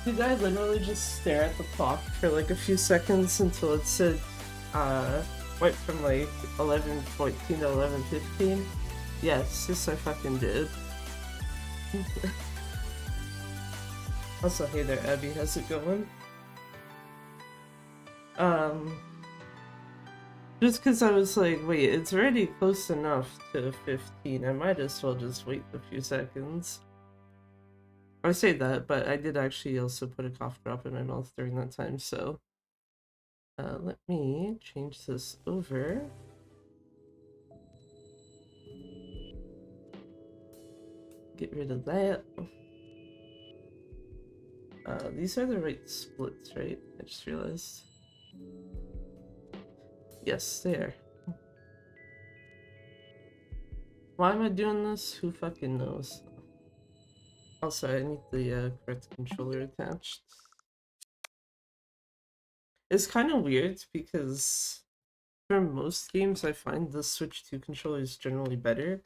Did I literally just stare at the clock for like a few seconds until it said, went from like 11:14 to 11:15? Yes, I fucking did. Also, hey there, Abby, how's it going? Just because I was like, wait, it's already close enough to 15, I might as well just wait a few seconds. I say that, but I did actually also put a cough drop in my mouth during that time, so... let me change this over. Get rid of that. These are the right splits, right? I just realized. Yes, there. Why am I doing this? Who fucking knows? Also, I need the correct controller attached. It's kind of weird because for most games I find the Switch 2 controller is generally better.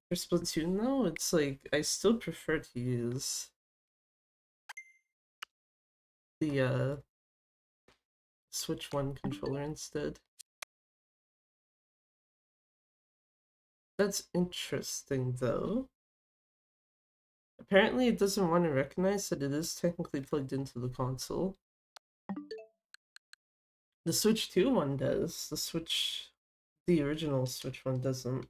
For Splatoon though, it's like I still prefer to use the Switch 1 controller instead. That's interesting though. Apparently it doesn't want to recognize that it is technically plugged into the console. The Switch 2 one does. The original Switch one doesn't.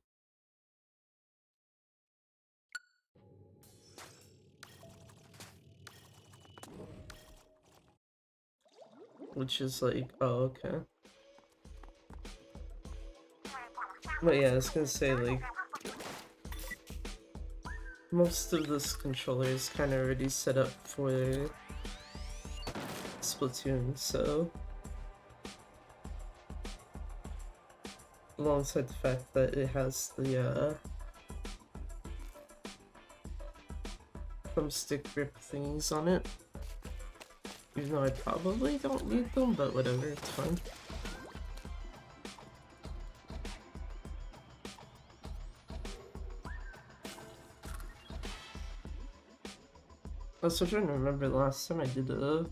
Which is like, oh, okay. But yeah, I was gonna say, like, most of this controller is kind of already set up for Splatoon, so... Alongside the fact that it has the, thumbstick grip thingies on it. Even though I probably don't need them, but whatever, it's fine. I was still trying to remember the last time I did a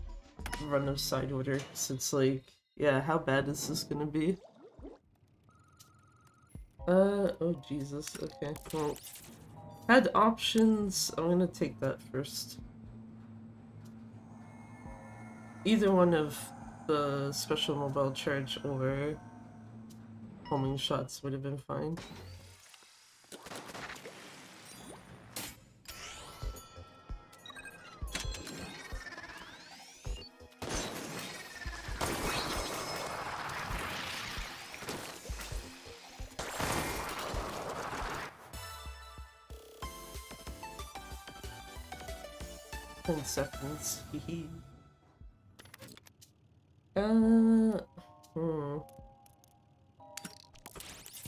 run of side order, so it's like, yeah, how bad is this gonna be? Oh Jesus, okay, well, had options, I'm gonna take that first. Either one of the special mobile charge or homing shots would have been fine. 10 seconds. Hehe.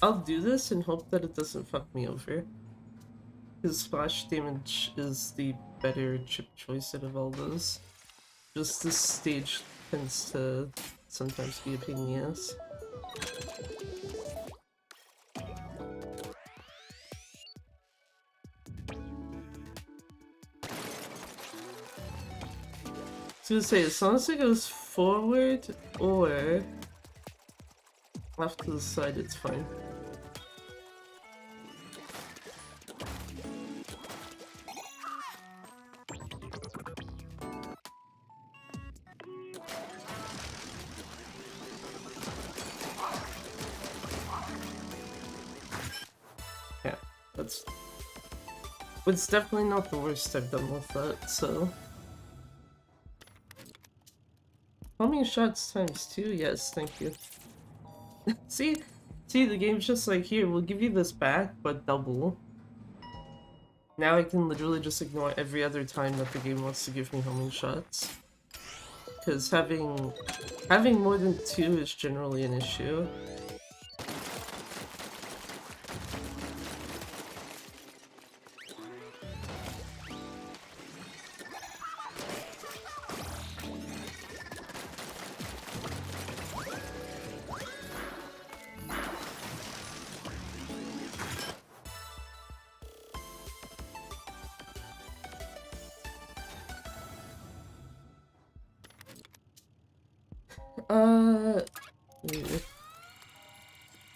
I'll do this and hope that it doesn't fuck me over. Because splash damage is the better chip choice out of all those. Just this stage tends to sometimes be a pain in the ass. I was gonna say, as long as it goes forward or left to the side, it's fine. Yeah, it's definitely not the worst I've done with that, so... Homing shots times 2? Yes, thank you. See, the game's just like, here, we'll give you this back, but double. Now I can literally just ignore every other time that the game wants to give me homing shots. Because having more than 2 is generally an issue. Yeah.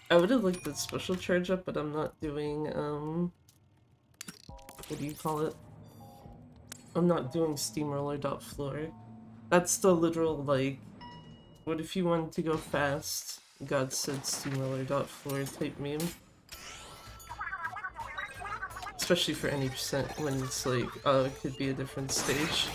I would have liked the special charge up, but I'm not doing, what do you call it? I'm not doing steamroller.floor. That's the literal, like, what if you wanted to go fast? God said steamroller.floor type meme. Especially for any percent when it's like, oh, it could be a different stage.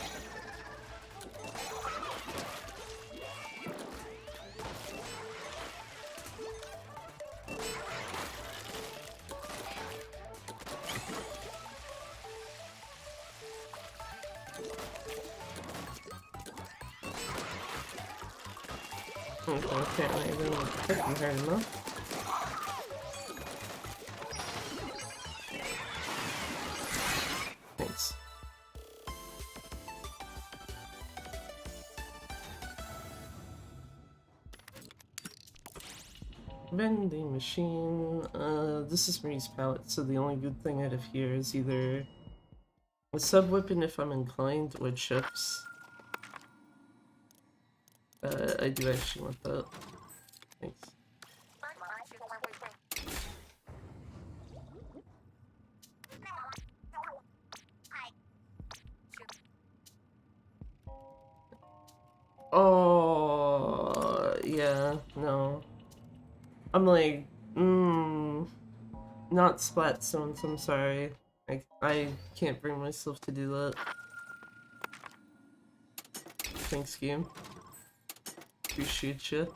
Okay, apparently I didn't hit him hard enough. Thanks. Vending machine. This is Marie's palette, so the only good thing out of here is either a sub weapon if I'm inclined, or chips. I do actually want that. Thanks. Oh, yeah, no. I'm like, not splat zones, I'm sorry. I can't bring myself to do that. Thanks, game. Appreciate you.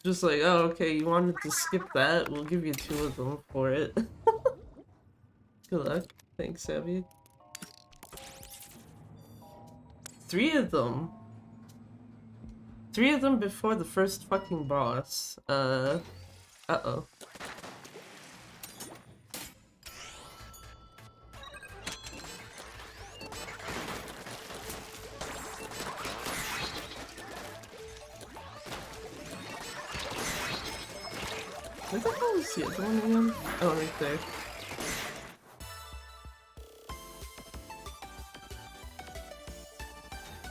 Just like, oh, okay, you wanted to skip that? We'll give you 2 of them for it. Good luck. Thanks, Abby. 3 of them? 3 of them before the first fucking boss. Uh-oh. Where the hell is the other one again? Oh, right there.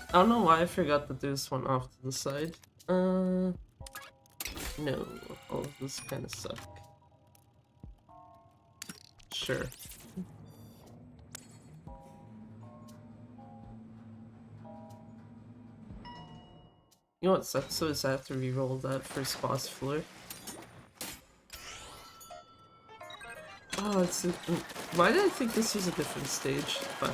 I don't know why I forgot that there's one off to the side. No. All of this kind of suck. Sure. You know what sucks, so is I have to re-roll that first boss floor. Oh, it's a... Why did I think this was a different stage? Fuck.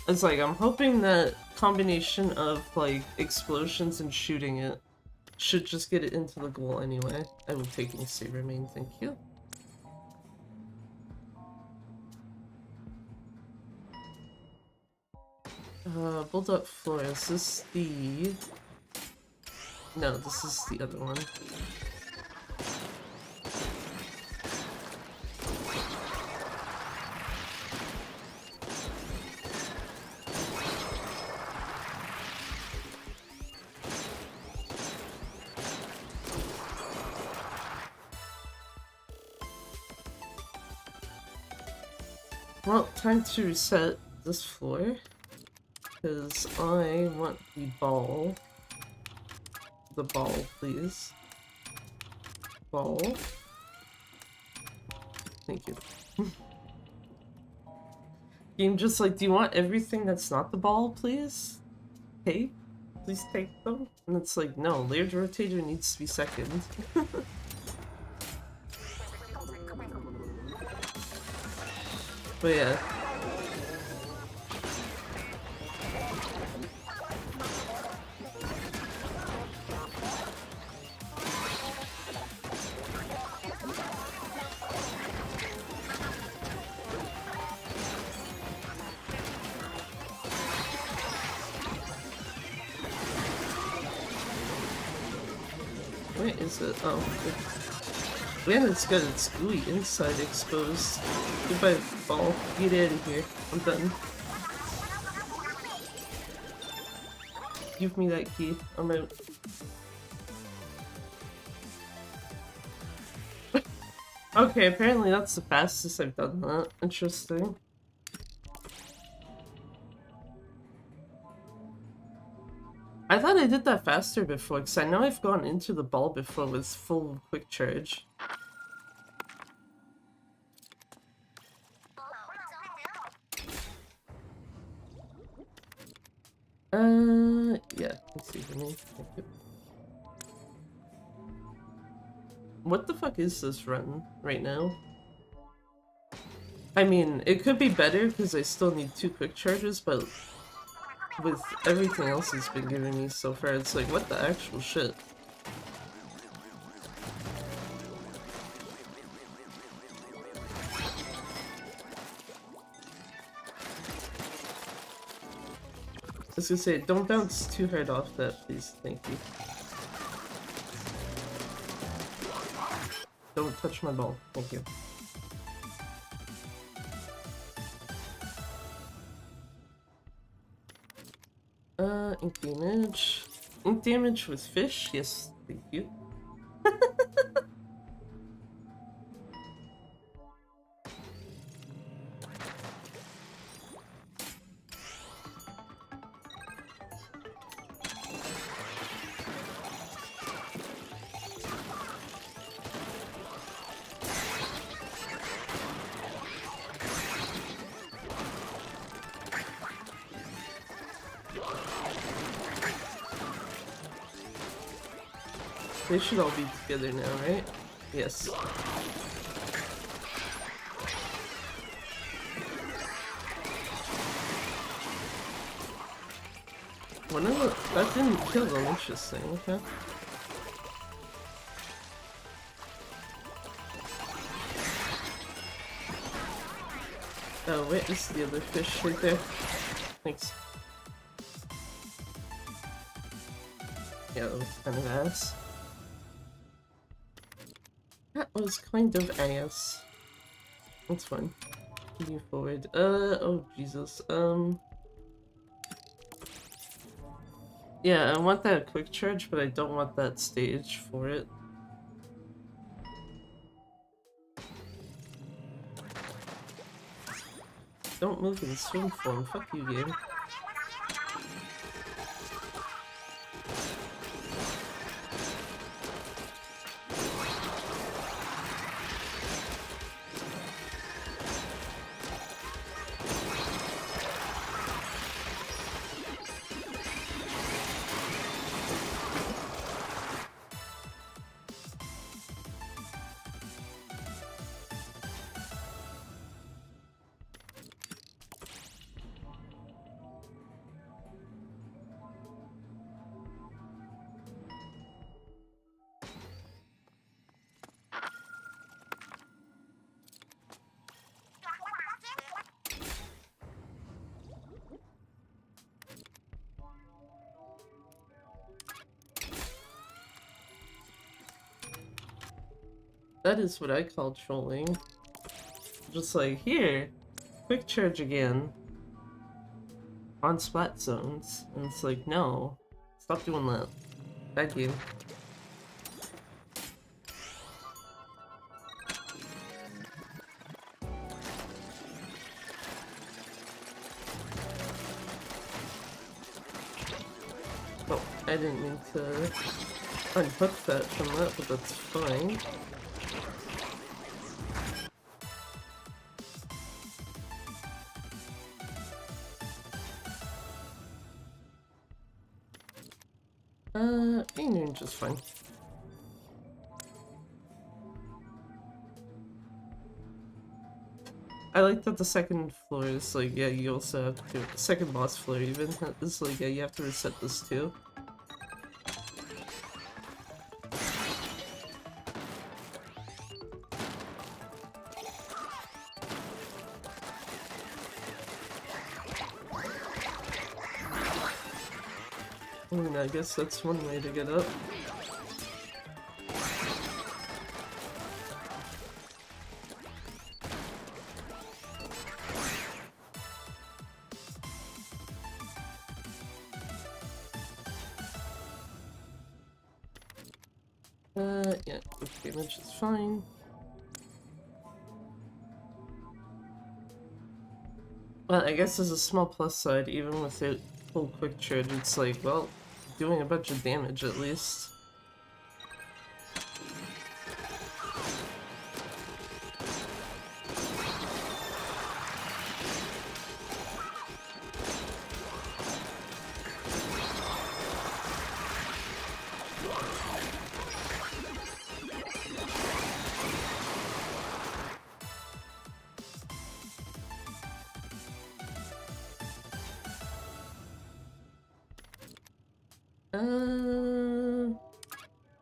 It's like, I'm hoping that combination of, like, explosions and shooting it should just get it into the goal anyway. I will take any save remain, thank you. Bulldog floor, is this the... No, this is the other one. Well, time to reset this floor, because I want the ball. The ball, please. Ball. Thank you. Game just like, do you want everything that's not the ball, please? Hey, please take them? And it's like, no, layered rotator needs to be second. But yeah. Where is it? Oh, man, it's got its gooey inside exposed. Goodbye, ball. Get out of here. I'm done. Give me that key. I'm out. Okay, apparently that's the fastest I've done that. Interesting. I thought I did that faster before, because I know I've gone into the ball before with full quick charge. Yeah, let's see for me. What the fuck is this run right now? I mean, it could be better because I still need 2 quick charges, but with everything else it's been giving me so far, it's like, what the actual shit? I was gonna say, don't bounce too hard off that, please. Thank you. Don't touch my ball. Thank you. Ink damage. Ink damage with fish? Yes, thank you. They should all be together now, right? Yes. One of the... that didn't kill them, interesting, okay. Oh wait, this is the other fish right there. Thanks. Yeah, that was kind of ass. That was kind of ass. That's fine. Move forward. Oh Jesus. Yeah, I want that quick charge, but I don't want that stage for it. Don't move in swim form. Fuck you, game. That is what I call trolling. Just like, here, quick charge again. On splat zones. And it's like, no. Stop doing that. Bad game. Oh, I didn't mean to unhook that from that, but that's fine. Being doing just fine. I like that the second floor is like, yeah, you also have to, second boss floor even, is like, yeah, you have to reset this too. I guess that's one way to get up. Yeah, quick damage is fine. Well, I guess there's a small plus side, even without full quick charge, it's like, well, doing a bunch of damage at least.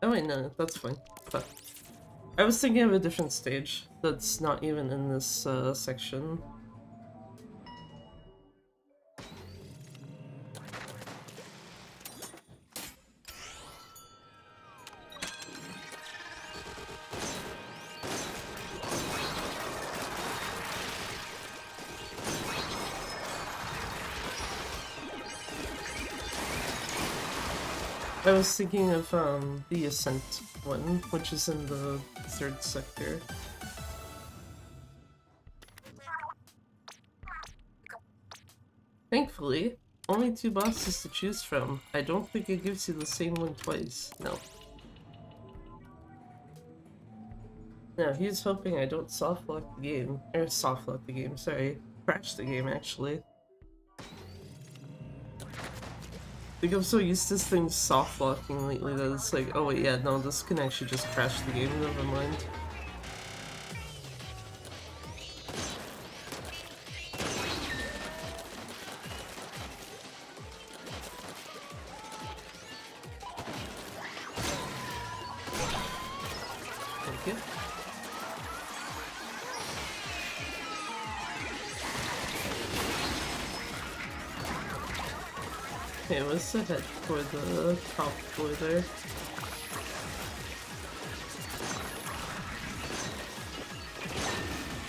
Oh wait, no, that's fine. But I was thinking of a different stage that's not even in this section. I was thinking of the Ascent one, which is in the 3rd sector. Thankfully, only 2 bosses to choose from. I don't think it gives you the same one twice. No. Now, he's hoping I don't softlock the game. Or softlock the game, sorry. Crash the game, actually. I think I'm so used to things soft locking lately that it's like, oh wait, yeah, no, this can actually just crash the game, never mind. Thank you. Okay, what's the head for the top floor there?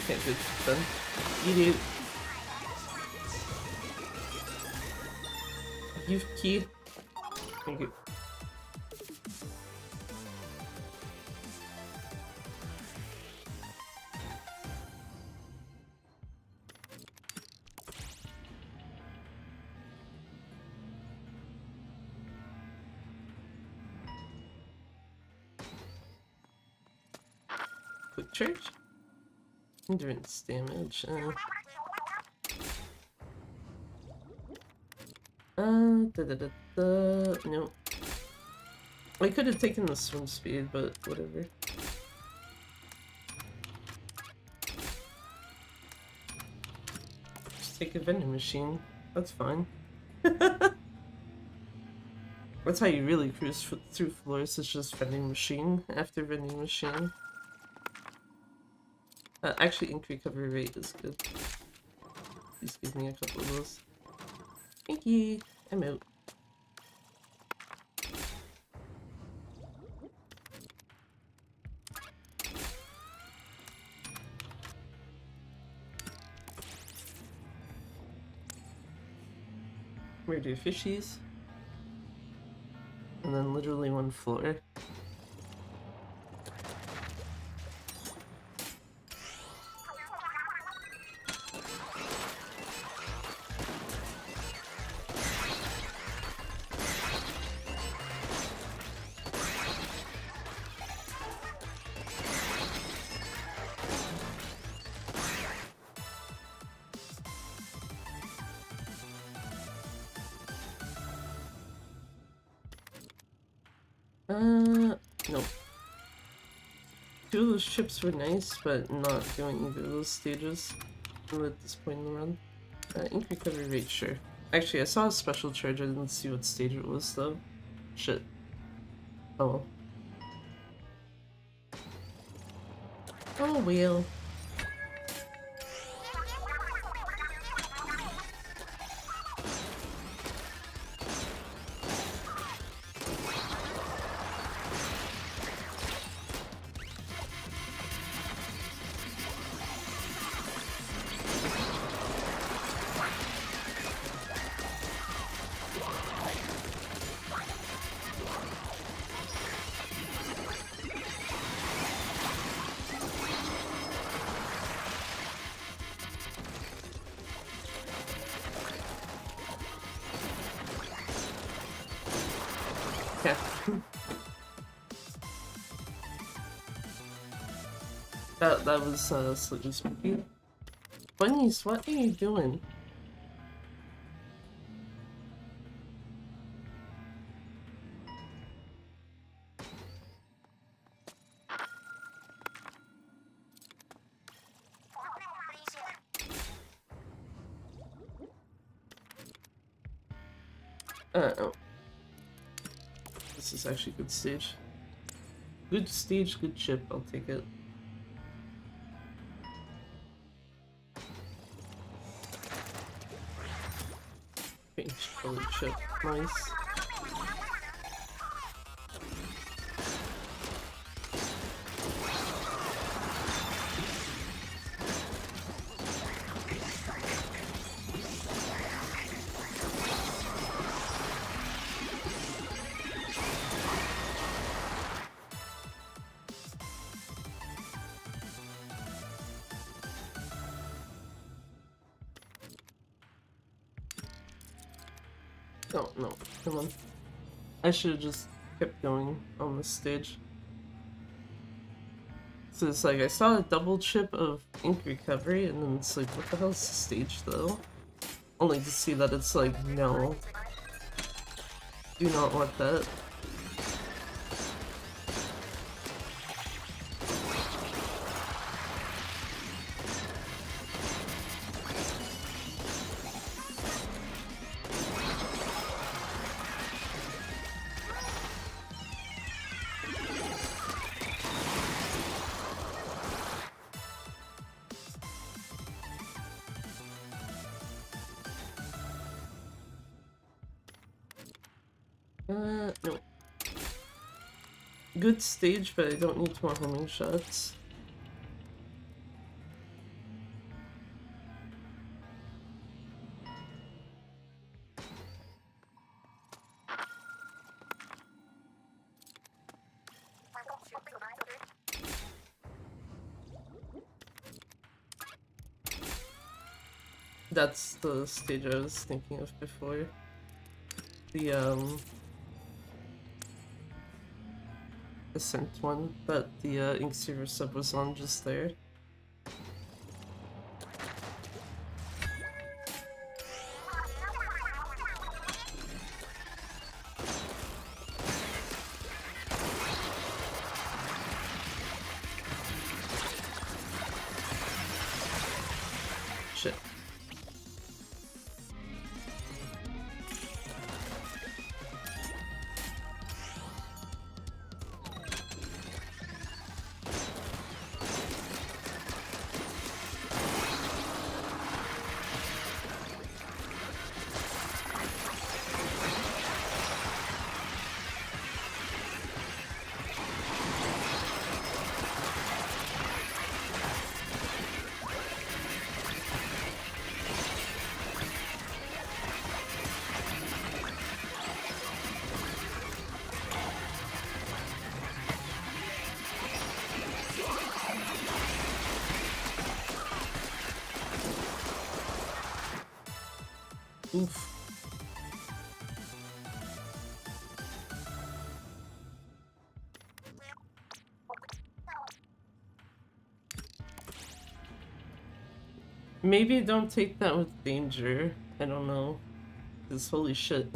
Okay, good, then. Eat it. Give key. Thank you. Quick charge? Endurance damage. No. I could have taken the swim speed, but whatever. Just take a vending machine. That's fine. That's how you really cruise through floors, it's just vending machine after vending machine. Actually, ink recovery rate is good. Please give me a couple of those. Thank you. I'm out. Where do fishies? And then literally one floor. No. 2 of those ships were nice, but not doing either of those stages at this point in the run. Ink recovery rate, sure. Actually, I saw a special charge, I didn't see what stage it was though. Shit. Oh. Oh well. Yeah. that was slightly spooky. Bunnies, what are you doing? Oh. This is actually a good stage. Good stage, good chip, I'll take it. Page color chip, nice. Oh, no, come on. I should have just kept going on this stage. So it's like, I saw a double chip of ink recovery, and then it's like, what the hell is the stage though? Only to see that it's like, no. Do not want that. No. Good stage, but I don't need more homing shots. That's the stage I was thinking of before. The Ascent one that the Inksaver sub was on just there. Shit. Oof. Maybe don't take that with danger. I don't know. Cause holy shit.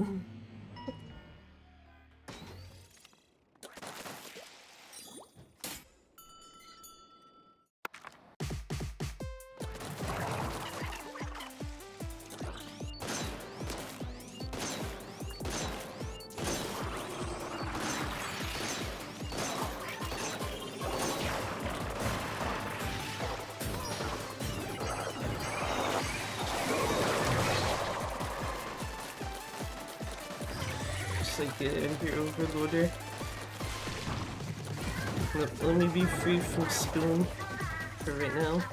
Like get Emperor Overloader. Let me be free from Spoon for right now.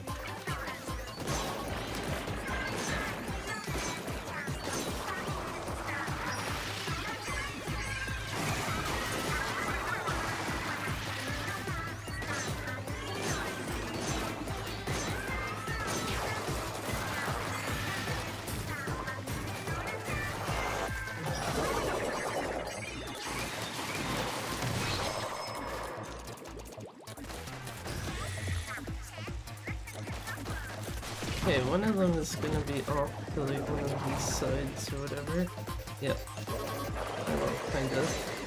Okay, one of them is gonna be off to like one of these sides or whatever. Yep. Well, kind of.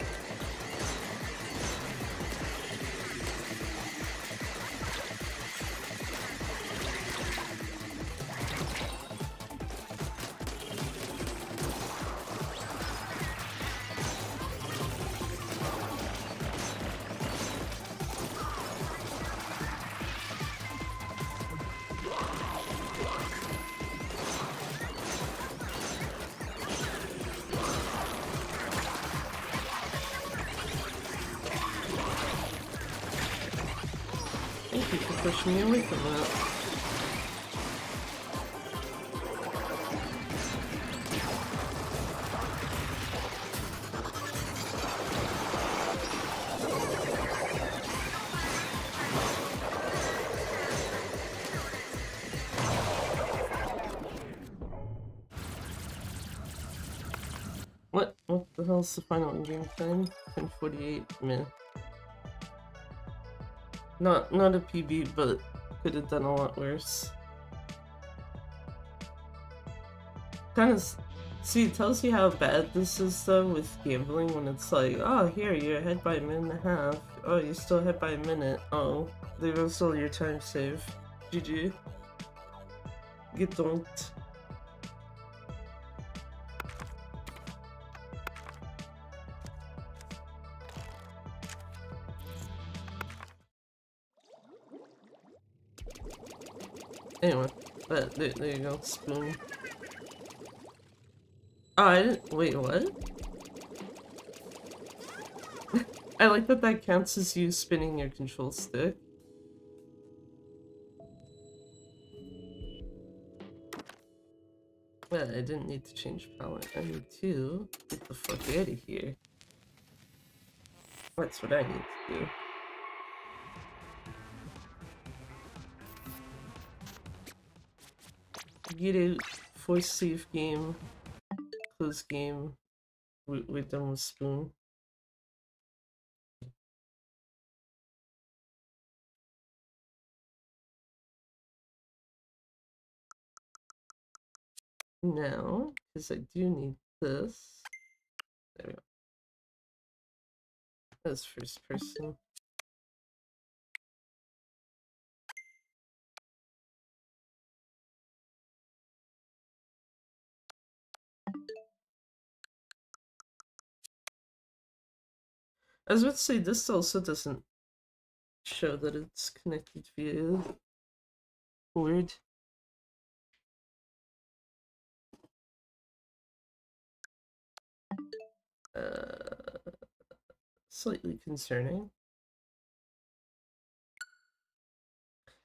Thank you for pushing me away from that. What the hell's the final in-game time? 10:48 minutes. Not a PB, but could have done a lot worse. Kind of see, it tells you how bad this is though with gambling when it's like, oh here you're ahead by a minute and a half. Oh, you're still ahead by a minute. Oh, there goes all your time save. GG. Get dunked. Anyway, but there you go, spoon. Oh, I didn't. Wait, what? I like that counts as you spinning your control stick. Well, I didn't need to change palette. I need to get the fuck out of here. That's what I need to do. Get out, force save game, close game, we're done with spoon. Now, because I do need this, there we go. That's first person. I was about to say, this also doesn't show that it's connected via board. Slightly concerning.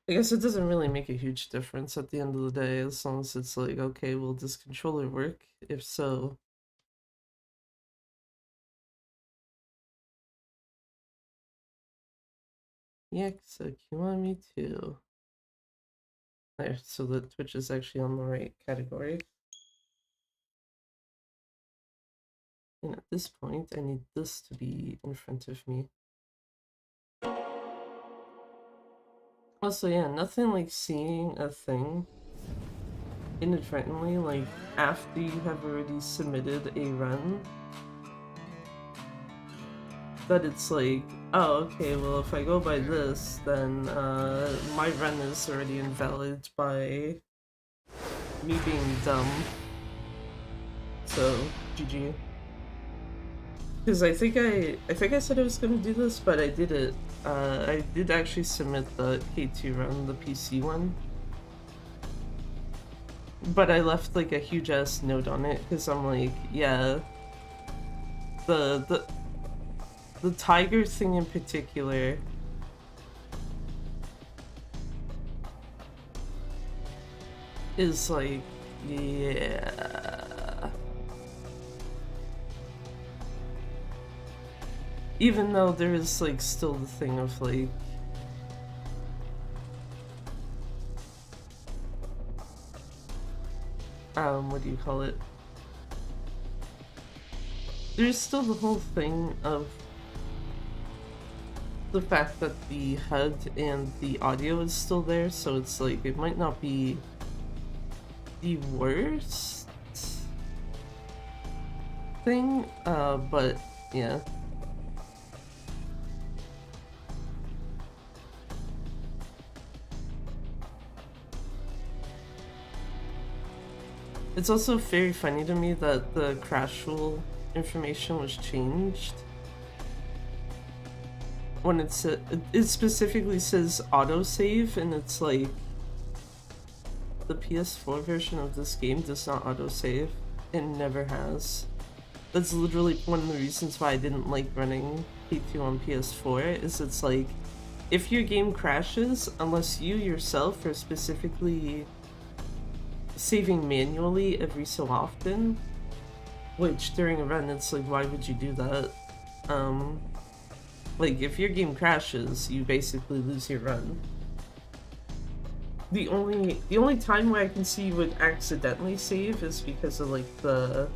I guess it doesn't really make a huge difference at the end of the day, as long as it's like, okay, will this controller work? If so, Yakuza Kiwami 2. There, so the Twitch is actually on the right category. And at this point, I need this to be in front of me. Also, yeah, nothing like seeing a thing inadvertently, like after you have already submitted a run, that it's like, oh, okay, well, if I go by this, then my run is already invalid by me being dumb. So, GG. Because I think I said I was gonna do this, but I did it. I did actually submit the K2 run, the PC one. But I left like a huge ass note on it because I'm like, yeah, the tiger thing in particular is like, yeah. Even though there is like still the thing of like, what do you call it? There's still the whole thing of the fact that the HUD and the audio is still there, so it's like, it might not be the worst thing, but yeah. It's also very funny to me that the crash rule information was changed. When it specifically says autosave, and it's like the PS4 version of this game does not autosave. It never has. That's literally one of the reasons why I didn't like running P2 on PS4, is it's like, if your game crashes, unless you yourself are specifically saving manually every so often, which during a run it's like, why would you do that? Like, if your game crashes, you basically lose your run. The only time where I can see you would accidentally save is because of like the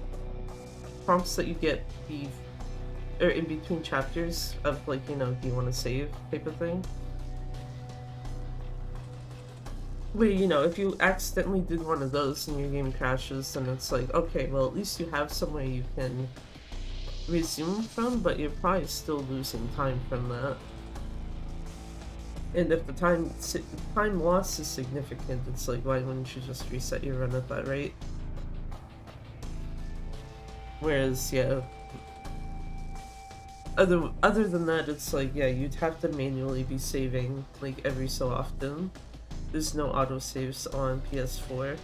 prompts that you get or in between chapters of like, you know, do you want to save type of thing. Where, you know, if you accidentally did one of those and your game crashes, then it's like, okay, well, at least you have somewhere you can resume from, but you're probably still losing time from that. And if the time loss is significant, it's like, why wouldn't you just reset your run at that rate? Whereas, yeah, other than that, it's like, yeah, you'd have to manually be saving like every so often. There's no autosaves on PS4.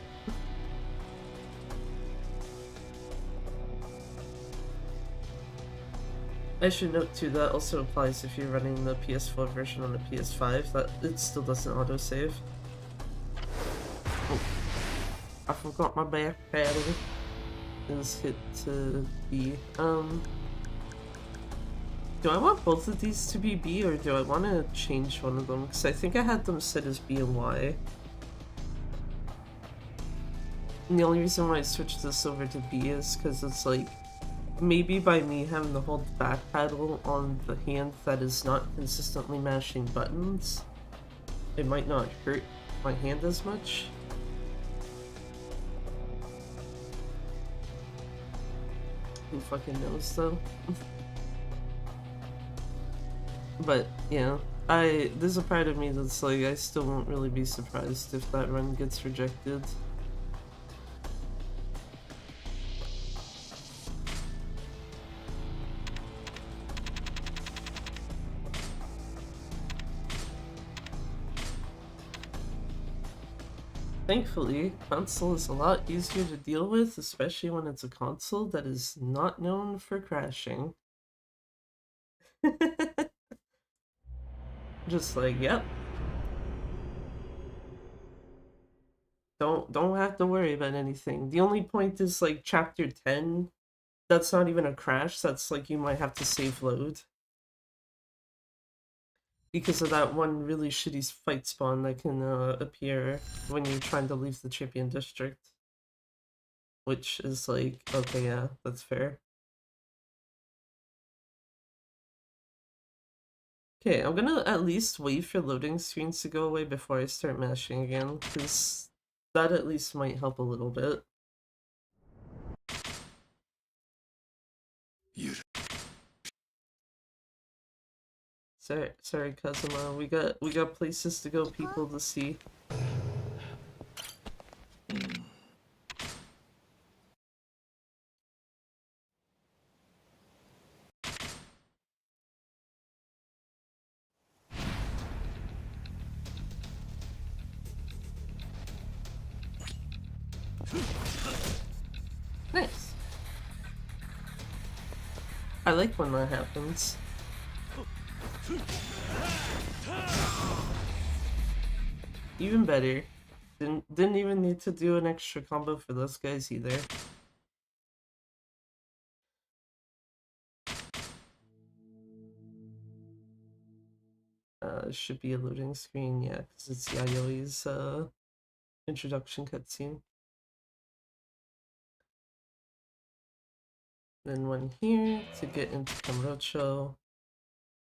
I should note too, that also applies if you're running the PS4 version on the PS5, that it still doesn't autosave. Oh, I forgot my back paddle is hit to B. Do I want both of these to be B, or do I want to change one of them? Because I think I had them set as B and Y. And the only reason why I switched this over to B is because it's like, maybe by me having to hold the back paddle on the hand that is not consistently mashing buttons, it might not hurt my hand as much. Who fucking knows though? But yeah, there's a part of me that's like, I still won't really be surprised if that run gets rejected. Thankfully, console is a lot easier to deal with, especially when it's a console that is not known for crashing. Just like, yep. Don't have to worry about anything. The only point is like chapter 10, that's not even a crash, that's like you might have to save load. Because of that one really shitty fight spawn that can appear when you're trying to leave the champion district. Which is like, okay, yeah, that's fair. Okay, I'm gonna at least wait for loading screens to go away before I start mashing again, because that at least might help a little bit. Sorry, Kazuma. We got places to go, people to see. Nice. I like when that happens. Even better. Didn't even need to do an extra combo for those guys either. Should be a loading screen, yeah, because it's Yayoi's introduction cutscene. Then one here to get into Kamurocho.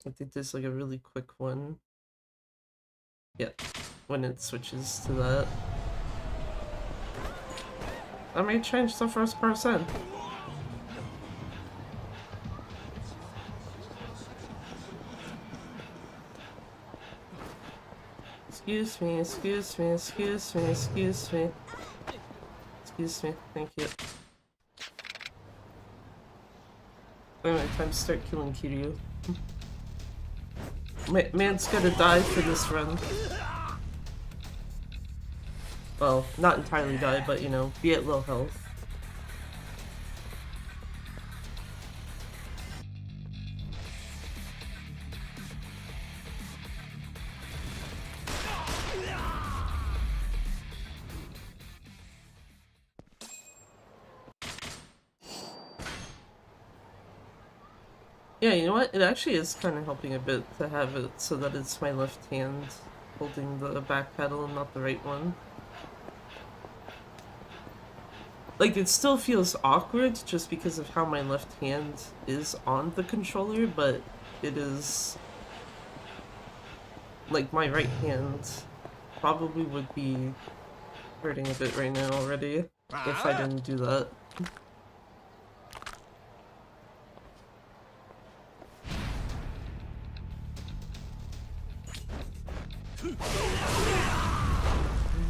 I think there's like a really quick one. Yeah, when it switches to that. I may change the first person. Excuse me, excuse me, excuse me, excuse me. Excuse me, thank you. Wait a minute, time to start killing Kiryu. Man's gotta die for this run. Well, not entirely die, but you know, be at low health. Yeah, you know what? It actually is kind of helping a bit to have it so that it's my left hand holding the back pedal and not the right one. Like, it still feels awkward just because of how my left hand is on the controller, but it is... Like, my right hand probably would be hurting a bit right now already if I didn't do that.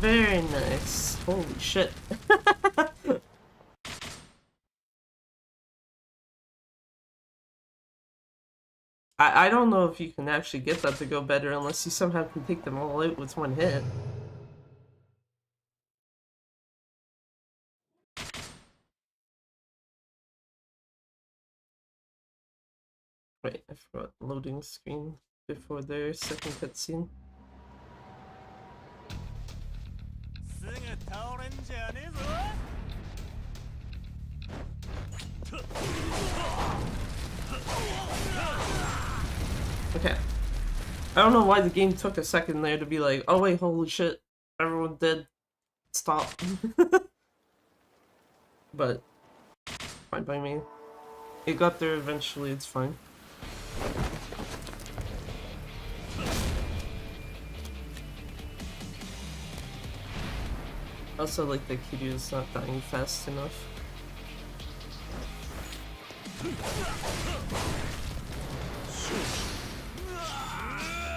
Very nice. Holy shit. I don't know if you can actually get that to go better unless you somehow can take them all out with one hit. Wait, I forgot loading screen before their second cutscene. Okay. I don't know why the game took a second there to be like, oh wait, holy shit, everyone dead. Stop. But, fine by me. It got there eventually, it's fine. Also, like, the Kiryu's not dying fast enough.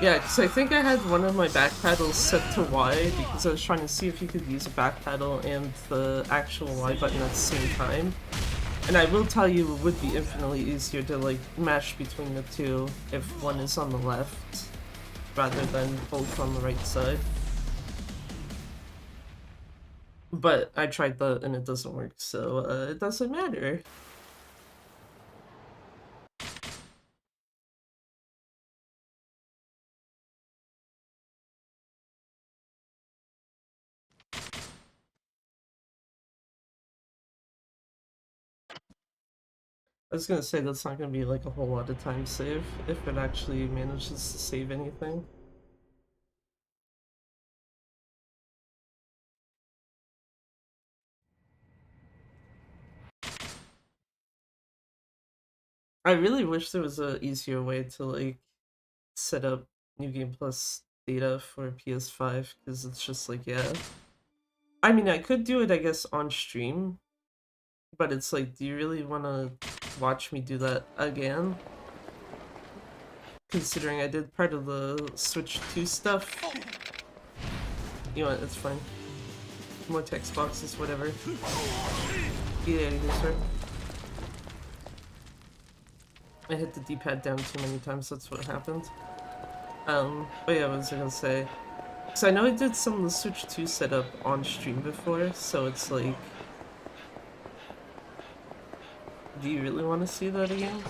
Yeah, because I think I had one of my back paddles set to Y because I was trying to see if you could use a back paddle and the actual Y button at the same time. And I will tell you, it would be infinitely easier to, like, mash between the two if one is on the left rather than both on the right side. But I tried that and it doesn't work, so it doesn't matter. I was gonna say that's not gonna be like a whole lot of time save if it actually manages to save anything. I really wish there was a easier way to like set up New Game Plus data for PS5 because it's just like, yeah. I mean, I could do it, I guess, on stream, but it's like, do you really want to watch me do that again? Considering I did part of the Switch 2 stuff. You know what, it's fine. More text boxes, whatever. Get out of here, sir. I hit the D-pad down too many times, that's what happened. But yeah, what was I gonna say? So I know I did some of the Switch 2 setup on stream before, so it's like... Do you really want to see that again?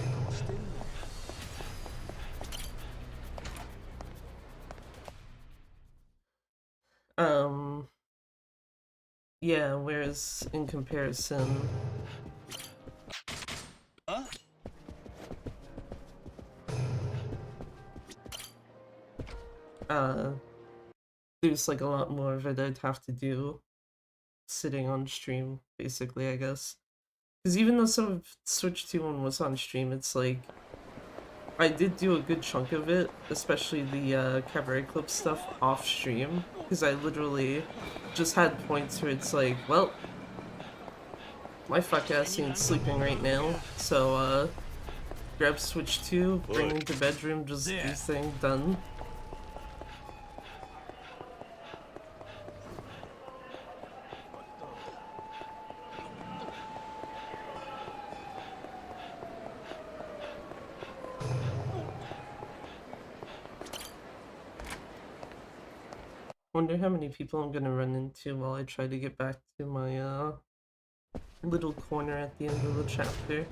Yeah, whereas in comparison... there's like a lot more of it I'd have to do sitting on stream, basically, I guess. Because even though some of Switch 2 one was on stream, it's like... I did do a good chunk of it, especially the cabaret clip stuff off stream, because I literally just had points where it's like, well, My fuck ass ain't sleeping right now, so grab Switch 2, bring into bedroom, just do thing, done. Wonder how many people I'm gonna run into while I try to get back to my little corner at the end of the chapter.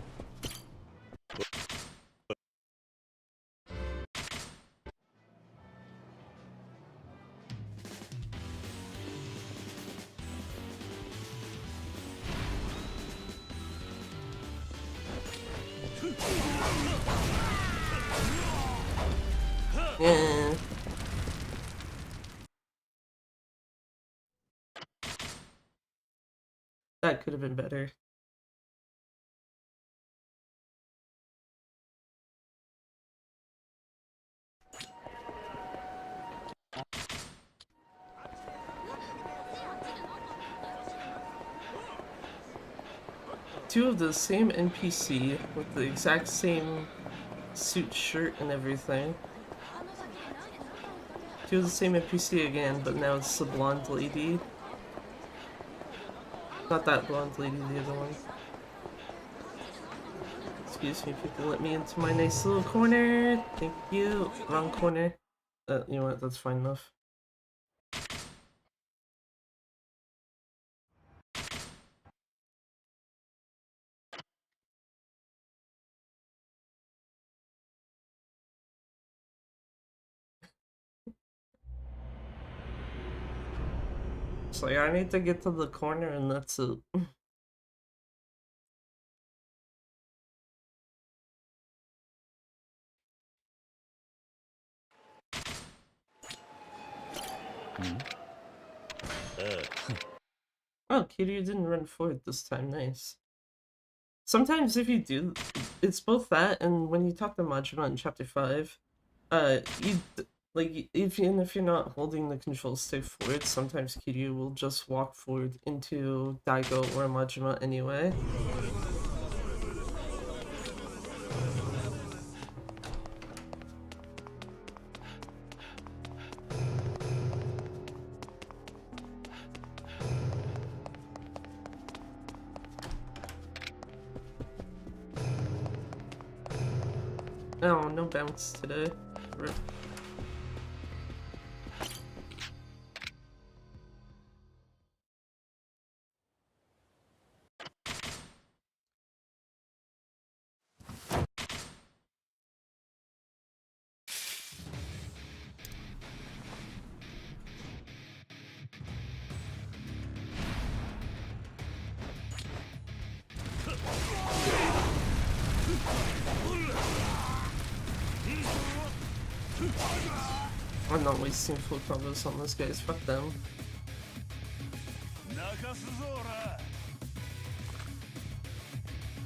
Yeah. That could have been better. Two of the same NPC with the exact same suit, shirt, and everything. Two of the same NPC again, but now it's the blonde lady. Not that blonde lady, the other one. Excuse me, people, let me into my nice little corner. Thank you. Wrong corner. You know what? That's fine enough. It's like, I need to get to the corner and that's it. Oh, Kiryu didn't run forward this time, nice. Sometimes if you do, it's both that and when you talk to Majima in chapter 5, like, even if you're not holding the control stick forward, sometimes Kiryu will just walk forward into Daigo or Majima anyway. Oh, no bounce today. Rip. I'm not wasting full combos on this guys, fuck them.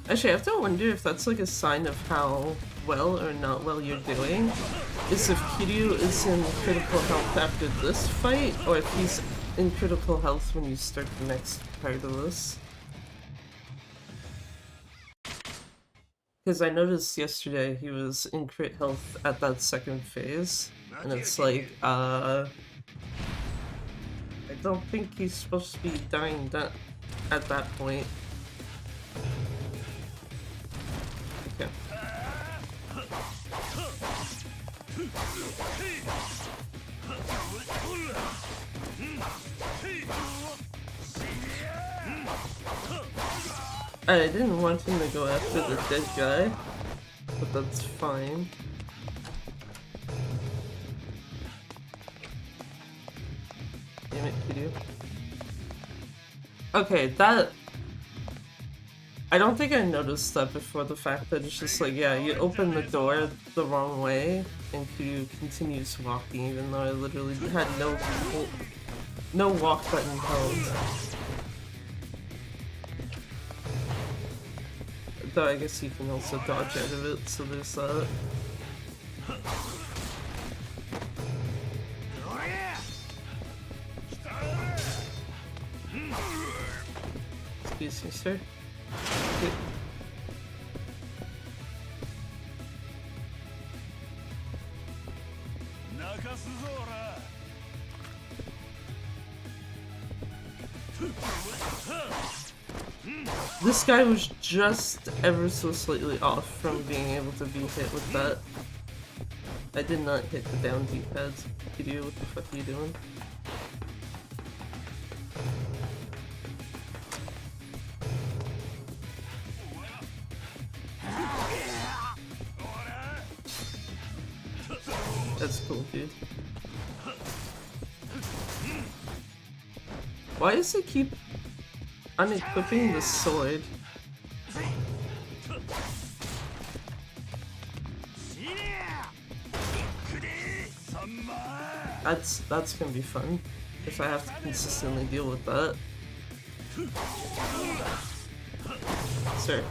Actually, I have to wonder if that's like a sign of how well or not well you're doing. Is if Kiryu is in critical health after this fight, or if he's in critical health when you start the next part of this. Because I noticed yesterday he was in crit health at that second phase, and it's like, I don't think he's supposed to be dying at that point. Okay. I didn't want him to go after the dead guy, but that's fine. Damn it, Kiryu. Okay, that... I don't think I noticed that before, the fact that it's just like, yeah, you open the door the wrong way, and Kiryu continues walking, even though I literally had no walk button held. Though I guess you can also dodge out of it, so there's that. Excuse me, sir. This guy was just ever so slightly off from being able to be hit with that. I did not hit the down D-pads. Idiot, what the fuck are you doing? That's cool, dude. Why does it keep unequipping the sword? That's gonna be fun if I have to consistently deal with that. Sir.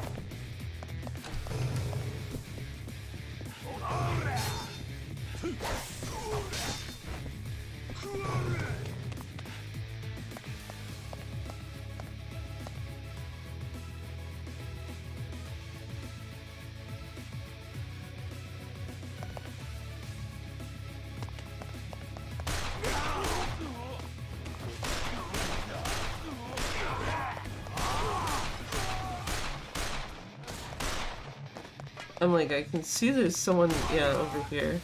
I'm like, I can see there's someone, yeah, over here.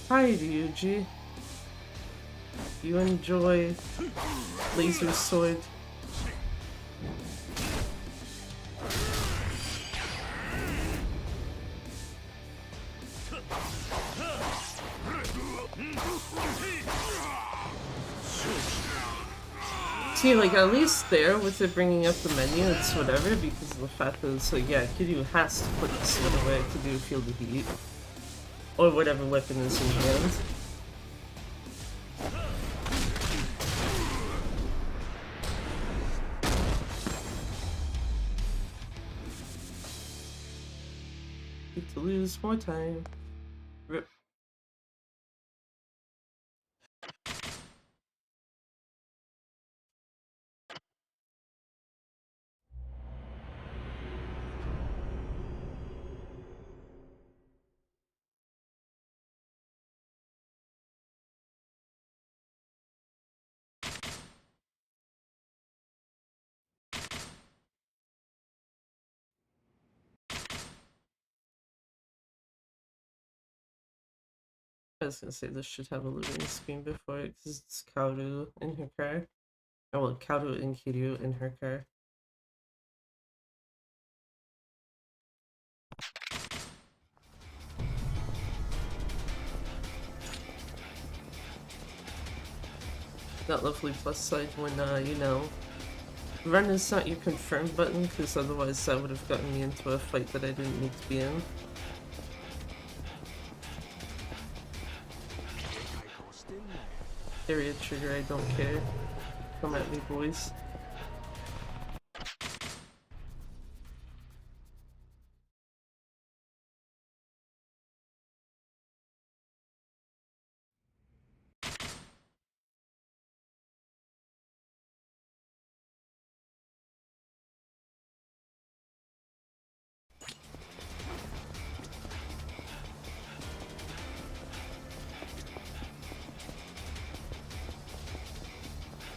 Hi, Ryuji. You enjoy laser sword? See, like, at least there, with it bringing up the menu, it's whatever, because of the fact that it's like, yeah, Kiryu has to put the sword away to do field of heat. Or whatever weapon is in hand. Need to lose more time. Rip. I was gonna say this should have a loading screen before it, because it's Kaoru in her car. Oh, well, Kaoru and Kiryu in her car. That lovely plus side when, you know, run is not your confirm button, because otherwise that would have gotten me into a fight that I didn't need to be in. Area trigger, I don't care. Come at me, boys.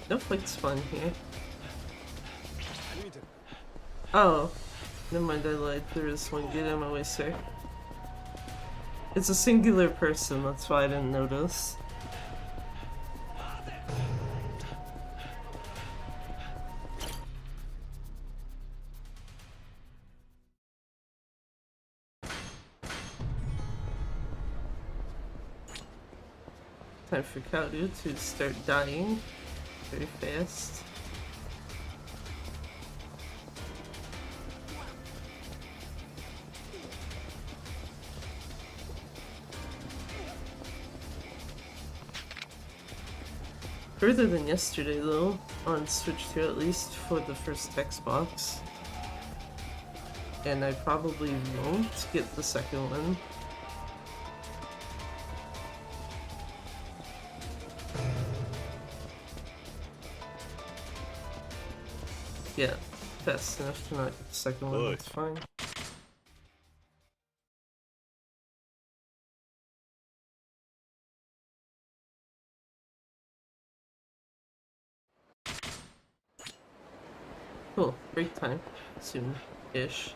No fight's fun here. Oh, never mind, I lied. There is one. Get out of my way, sir. It's a singular person, that's why I didn't notice. Time for Kaoru to start dying very fast. Further than yesterday, though. on Switch 2 at least for the first Xbox. And I probably won't get the second one. Yeah, fast enough to not get the second one, that's fine. Cool, break time. Soon-ish.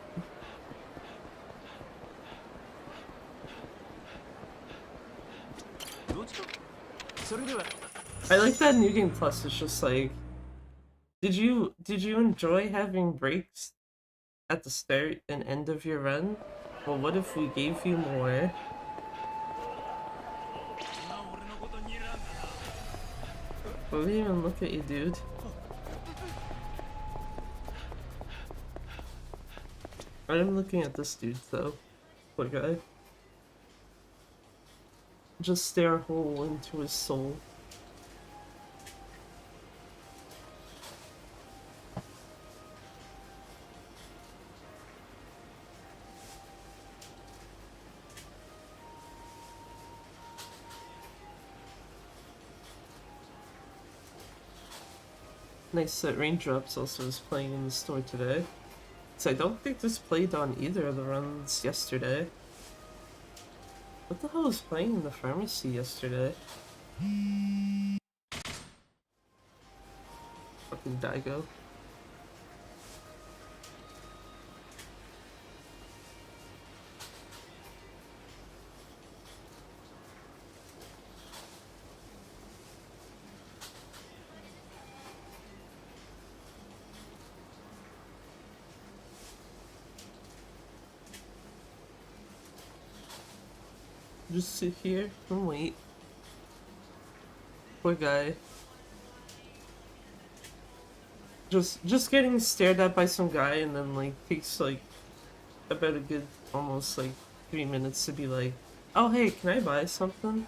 I like that New Game Plus is just like... Did you enjoy having breaks at the start and end of your run? Well, what if we gave you more? Let me even look at you, dude. I'm looking at this dude, though. Poor guy. Just stare a hole into his soul. Nice that Raindrops also is playing in the store today. So I don't think this played on either of the runs yesterday. What the hell was playing in the pharmacy yesterday? Fucking Daigo. Just sit here and wait. Poor guy. Just getting stared at by some guy and then like takes like about a good almost like 3 minutes to be like, oh hey, can I buy something?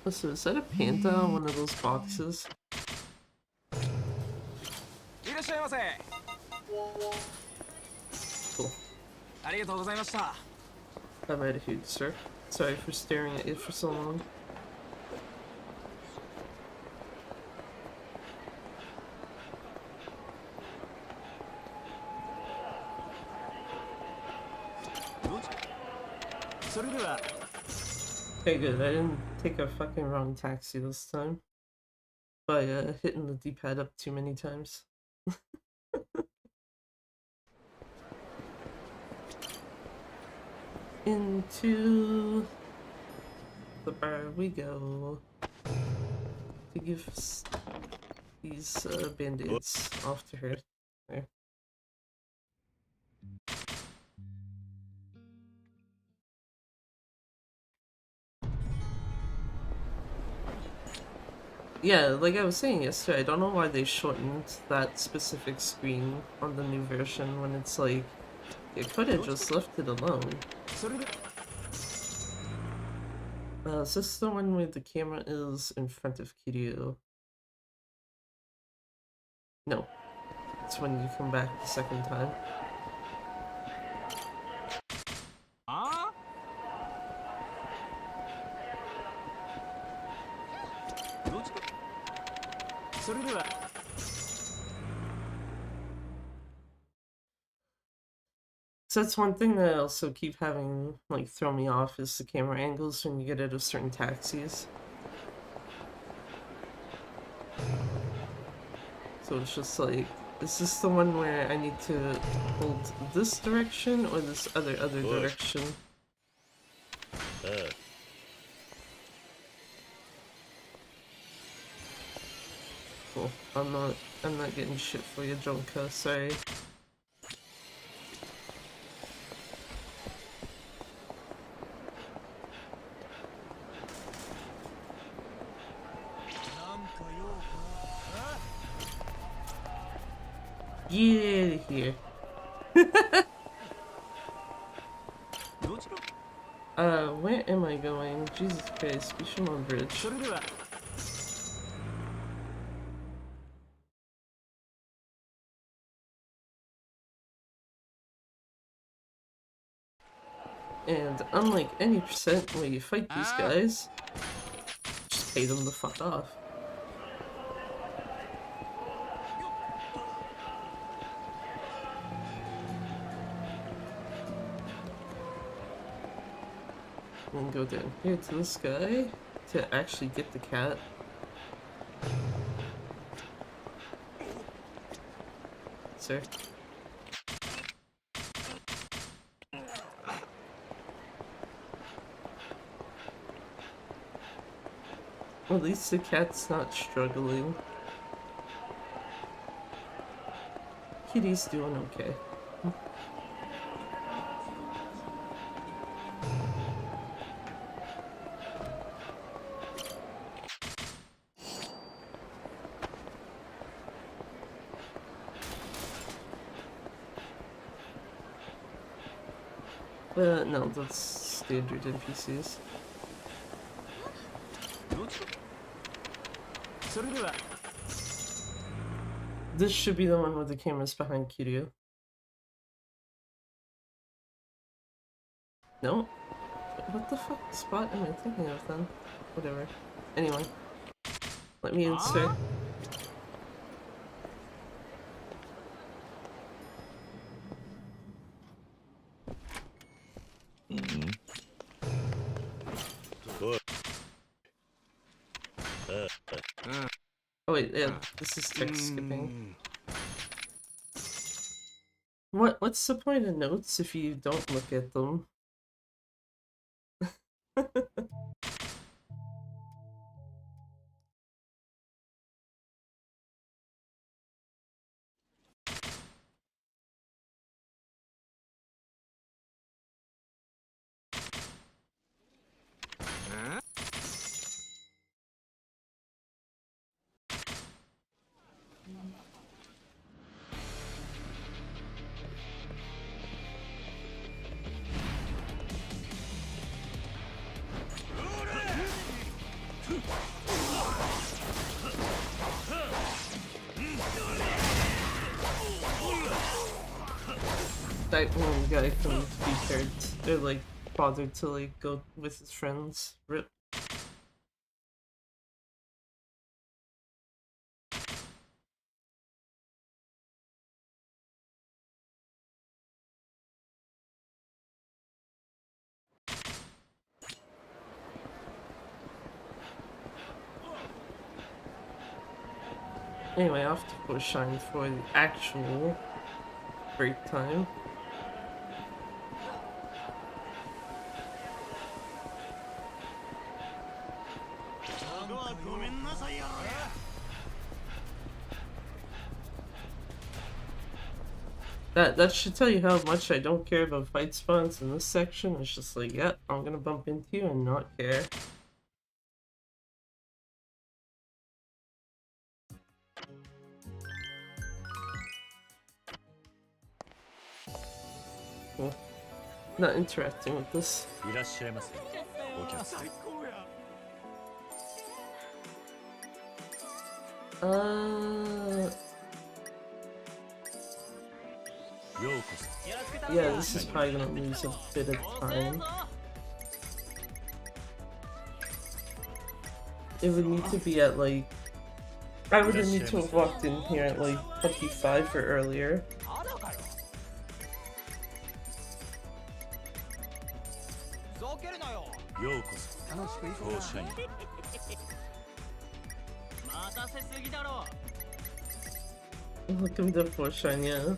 Listen, is that a panda on one of those boxes? Cool. I'm out of here, sir. Sorry for staring at you for so long. Okay, good. I didn't take a fucking wrong taxi this time by hitting the D-pad up too many times. Into the bar we go to give these band-aids off to her. There. Yeah, like I was saying yesterday, I don't know why they shortened that specific screen on the new version when it's like, you could have just left it alone. Is this the one where the camera is in front of Kiryu? No. It's when you come back the second time. So that's one thing that I also keep having, like, throw me off is the camera angles when you get out of certain taxis. So it's just like, is this the one where I need to hold this direction or this other direction? Cool. I'm not getting shit for you, Jonka, sorry. Get here. Where am I going? Jesus Christ, Bishamon Bridge. And unlike any percent where you fight these guys, just pay them the fuck off. And go down here to this guy to actually get the cat. Sir. At least the cat's not struggling. Kitty's doing okay. No, that's standard NPCs. This should be the one where the camera's behind Kiryu. No? What the fuck spot am I thinking of then? Whatever. Anyway. Let me in, sir. Oh wait, yeah, this is text skipping. What's the point of notes if you don't look at them? That one guy couldn't be paired, or like bothered to like go with his friends. Rip. Anyway, off to push shine for the actual break time. That should tell you how much I don't care about fight spawns in this section. It's just like, yeah, I'm gonna bump into you and not care. Cool. Not interacting with this. Yeah, this is probably gonna lose a bit of time. It would need to be at like... I would need to have walked in here at like 25 or earlier. Welcome to Porshine, yeah.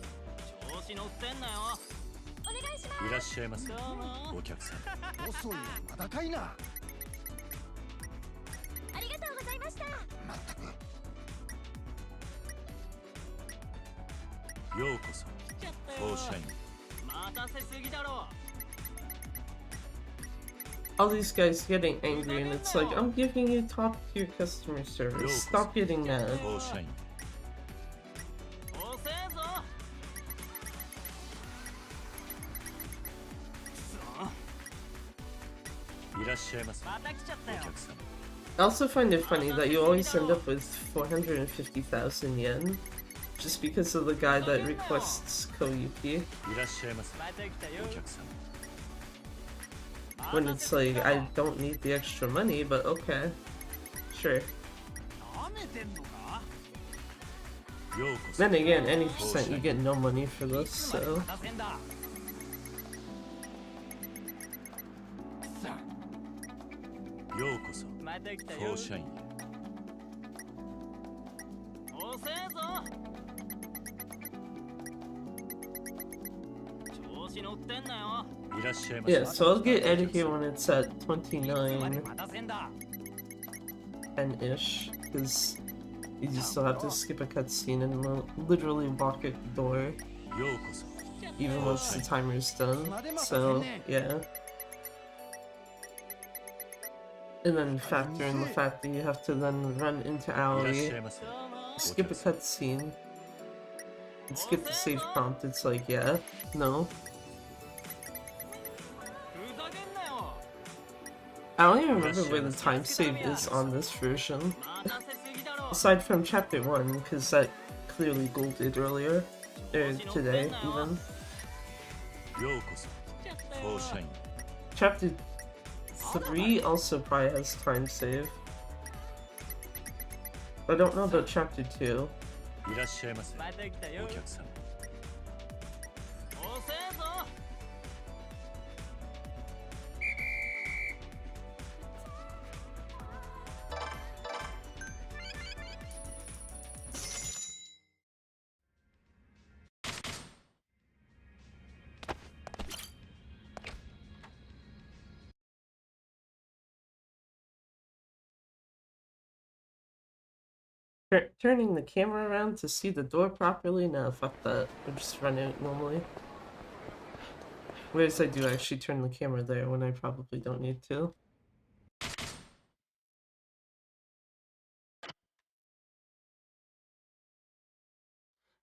All these guys getting angry, and it's like, I'm giving you top tier customer service. Stop getting mad. I also find it funny that you always end up with 450,000 yen just because of the guy that requests Koyuki. When it's like, I don't need the extra money, but okay. Sure. Then again, any percent you get no money for this, so... Yeah, so I'll get out of here when it's at 29 and-ish, because you just still have to skip a cutscene and literally walk at the door, even once the timer's done, so yeah. And then factor in the fact that you have to then run into alley, skip a cutscene, and skip the save prompt. It's like, yeah, no. I don't even remember where the time save is on this version. Aside from chapter 1, because that clearly golded earlier. Or today, even. Chapter 3 also probably has time save. I don't know about chapter 2. Turning the camera around to see the door properly? No, fuck that. I'll just run out normally. Whereas I do actually turn the camera there when I probably don't need to.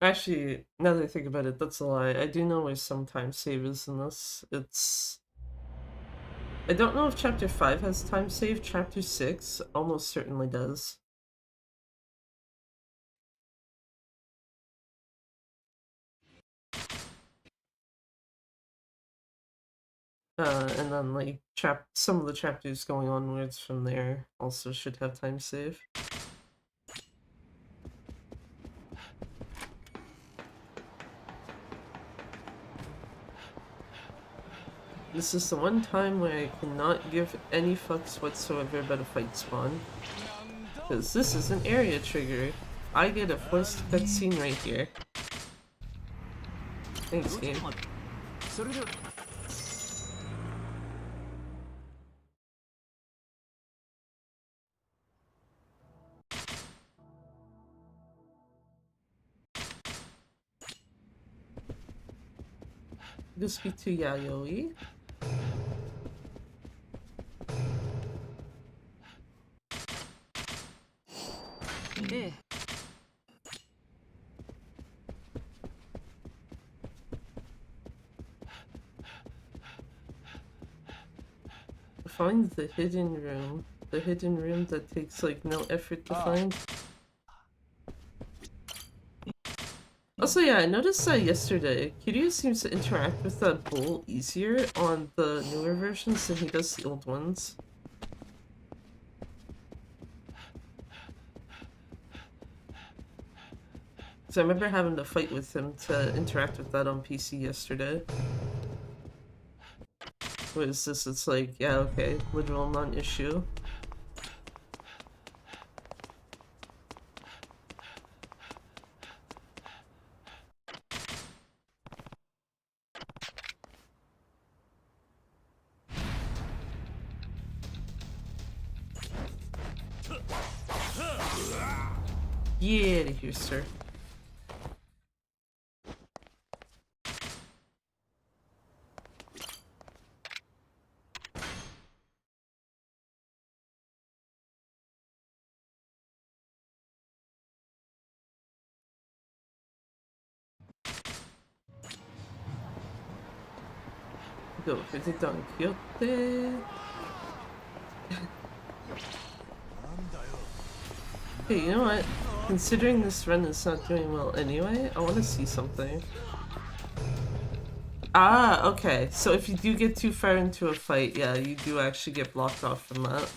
Actually, now that I think about it, that's a lie. I do know where some time save is in this. It's... I don't know if chapter 5 has time save. Chapter 6 almost certainly does. And then like some of the chapters going onwards from there also should have time save. This is the one time where I cannot give any fucks whatsoever about a fight spawn. Because this is an area trigger. I get a forced cutscene right here. Thanks, game. Go speak to Yayoi. Find the hidden room. The hidden room that takes like no effort to find. Also, yeah, I noticed that yesterday, Kiryu seems to interact with that bull easier on the newer versions than he does the old ones. So I remember having to fight with him to interact with that on PC yesterday. Whereas this, it's like, yeah, okay, literal non-issue. Get out of here, sir. Go for the Don Quixote. Hey, you know what? Considering this run is not doing well anyway, I want to see something. Ah, okay. So if you do get too far into a fight, yeah, you do actually get blocked off from that.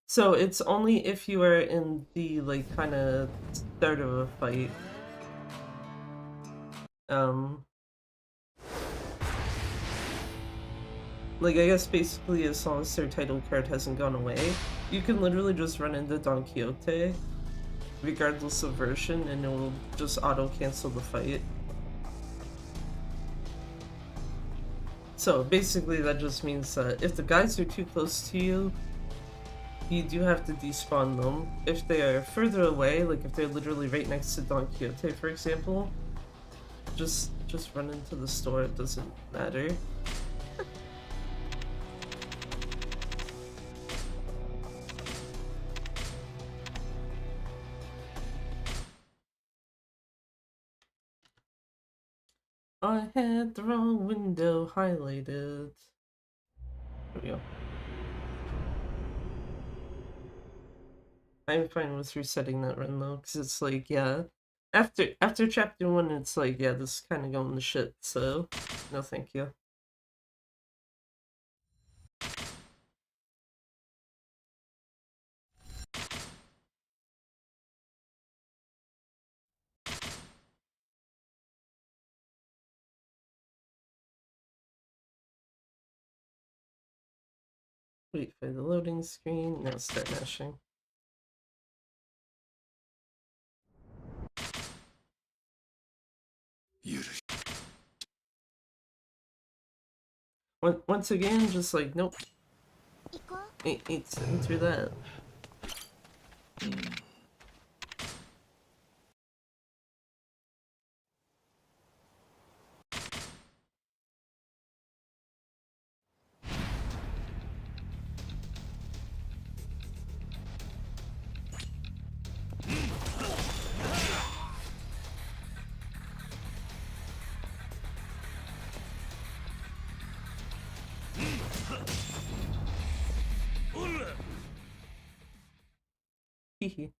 So it's only if you are in the, like, kind of start of a fight. Um, like, I guess basically as long as their title card hasn't gone away, you can literally just run into Don Quixote, regardless of version, and it will just auto-cancel the fight. So basically that just means that if the guys are too close to you, you do have to despawn them. If they are further away, like if they're literally right next to Don Quixote, for example, just run into the store, it doesn't matter. I had the wrong window highlighted. There we go. I'm fine with resetting that run though, because it's like, yeah, after chapter 1, it's like, yeah, this is kind of going to shit, so no thank you. Wait for the loading screen, now start mashing. Once again, just like, nope. Ain't sitting through that. Hehe.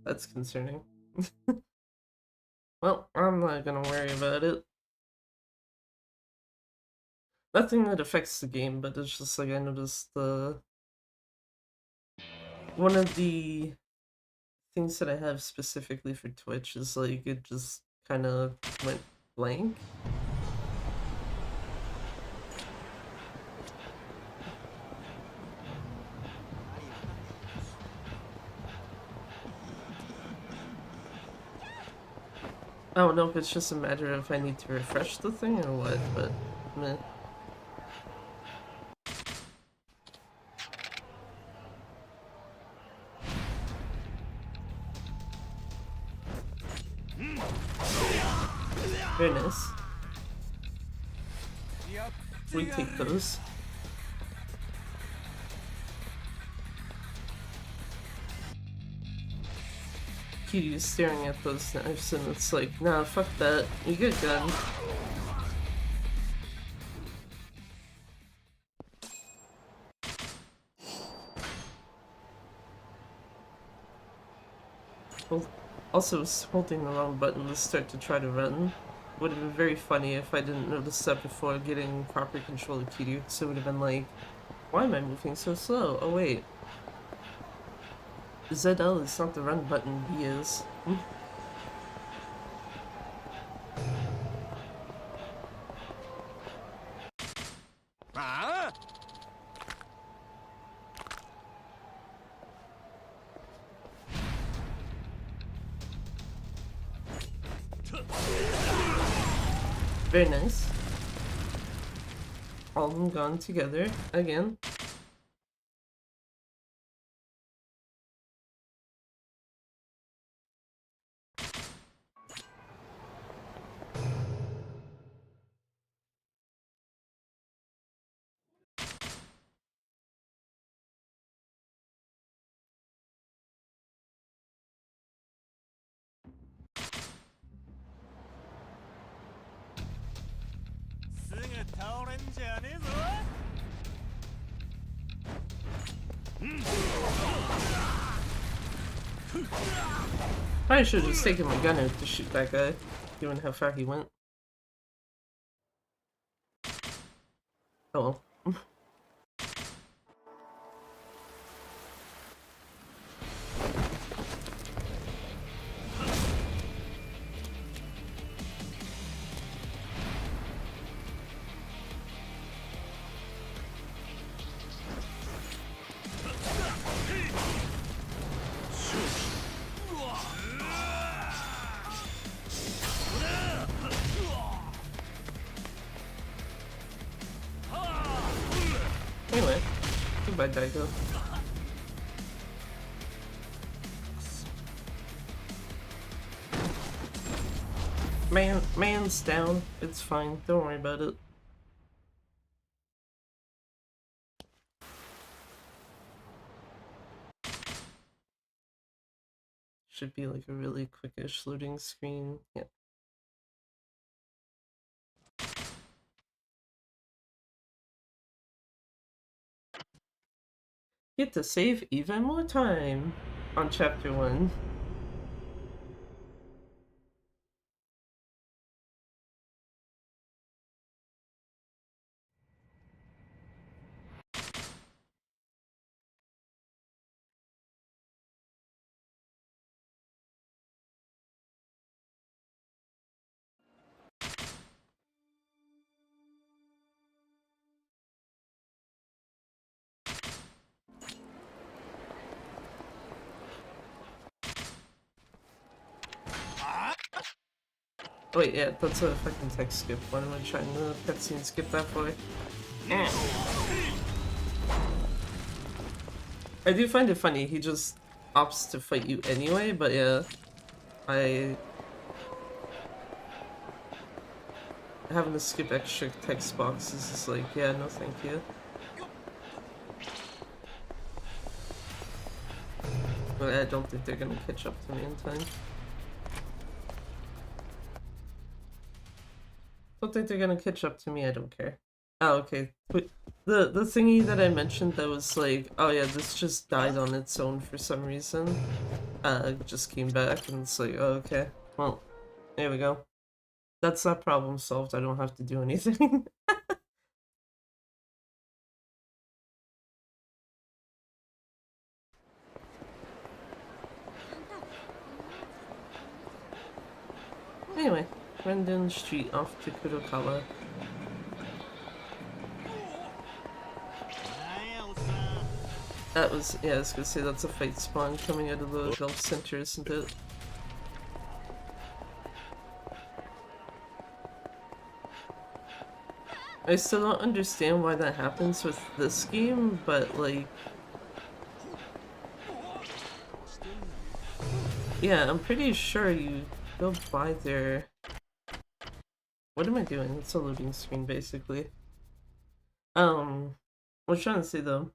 That's concerning. Well, I'm not gonna worry about it. Nothing that affects the game, but it's just like I noticed one of the things that I have specifically for Twitch is like it just kind of went blank. I don't know if it's just a matter of I need to refresh the thing or what, but meh. Very nice. We take those. Kiryu's staring at those knives and it's like, nah, fuck that. You get a gun. Well, also, was holding the wrong button to start to try to run. Would have been very funny if I didn't notice that before getting proper control of Kiryu, so it would have been like, why am I moving so slow? Oh wait. ZL is not the run button, B is. Very nice. All of them gone together again. Probably should have just taken my gun out to shoot that guy, given how far he went. Oh well. Anyway, goodbye, Daigo. Man's down. It's fine. Don't worry about it. Should be like a really quickish loading screen. Yeah. Get to save even more time on chapter 1. Wait, yeah, that's a fucking text skip. What am I trying to cutscene skip that for? I do find it funny, he just opts to fight you anyway, but yeah, having to skip extra text boxes is like, yeah, no thank you. But I don't think they're gonna catch up to me in time. Don't think they're gonna catch up to me, I don't care. Oh, okay. The thingy that I mentioned that was like, oh yeah, this just died on its own for some reason. Just came back and it's like, oh, okay. Well, there we go. That's that problem solved. I don't have to do anything. Anyway, run down the street off to Kurokawa. That was, yeah, I was gonna say that's a fight spawn coming out of the Gulf Center, isn't it? I still don't understand why that happens with this game, but like... Yeah, I'm pretty sure you go by there. What am I doing? It's a loading screen, basically. I was trying to say though.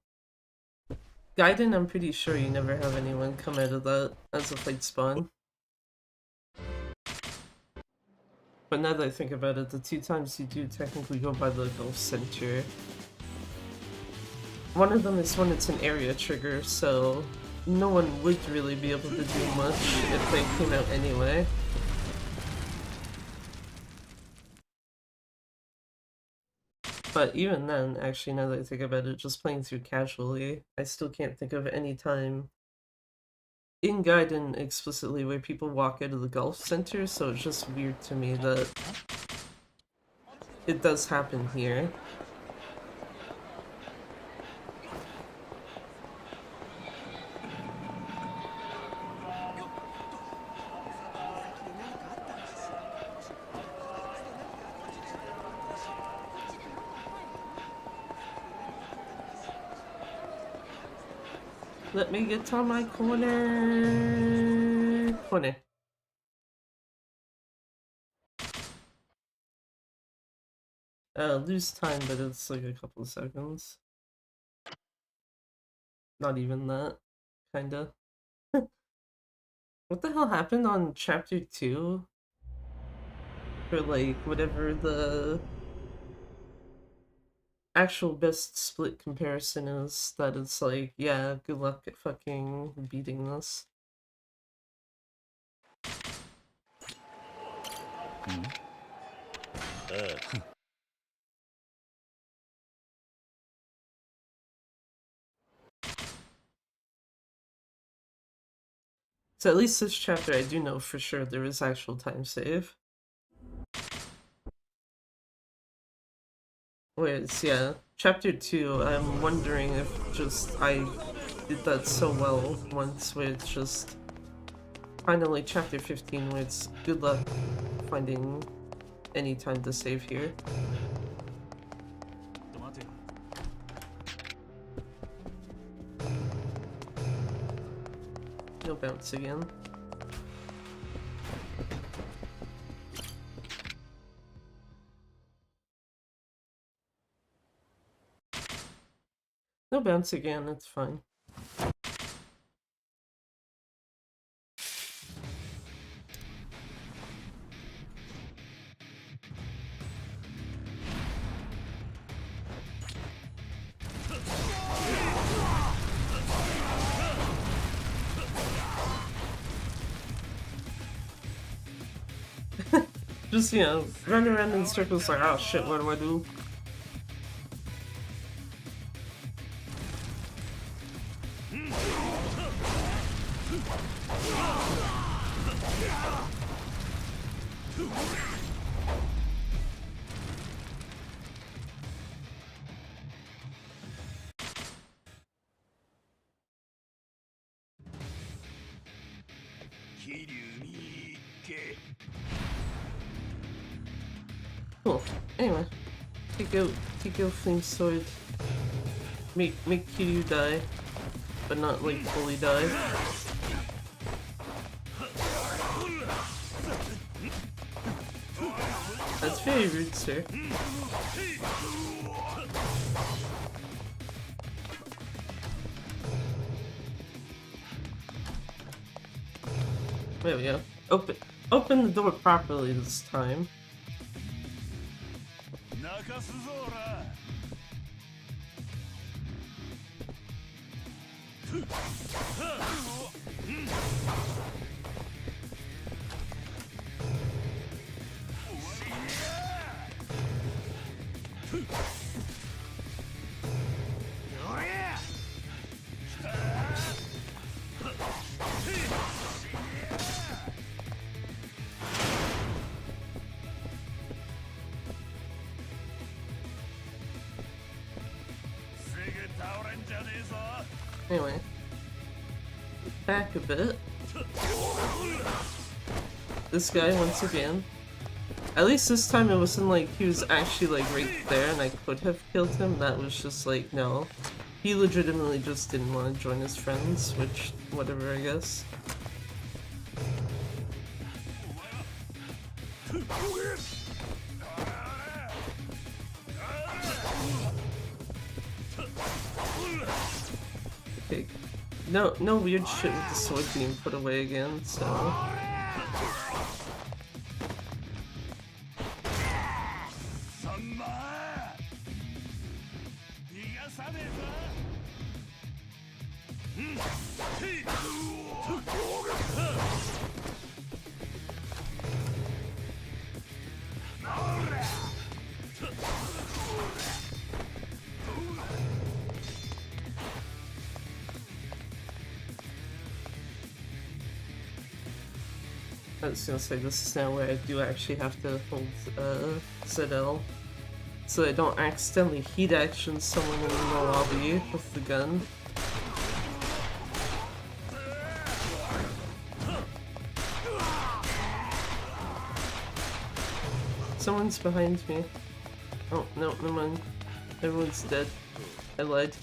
Gaiden, I'm pretty sure you never have anyone come out of that as a fight spawn. But now that I think about it, the 2 times you do technically go by the Gulf Center. One of them is when it's an area trigger, so no one would really be able to do much if they came out anyway. But even then, actually, now that I think about it, just playing through casually, I still can't think of any time in Gaiden explicitly where people walk out of the Gulf Center, so it's just weird to me that it does happen here. Let me get to my corner. Corner. Lose time, but it's like a couple of seconds. Not even that. Kinda. What the hell happened on chapter 2? For like, whatever the actual best split comparison is that it's like, yeah, good luck at fucking beating this. So at least this chapter I do know for sure there is actual time save. Whereas, yeah, chapter 2, I'm wondering if just I did that so well once where it's just kind of like chapter 15 where it's good luck finding any time to save here. No bounce again. No bounce again, it's fine. Just, you know, run around in circles like, oh shit, what do I do? Cool. Anyway, take out Flame Sword. Make Kiryu die, but not like fully die. That's very rude, sir. There we go. Open the door properly this time. Anyway, back a bit. This guy once again. At least this time it wasn't like he was actually like right there and I could have killed him. That was just like, no. He legitimately just didn't want to join his friends, which, whatever, I guess. Okay. No weird shit with the sword being put away again, so... I was gonna say, this is now where I do actually have to hold ZL so I don't accidentally heat action someone in the lobby with the gun. Someone's behind me. Oh, no, never mind. Everyone's dead. I lied.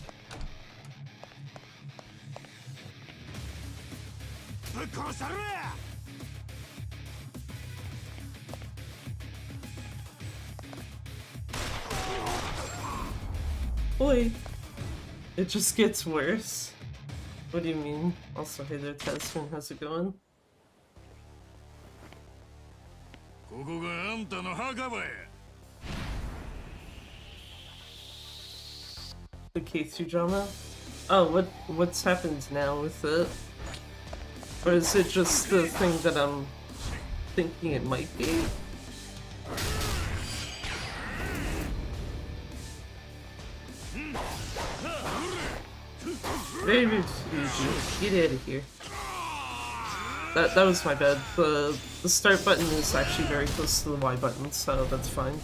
Boy, it just gets worse. What do you mean? Also, hey there, Tasman, how's it going? The K2 drama? Oh, what's happened now with it? Or is it just the thing that I'm thinking it might be? Very rude, Yuji. Get out of here. That was my bad. The start button is actually very close to the Y button, so that's fine.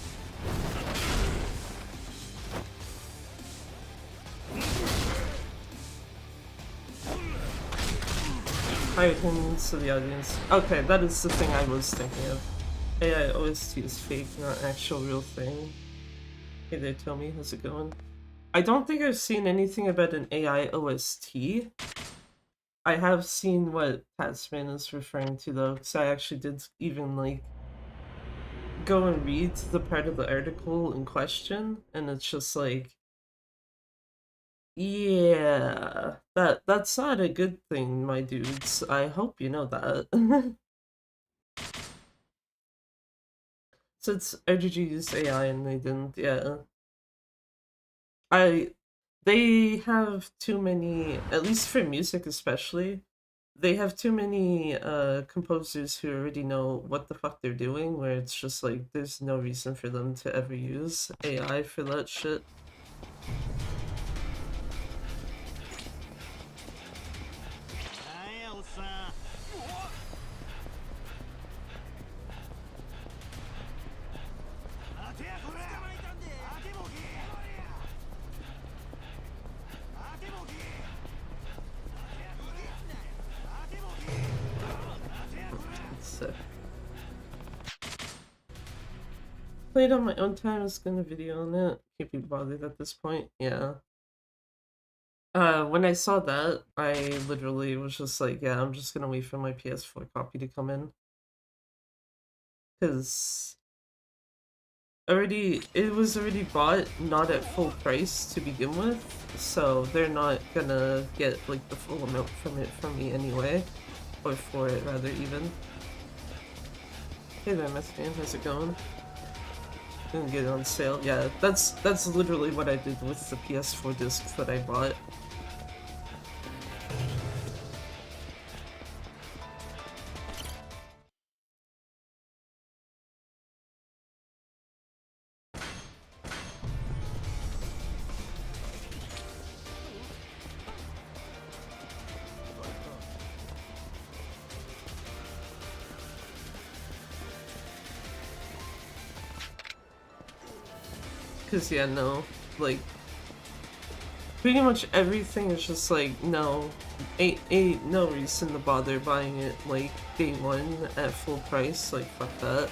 Higher attendance to the audience. Okay, that is the thing I was thinking of. AI OST is fake, not actual real thing. Hey there, Tommy. How's it going? I don't think I've seen anything about an AI OST. I have seen what Tasman is referring to though, because I actually did even like go and read the part of the article in question, and it's just like, yeah, that's not a good thing, my dudes. I hope you know that. Since RGG used AI and they didn't, yeah. They have too many, at least for music especially, they have too many composers who already know what the fuck they're doing, where it's just like there's no reason for them to ever use AI for that shit. Sick. Played on my own time, I was gonna video on it. Can't be bothered at this point, yeah. When I saw that, I literally was just like, yeah, I'm just gonna wait for my PS4 copy to come in. Because it was already bought not at full price to begin with, so they're not gonna get like the full amount from it from me anyway. Or for it rather even. Hey there, Methman, how's it going? Didn't get it on sale. Yeah, that's literally what I did with the PS4 disc that I bought. Cause yeah, no, like pretty much everything is just like no, ain't no reason to bother buying it like day one at full price. Like fuck that.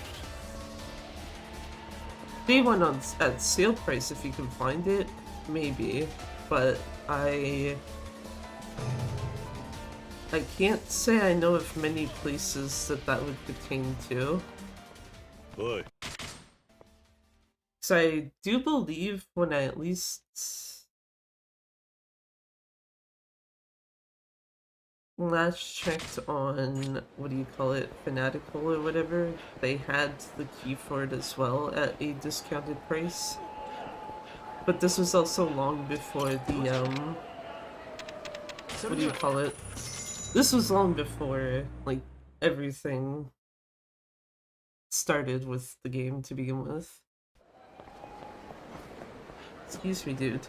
Day one at sale price if you can find it, maybe, but I can't say I know of many places that would pertain to. Boy. So I do believe when I at least last checked on, what do you call it, Fanatical or whatever, they had the key for it as well at a discounted price. But this was also long before the, what do you call it? This was long before, like, everything started with the game to begin with. Excuse me, dude.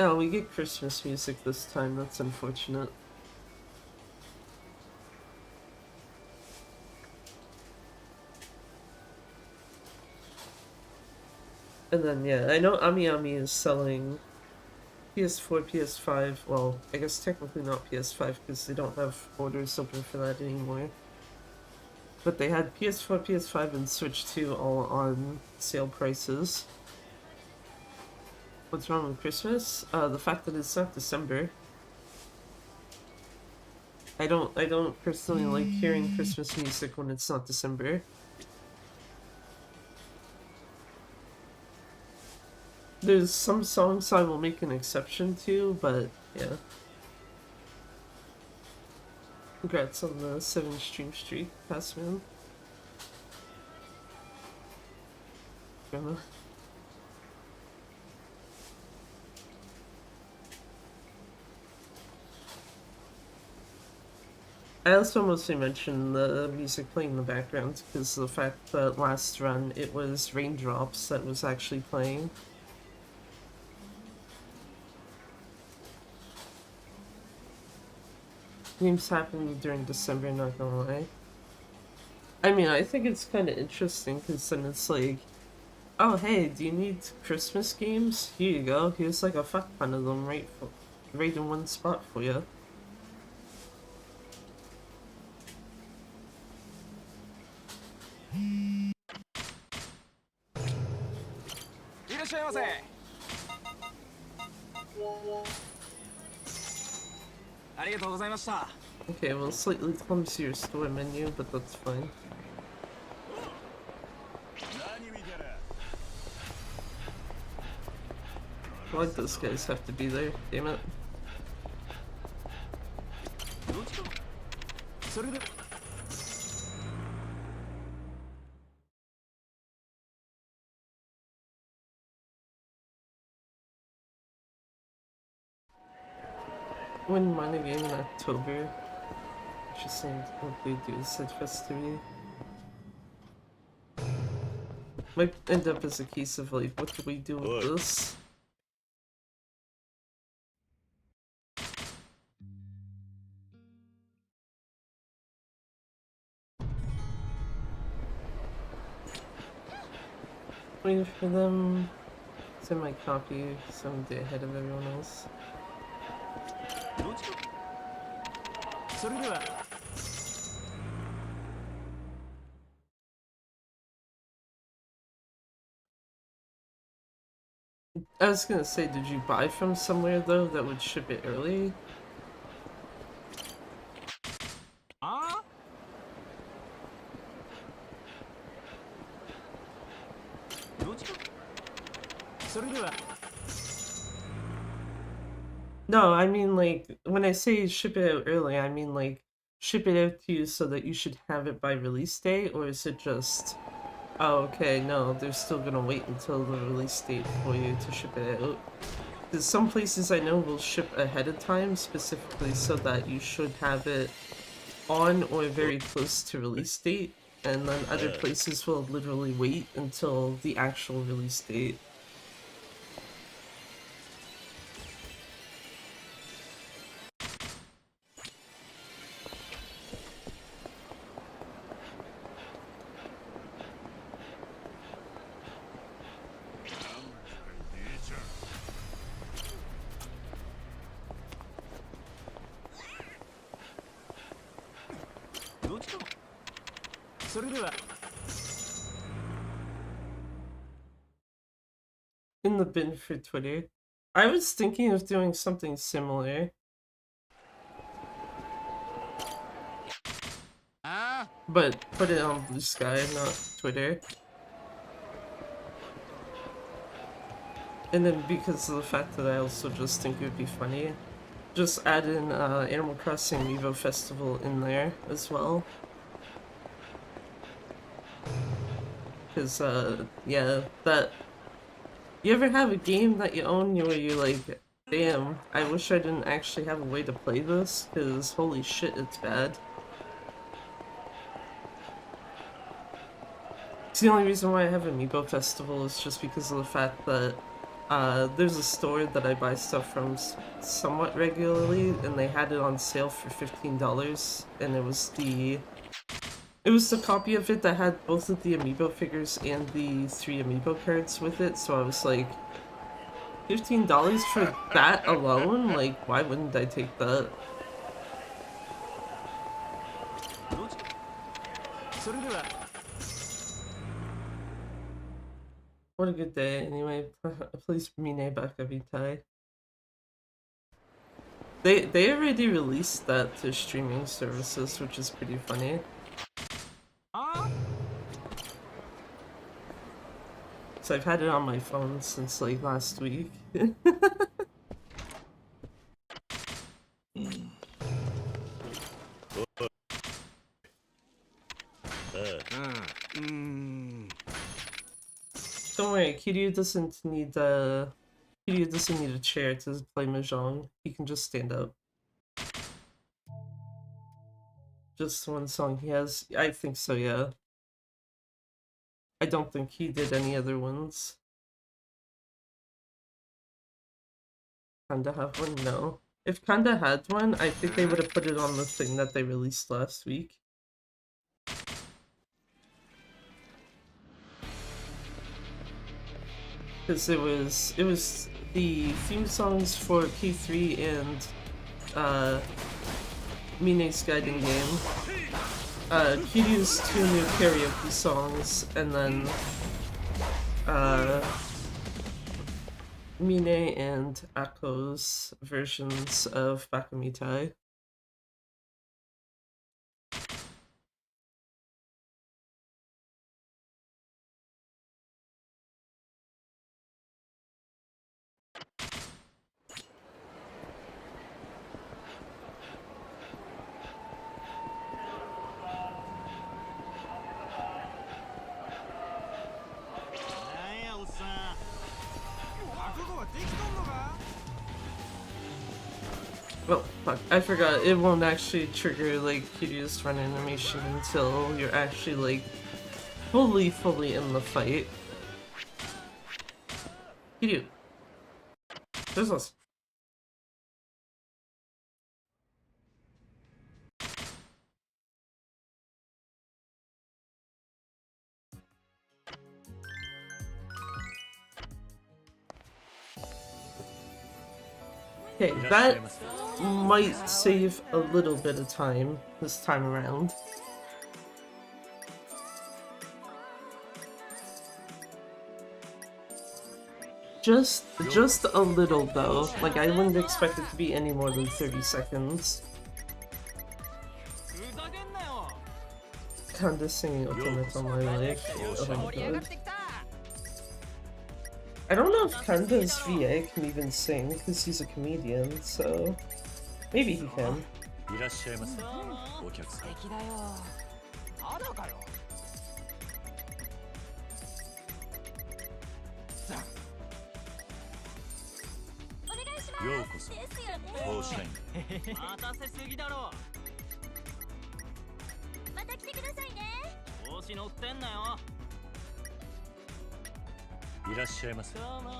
Oh, we get Christmas music this time, that's unfortunate. And then, yeah, I know Ami Ami is selling PS4, PS5, well, I guess technically not PS5 because they don't have orders open for that anymore. But they had PS4, PS5, and Switch 2 all on sale prices. What's wrong with Christmas? The fact that it's not December. I don't personally like hearing Christmas music when it's not December. There's some songs I will make an exception to, but yeah. Congrats on the 7 stream streak, Passman. I also mostly mentioned the music playing in the background because of the fact that last run it was Raindrops that was actually playing. Games happened during December, not gonna lie. I mean, I think it's kind of interesting because then it's like, oh hey, do you need Christmas games? Here you go. Here's like a fuck ton of them right in one spot for you. Okay, well, slightly clumsier store menu, but that's fine. Why'd those guys have to be there? Damn it. Wouldn't mind a game in October. Interesting what they do is said festivity. Might end up as a case of like, what do we do with this? Waiting for them to my copy someday ahead of everyone else. I was gonna say, did you buy from somewhere though that would ship it early? No, I mean like, when I say ship it out early, I mean like, ship it out to you so that you should have it by release date, or is it just, oh okay, no, they're still gonna wait until the release date for you to ship it out? Because some places I know will ship ahead of time, specifically so that you should have it on or very close to release date, and then other places will literally wait until the actual release date. In the bin for Twitter. I was thinking of doing something similar. But put it on Blue Sky, not Twitter. And then because of the fact that I also just think it would be funny, just add in Animal Crossing Amiibo Festival in there as well. Because, yeah, that... You ever have a game that you own where you're like, damn, I wish I didn't actually have a way to play this, because holy shit, it's bad. It's the only reason why I have Amiibo Festival is just because of the fact that there's a store that I buy stuff from somewhat regularly, and they had it on sale for $15, and it was the copy of it that had both of the Amiibo figures and the 3 Amiibo cards with it, so I was like, $15 for that alone? Like, why wouldn't I take that? What a good day, anyway. Please Mine Bakavitai. They already released that to streaming services, which is pretty funny. So I've had it on my phone since like last week. Don't worry, Kiryu doesn't need a chair to play mahjong. He can just stand up. Just one song he has. I think so, yeah. I don't think he did any other ones. Kanda have one? No. If Kanda had one, I think they would have put it on the thing that they released last week. Because it was the theme songs for K3 and Mine's guiding game. Kiryu's 2 new karaoke songs, and then Mine and Ako's versions of Bakamitai. Well, fuck, I forgot. It won't actually trigger, like, Kiryu's run animation until you're actually, like, fully in the fight. Kiryu. There's us. Okay, that might save a little bit of time this time around. Just a little though. Like, I wouldn't expect it to be any more than 30 seconds. Kanda singing Ultimate on my life. Oh my god. I don't know if Kanda's VA can even sing, because he's a comedian, so maybe he can.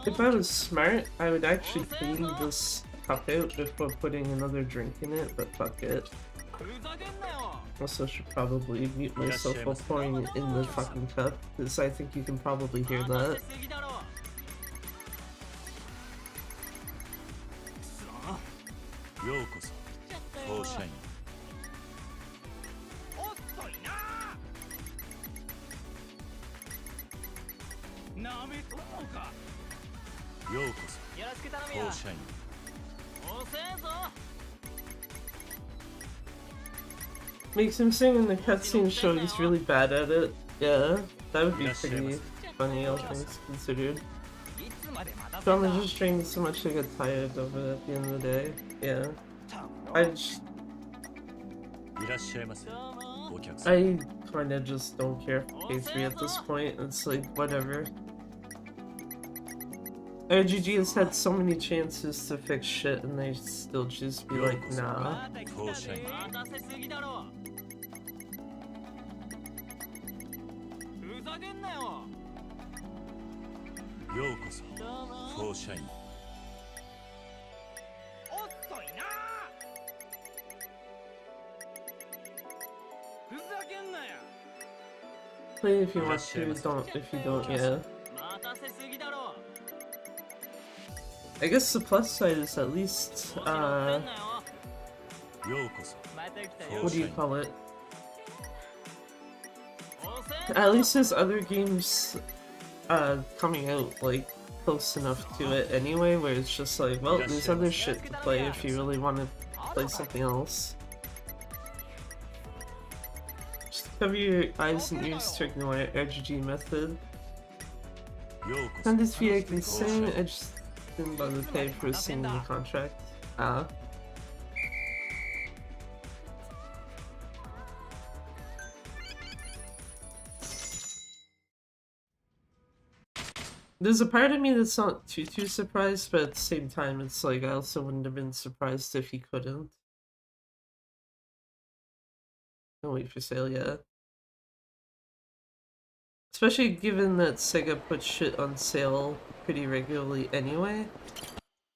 If I was smart, I would actually clean this cup out before putting another drink in it, but fuck it. Also should probably mute myself while pouring it in the fucking cup, because I think you can probably hear that. Makes him sing in the cutscene show he's really bad at it. Yeah, that would be pretty funny, all things considered. Drama just trained so much I get tired of it at the end of the day. Yeah. I kinda just don't care for K3 at this point. It's like, whatever. RGG has had so many chances to fix shit and they still just be like, nah. Play if you want to, don't if you don't, yeah. I guess the plus side is at least, what do you call it? At least there's other games coming out, like, close enough to it anyway, where it's just like, well, there's other shit to play if you really want to play something else. Just cover your eyes and ears to ignore RGG method. Kanda's VA can sing, I just didn't bother to pay for a singing contract. There's a part of me that's not too surprised, but at the same time, it's like I also wouldn't have been surprised if he couldn't. Don't wait for sale, yeah. Especially given that Sega puts shit on sale pretty regularly anyway,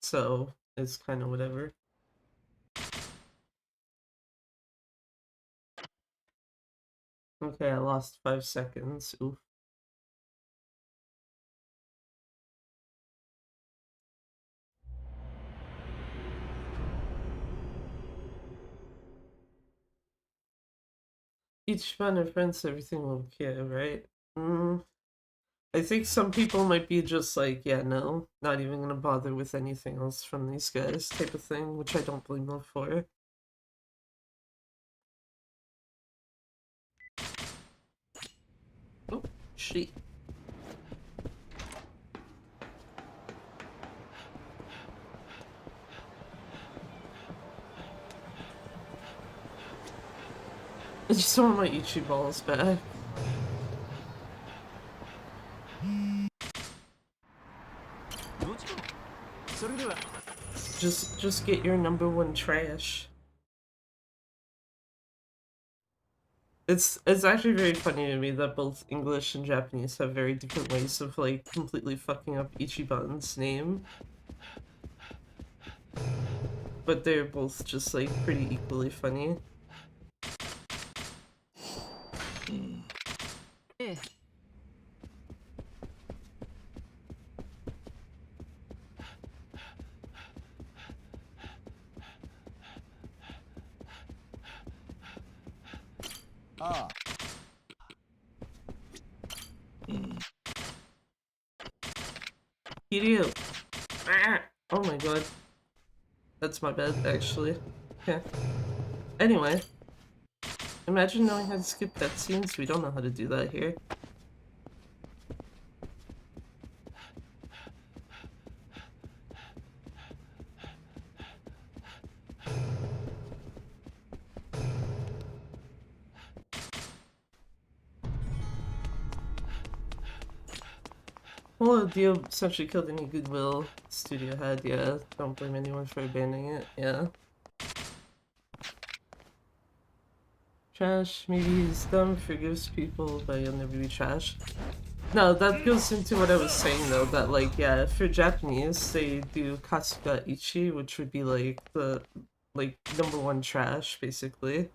so it's kind of whatever. Okay, I lost 5 seconds. Oof. Each fun of friends, everything will care, right? I think some people might be just like, yeah, no, not even gonna bother with anything else from these guys type of thing, which I don't blame them for. Oh, shit. I just want my Ichi balls back. Just get your #1 trash. It's actually very funny to me that both English and Japanese have very different ways of like completely fucking up Ichiban's name. But they're both just like pretty equally funny. Hideo. Oh my god. That's my bad, actually. Yeah. Anyway. Imagine knowing how to skip cutscenes. We don't know how to do that here. Well, the deal essentially killed any goodwill the studio had, yeah. Don't blame anyone for abandoning it, yeah. Trash, maybe he's dumb, forgives people, but he'll never be trash. No, that goes into what I was saying though, that like, yeah, for Japanese, they do Kasuga Ichi, which would be like the, like, #1 trash, basically.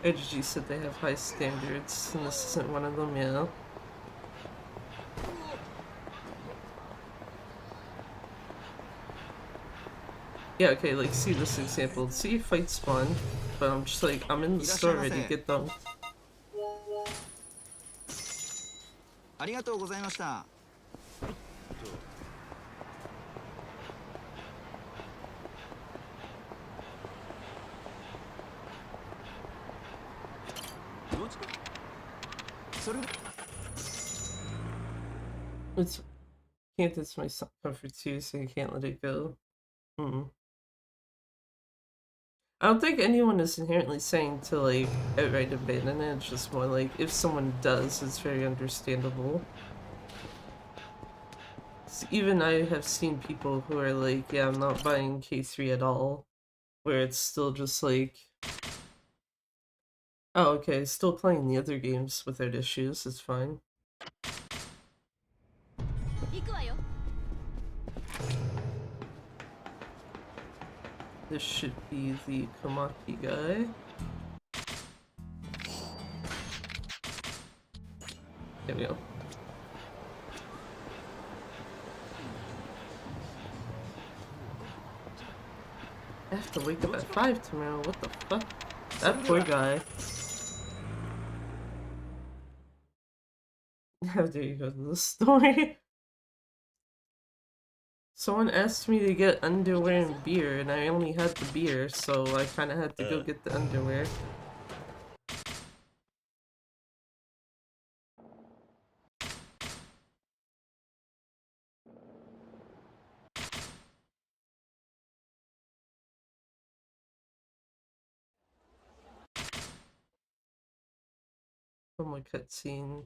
HG said they have high standards, and this isn't one of them, yeah. Yeah, okay, like, see this example. See, fight spawn, but I'm just like, I'm in the store ready, get them. It's can't it's my comfort too, so you can't let it go. I don't think anyone is inherently saying to like outright abandon it, it's just more like if someone does, it's very understandable. Even I have seen people who are like, yeah, I'm not buying K3 at all, where it's still just like, oh, okay, still playing the other games without issues, it's fine. This should be the Komaki guy. There we go. I have to wake up at 5 tomorrow, what the fuck? That poor guy. How dare you go to the store? Someone asked me to get underwear and beer, and I only had the beer, so I kinda had to go get the underwear. One more cutscene.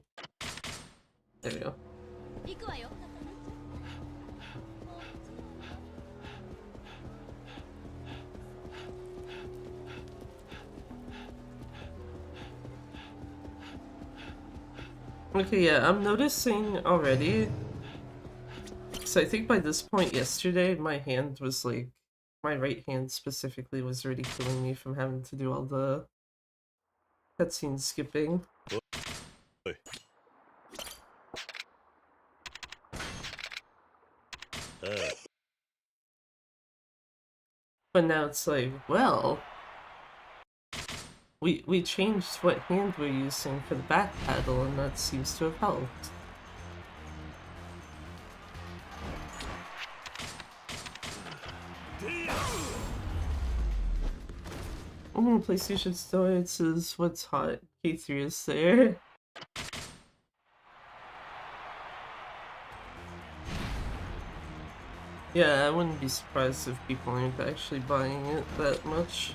There we go. Okay, yeah, I'm noticing already. So I think by this point yesterday, my hand was like, my right hand specifically was already killing me from having to do all the cutscene skipping. Oi. But now it's like, well, we changed what hand we're using for the back paddle, and that seems to have helped. PlayStation Store, it says what's hot. K3 is there. Yeah, I wouldn't be surprised if people aren't actually buying it that much.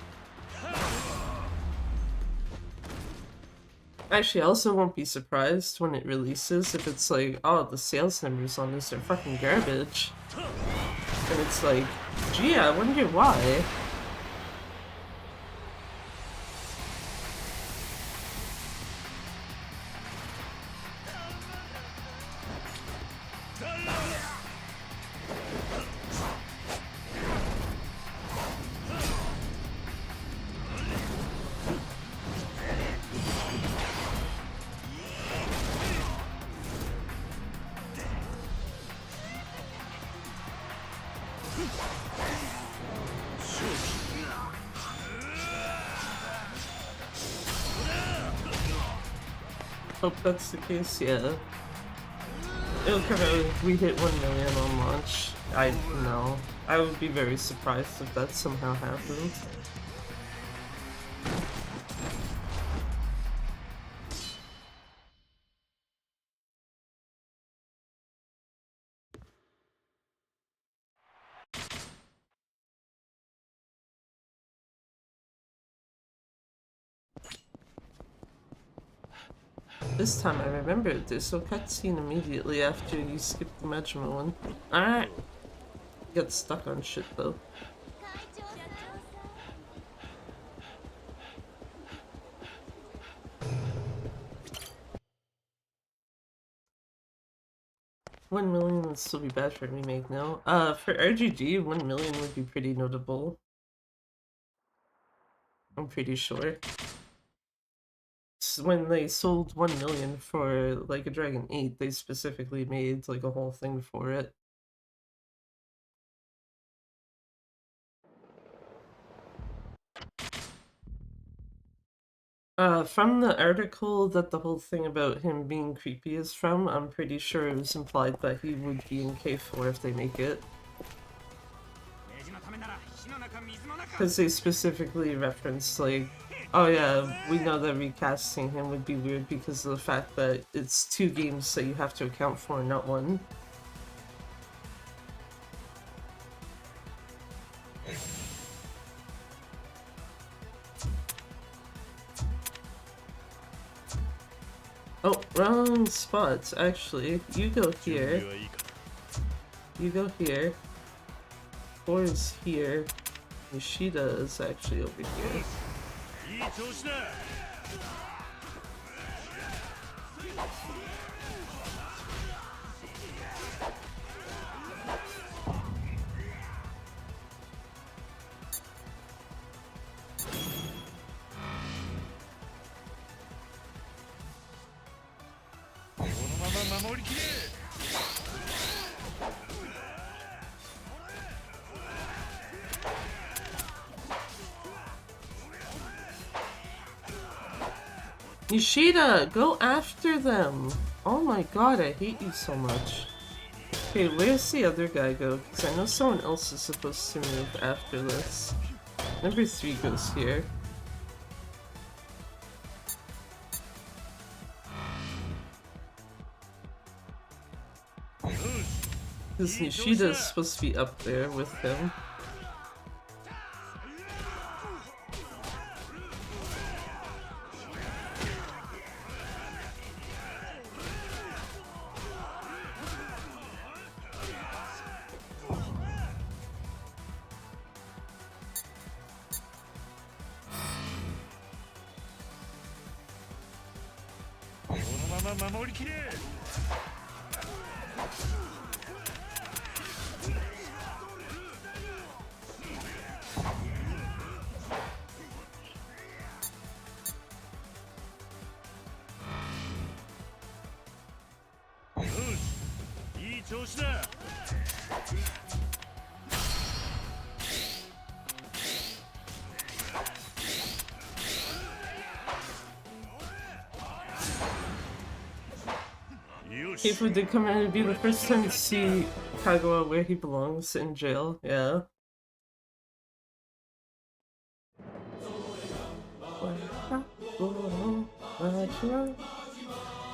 Actually, I also won't be surprised when it releases if it's like, oh, the sales numbers on this are fucking garbage. And it's like, gee, I wonder why. Hope that's the case, yeah. It'll come out if we hit 1 million on launch. I know. I would be very surprised if that somehow happened. This time I remembered there's a cutscene immediately after you skip the Majima one. Alright. Get stuck on shit though. $1 million would still be bad for a remake now. For RGG, 1 million would be pretty notable. I'm pretty sure. When they sold 1 million for like a Dragon 8, they specifically made like a whole thing for it. From the article that the whole thing about him being creepy is from, I'm pretty sure it was implied that he would be in K4 if they make it. Because they specifically referenced like, oh yeah, we know that recasting him would be weird because of the fact that it's 2 games that you have to account for, not 1. Oh, wrong spots, actually. You go here. You go here. 4 is here. Yoshida is actually over here. Yoshida, go after them! Oh my god, I hate you so much. Okay, where's the other guy go? Because I know someone else is supposed to move after this. Number 3 goes here. Because Nishida's supposed to be up there with him. Keifu did come in, it'd be the first time to see Kagawa where he belongs, in jail, yeah.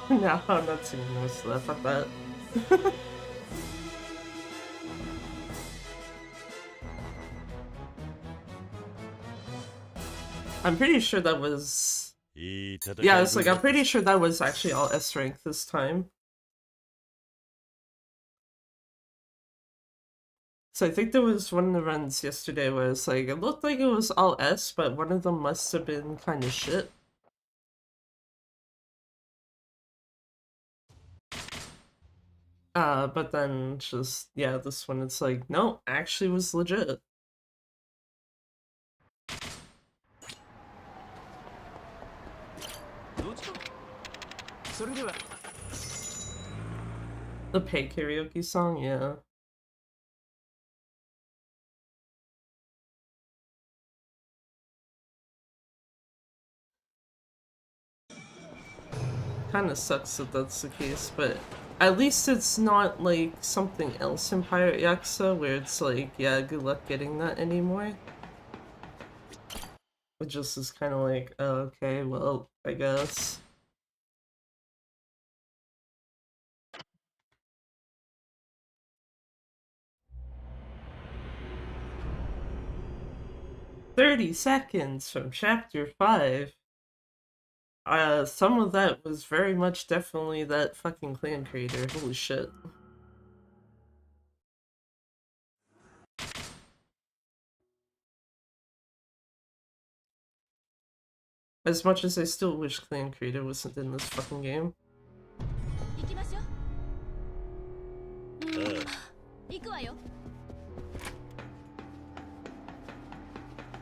No, I'm not singing most of that, fuck that. I'm pretty sure that was... Yeah, it's like, I'm pretty sure that was actually all S rank this time. So I think there was one of the runs yesterday where it's like, it looked like it was all S, but one of them must have been kind of shit. But then just, yeah, this one it's like, no, actually was legit. The pay karaoke song, yeah. Kinda sucks that that's the case, but at least it's not like something else in Pirate Yakuza where it's like, yeah, good luck getting that anymore. It just is kind of like, oh, okay, well, I guess. "30 seconds from chapter 5. Some of that was very much definitely that fucking clan creator. Holy shit. As much as I still wish clan creator wasn't in this fucking game.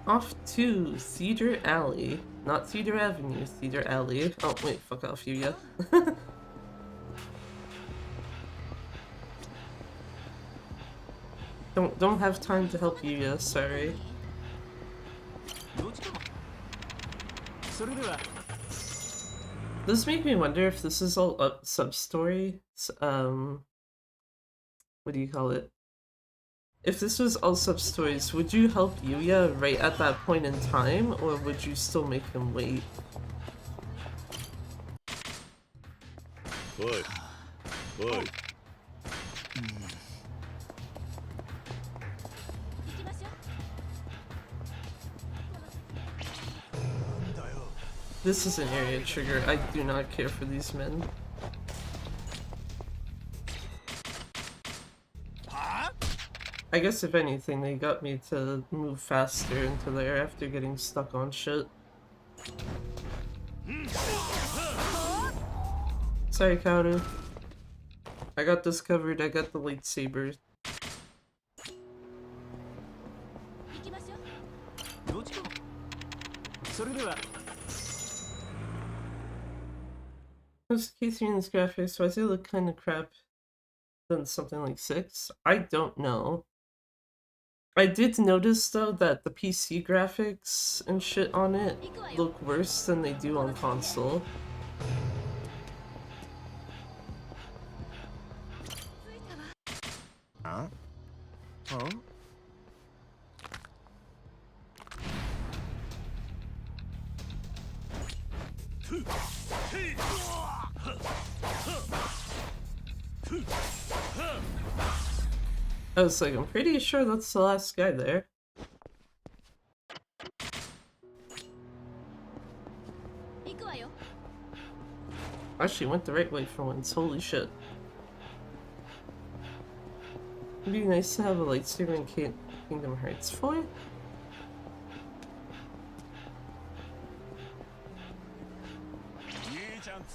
Off to Theater Alley. Not Theater Avenue, Theater Alley. Oh, wait, fuck off, Yuya. Don't have time to help Yuya, sorry. This makes me wonder if this is all sub-story. What do you call it? If this was all sub-stories, would you help Yuya right at that point in time, or would you still make him wait? Boy. Boy. This is an area trigger. I do not care for these men. I guess if anything, they got me to move faster into there after getting stuck on shit. Sorry, Kaoru. I got this covered, I got the lightsaber. Those K3's graphics, why do they look kinda crap than something like 6? I don't know. I did notice though that the PC graphics and shit on it look worse than they do on console. Huh? Huh? I was like, I'm pretty sure that's the last guy there. Actually went the right way for once, holy shit. It'd be nice to have a lightsaber in Kingdom Hearts 4.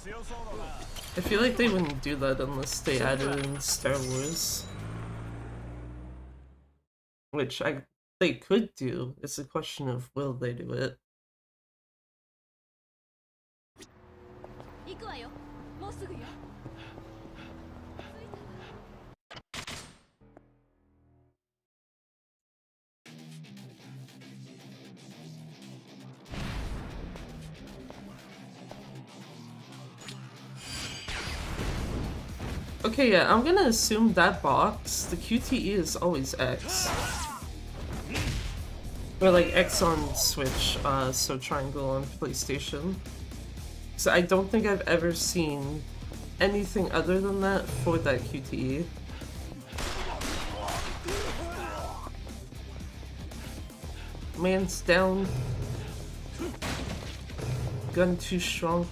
I feel like they wouldn't do that unless they added in Star Wars. Which they could do. It's a question of will they do it. Okay, yeah, I'm gonna assume that box, the QTE is always X. Or like X on Switch, so triangle on PlayStation. So I don't think I've ever seen anything other than that for that QTE. Man's down. Gun too strong.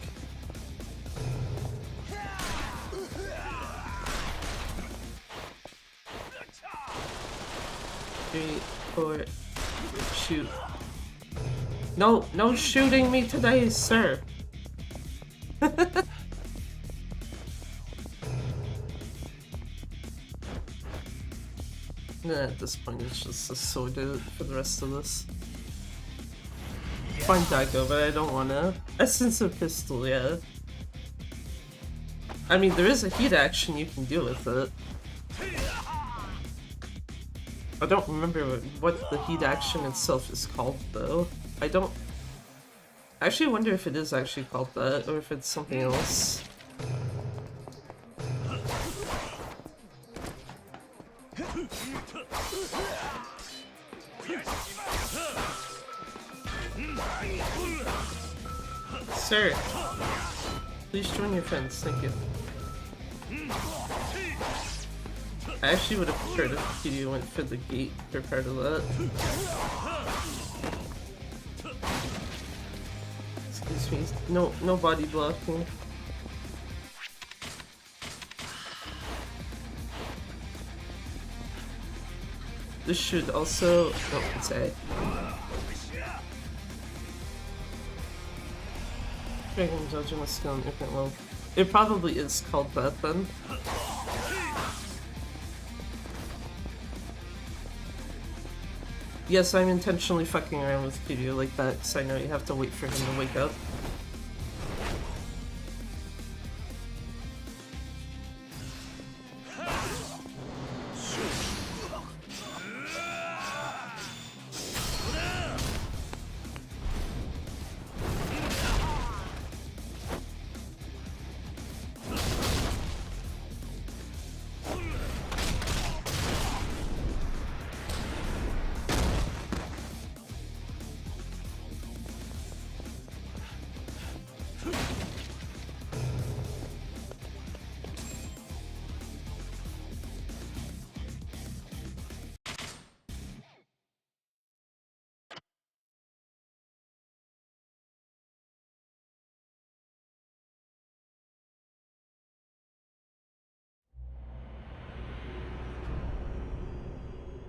3, 4, shoot. No, no shooting me today, sir. Nah, at this point it's just a sword for the rest of this. Fine dagger, but I don't wanna. Essence of pistol, yeah. I mean, there is a heat action you can do with it. I don't remember what the heat action itself is called, though. I actually wonder if it is actually called that, or if it's something else. Sir, please join your friends, thank you. I actually would have preferred if Kiryu went for the gate for part of that. Excuse me, no body blocking. This should also... oh, it's A. Dragon Dodge on a skill in infinite level. It probably is called that then. Yes, I'm intentionally fucking around with Kiryu like that, because I know you have to wait for him to wake up.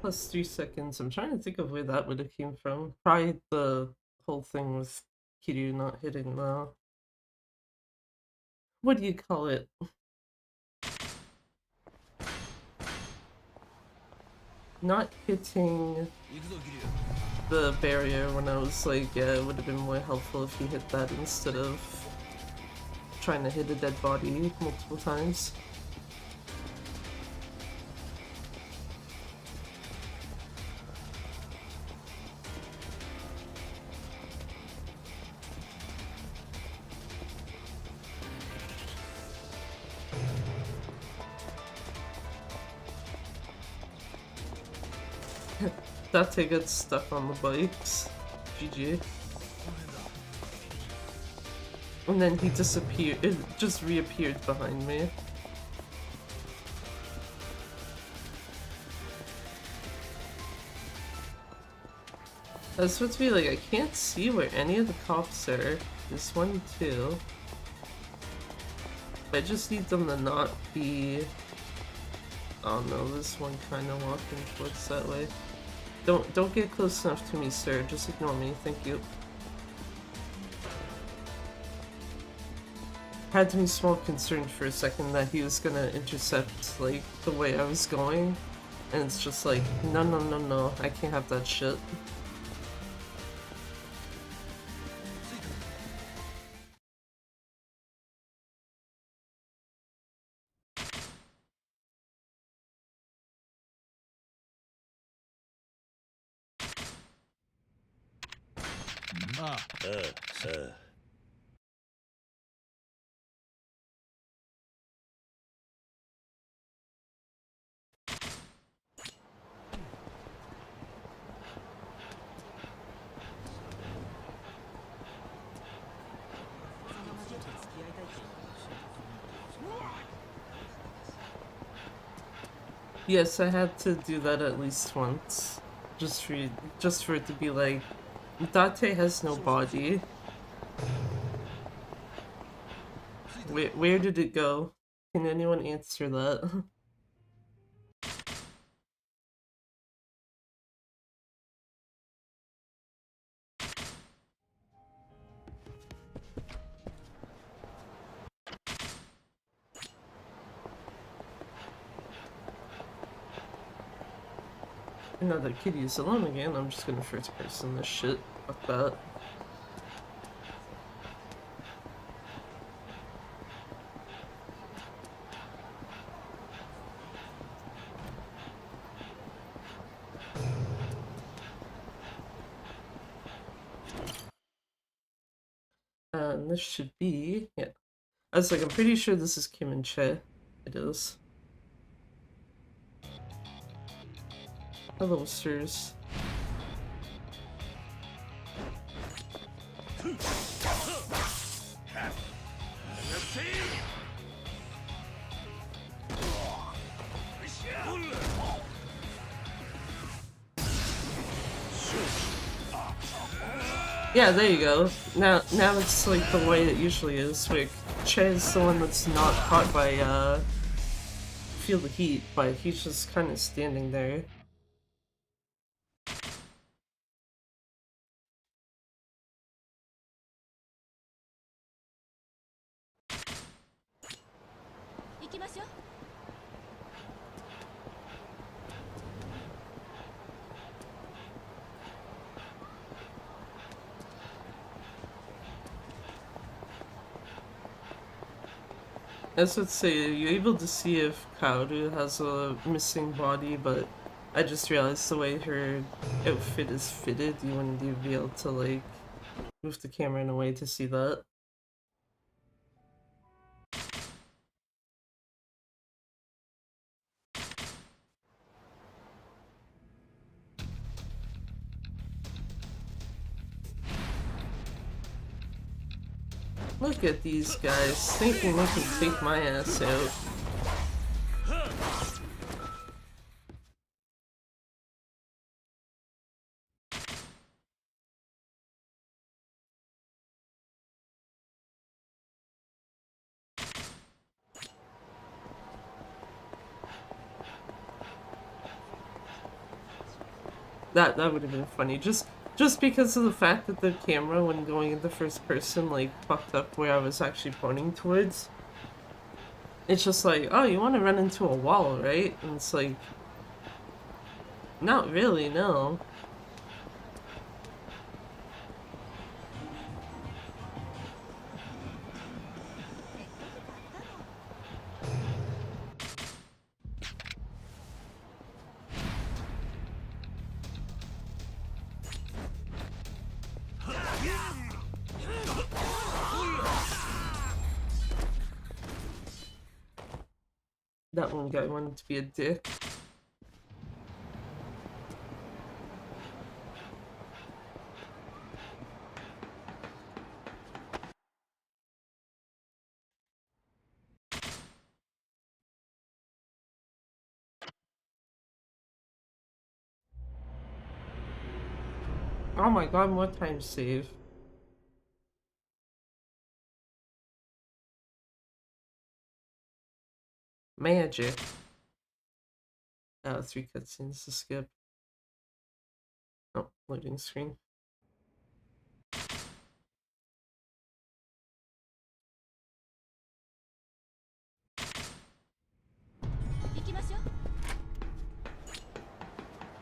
Plus 3 seconds. I'm trying to think of where that would have came from. Probably the whole thing with Kiryu not hitting the... what do you call it? Not hitting the barrier when I was like, yeah, it would have been more helpful if you hit that instead of trying to hit a dead body multiple times. Date gets stuck on the bikes. GG. And then he disappeared. It just reappeared behind me. I was supposed to be like, I can't see where any of the cops are. This one too. I just need them to not be... oh no, this one kind of walking towards that way. Don't get close enough to me, sir. Just ignore me. Thank you. had to be small concerned for a second that he was gonna intercept, like, the way I was going. And it's just like, no, no, no, no, I can't have that shit. Yes, I had to do that at least once. Just for it to be like, Date has no body. Where did it go? Can anyone answer that? Another kitty's alone again. I'm just gonna first person this shit. Fuck that. And this should be, yeah. I was like, I'm pretty sure this is Kim and Che. It is. Hello, sirs. Yeah, there you go. Now it's like the way it usually is, where Che is the one that's not caught by, feel the heat, but he's just kind of standing there. As would say, you're able to see if Kaoru has a missing body, but I just realized the way her outfit is fitted, you wouldn't even be able to, like, move the camera in a way to see that. Look at these guys, thinking they can take my ass out. That would have been funny. Just because of the fact that the camera, when going into first person, like, fucked up where I was actually pointing towards. It's just like, oh, you want to run into a wall, right? And it's like, not really, no. That one guy wanted to be a dick. Oh my god, more time save. Magic. 3 cutscenes to skip. Oh, loading screen.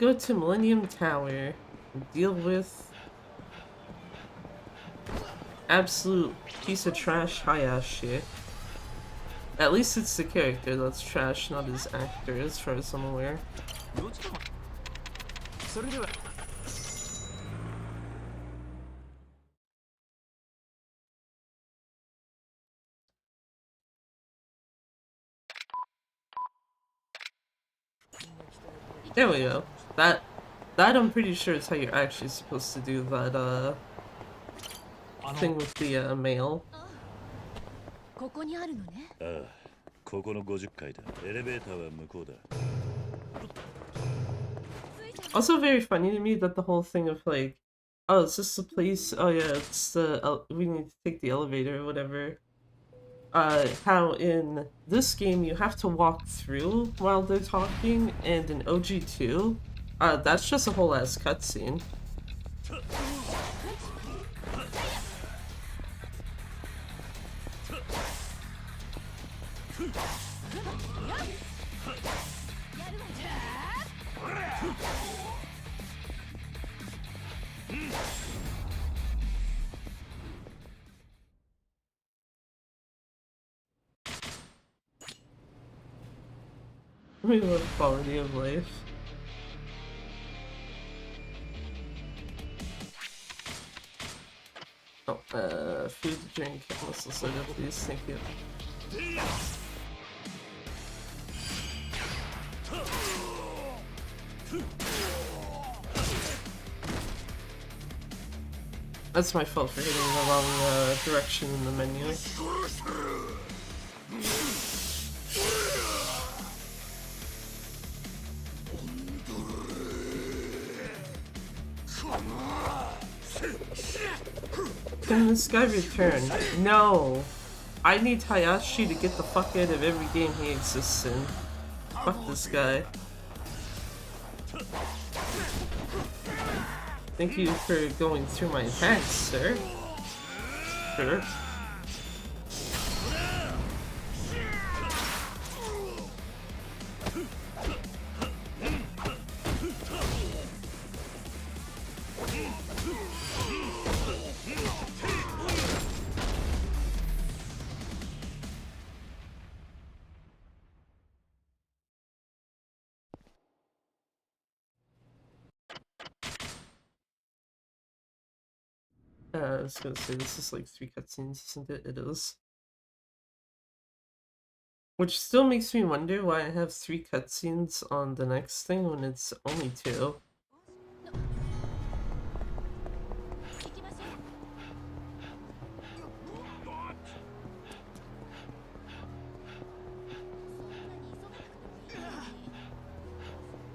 go to Millennium Tower and deal with absolute piece of trash Hayashi. At least it's the character that's trash, not his actor, as far as I'm aware. There we go. That I'm pretty sure is how you're actually supposed to do that thing with the mail. ここにあるのね。ああ、ここの50階だ。エレベーターは向こうだ。 Also very funny to me that the whole thing of like, oh, is this the place? Oh yeah, it's the we need to take the elevator or whatever. How in this game you have to walk through while they're talking, and in OG2, that's just a whole ass cutscene. We love quality of life. Oh, food, drink, muscle soda, please, thank you. That's my fault for hitting the wrong direction in the menu. Can this guy return? No! I need Hayashi to get the fuck out of every game he exists in. Fuck this guy. Thank you for going through my attacks, sir. Sure. I was gonna say, this is like 3 cutscenes, isn't it? It is. Which still makes me wonder why I have 3 cutscenes on the next thing when it's only 2.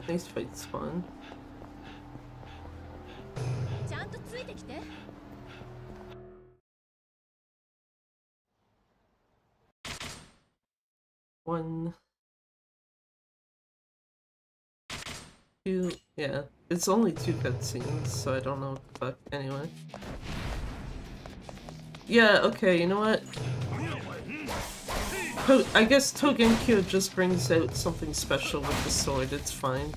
Nice fight spawn. ちゃんとついてきて。 1, 2, yeah. It's only 2 cutscenes, so I don't know what the fuck. Anyway. Yeah, okay, you know what? I guess Togenkyo just brings out something special with the sword, it's fine.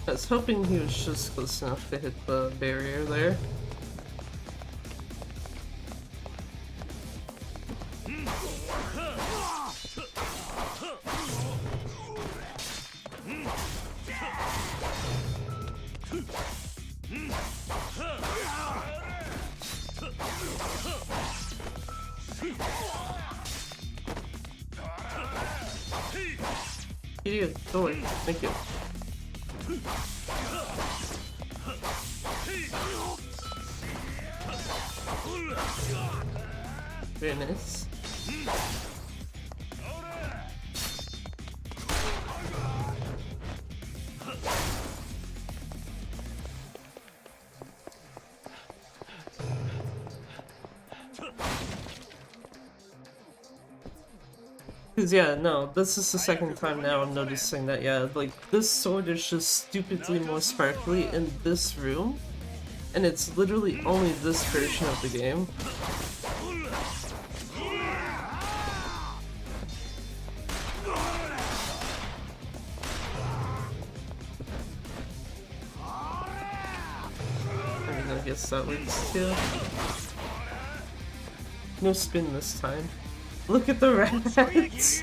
I was hoping he was just close enough to hit the barrier there. Idiot, go away. Thank you. Very nice. Cause yeah, no, this is the second time now I'm noticing that, yeah, like, this sword is just stupidly more sparkly in this room, and it's literally only this version of the game. I mean, I guess that works too. No spin this time. Look at the rats!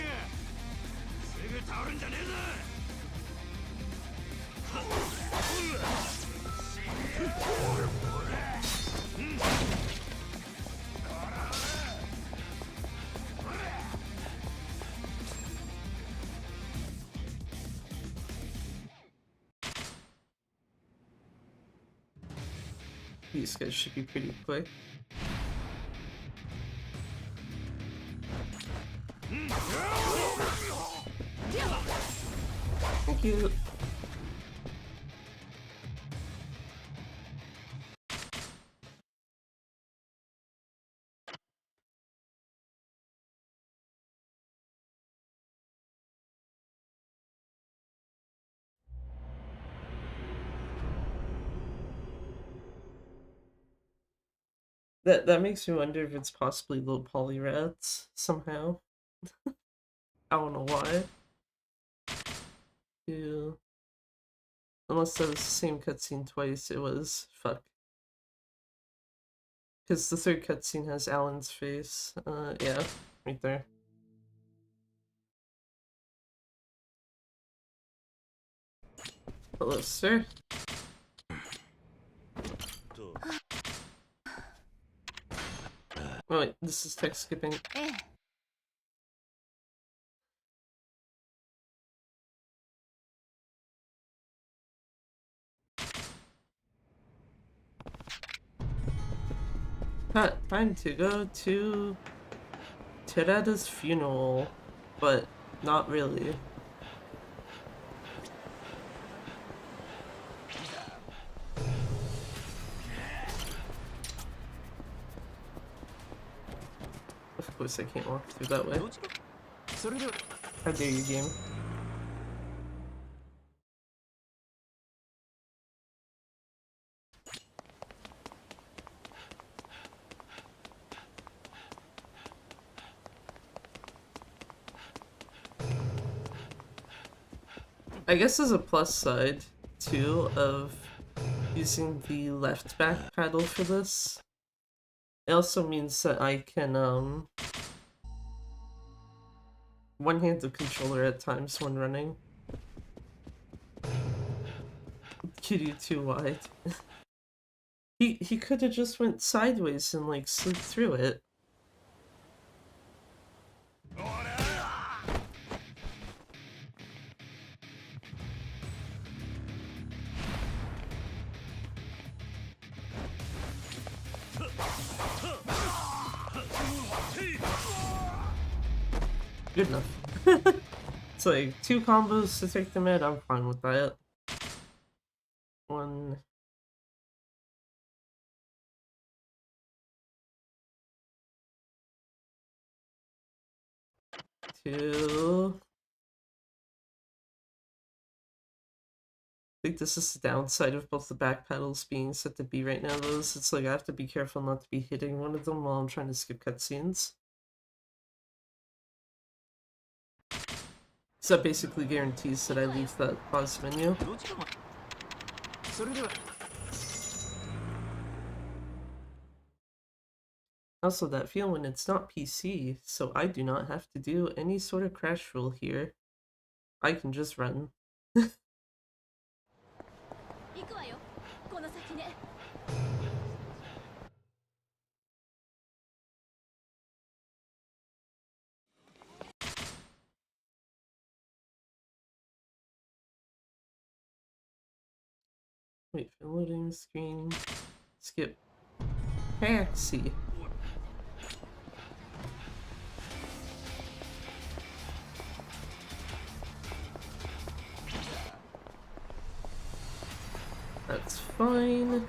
These guys should be pretty quick. Thank you. That makes me wonder if it's possibly little poly rats somehow. I don't know why. Yeah. Unless that was the same cutscene twice, it was fuck. Because the third cutscene has Alan's face. Yeah, right there. Hello, sir. Oh wait, this is text skipping. Time to go to Terada's funeral, but not really. Of course I can't walk through that way. How dare you, game. I guess there's a plus side, too, of using the left back paddle for this. It also means that I can, one-hand the controller at times when running. Kitty too wide. He could have just went sideways and, like, slipped through it. Good enough. It's like 2 combos to take them out, I'm fine with that. 1. 2. I think this is the downside of both the back pedals being set to B right now, though. It's like I have to be careful not to be hitting one of them while I'm trying to skip cutscenes. So that basically guarantees that I leave that pause menu. Also, that feel when it's not PC, so I do not have to do any sort of crash roll here. I can just run. Wait for loading screen. Skip. Taxi. That's fine.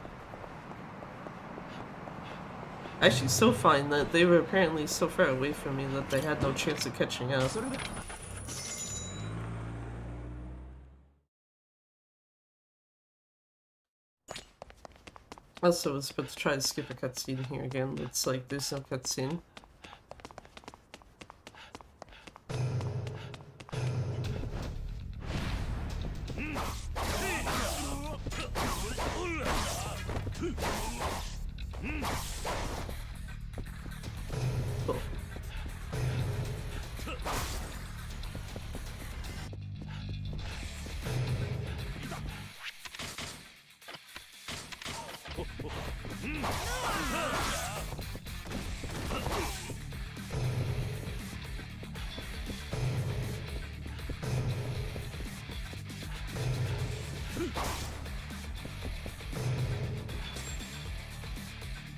Actually, so fine that they were apparently so far away from me that they had no chance of catching up. Also, I was about to try to skip a cutscene here again. It's like, there's no cutscene. Cool.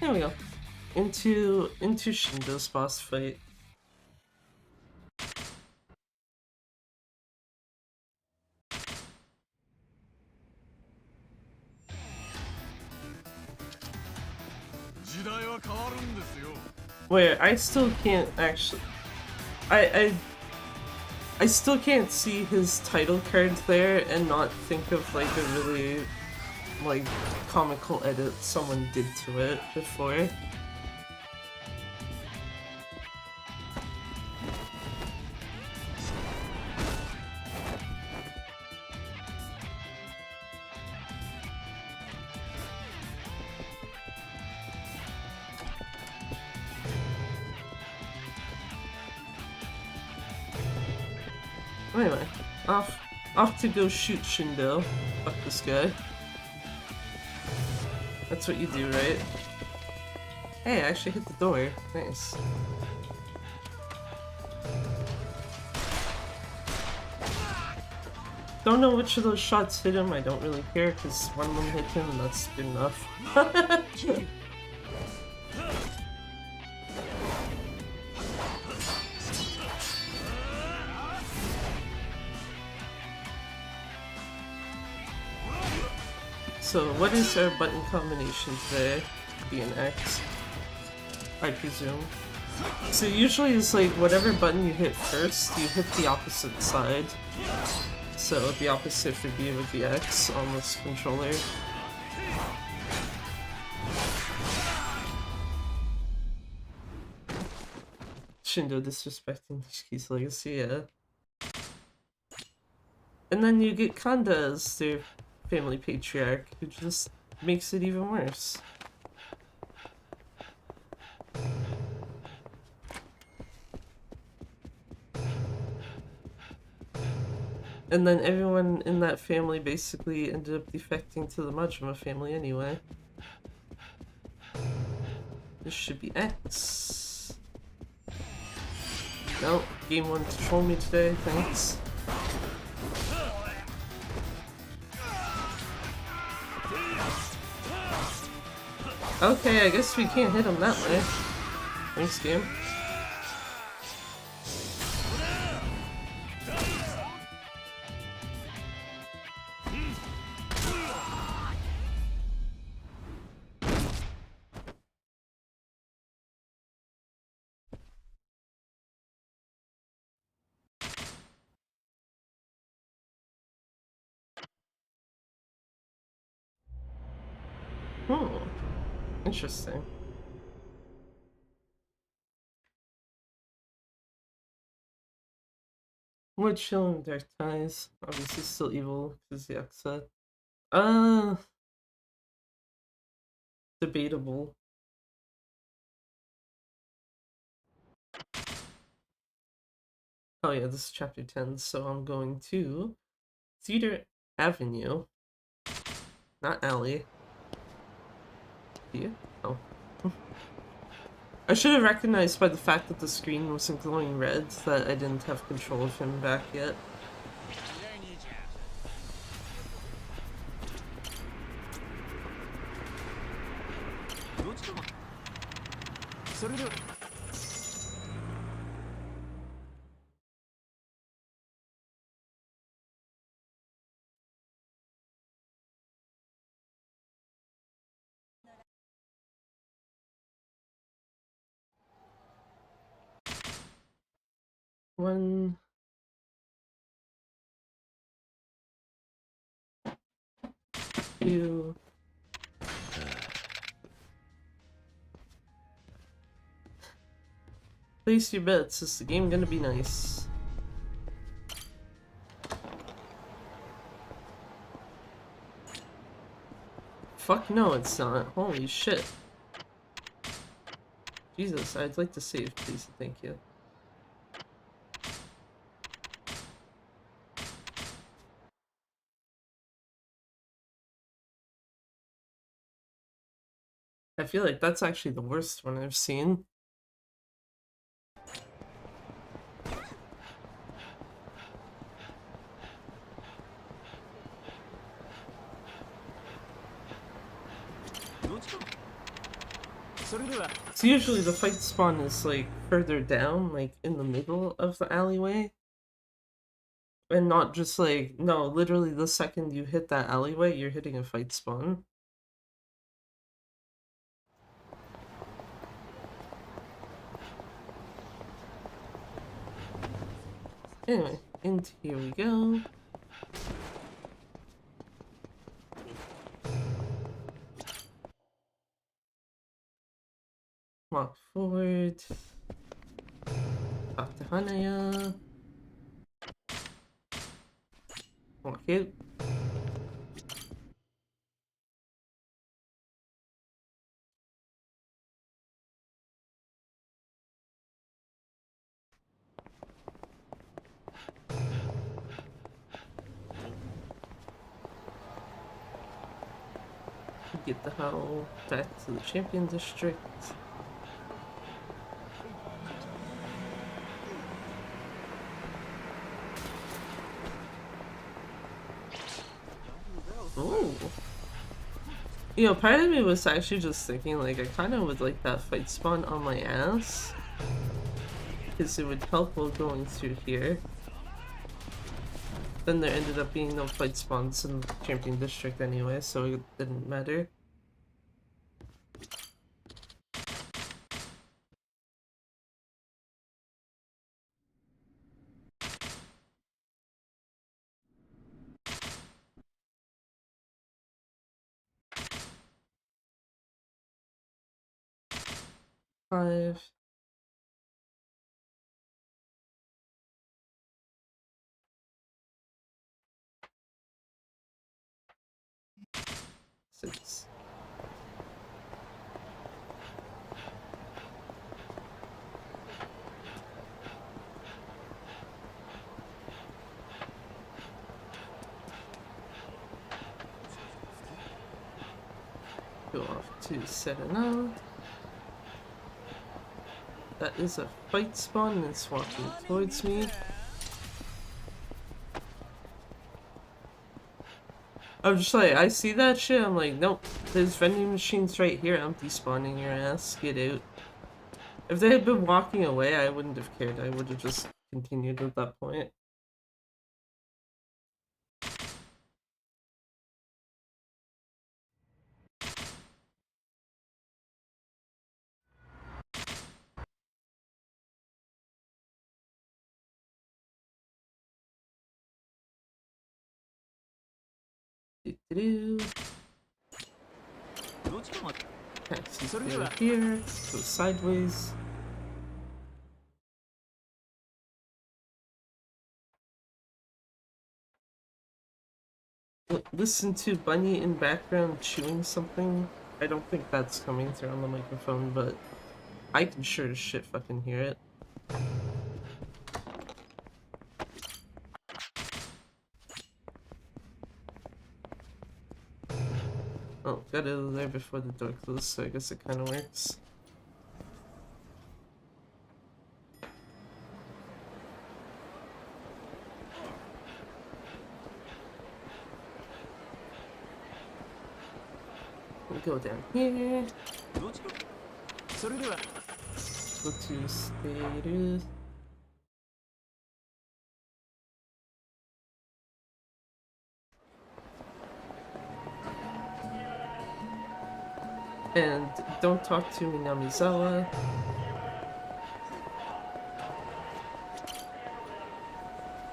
There we go. Into Shindo's boss fight. Wait, I still can't actually. I I still can't see his title card there and not think of like a really like comical edit someone did to it before. Anyway, off to go shoot Shindo. Fuck this guy. That's what you do, right? Hey, I actually hit the door. Nice. Don't know which of those shots hit him, I don't really care, because one of them hit him and that's good enough. So, what is our button combination today? B and X, I presume. So usually it's like whatever button you hit first, you hit the opposite side. So the opposite for B would be X on this controller. Shindo disrespecting Nishiki's legacy, yeah. And then you get Kanda as their family patriarch, who just makes it even worse. And then everyone in that family basically ended up defecting to the Majima family anyway. This should be X. No, game wanted to troll me today, thanks. Okay, I guess we can't hit him that way. Thanks, game. Interesting. More chill and dark ties. Obviously still evil because Yakuza. Debatable. Oh yeah, this is chapter 10, so I'm going to Cedar Avenue. Not alley. Here? Oh. I should have recognized by the fact that the screen wasn't glowing red that I didn't have control of him back yet. 1, 2. Place your bets. Is the game gonna be nice? Fuck no, it's not. Holy shit. Jesus, I'd like to save, please. Thank you. I feel like that's actually the worst one I've seen. So usually the fight spawn is like further down, like in the middle of the alleyway. And not just like, no, literally the second you hit that alleyway, you're hitting a fight spawn. Anyway, into here we go. Walk forward. Talk to Hanaya. Walk out. Get the hell back to the champion district. Ooh. You know, part of me was actually just thinking, like, I kind of would like that fight spawn on my ass. Because it would help while going through here. Then there ended up being no fight spawns in the champion district anyway, so it didn't matter. Five. Six. Go off to Serena. That is a fight spawn and it's walking towards me. I'm just like, I see that shit, I'm like, nope, there's vending machines right here, I'm despawning your ass, get out. If they had been walking away, I wouldn't have cared, I would have just continued at that point. Do-do-do. Taxi's over here, go sideways. Listen to Bunny in background chewing something. I don't think that's coming through on the microphone, but I can sure as shit fucking hear it. Oh, got it over there before the door closed, so I guess it kind of works. We'll go down here. Go to status. And don't talk to Minamizawa.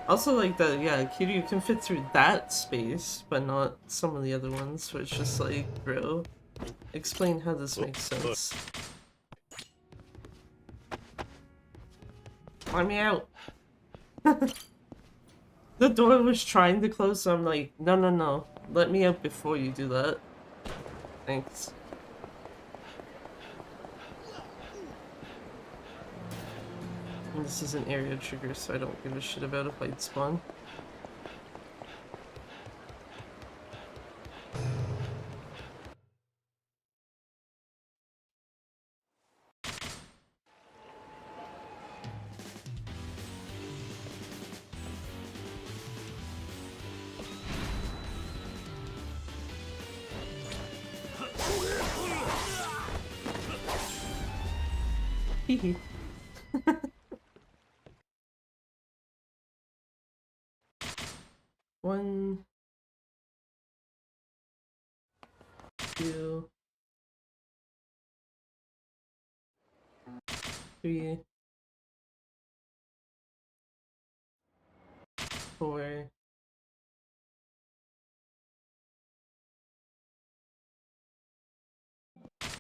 Also, like that, yeah, Kiryu can fit through that space, but not some of the other ones, where it's just like, bro, explain how this makes sense. Let me out. The door was trying to close, so I'm like, no, no, no. Let me out before you do that. Thanks. And this is an area trigger, so I don't give a shit about a fight spawn. Hehe. One, two, three, four,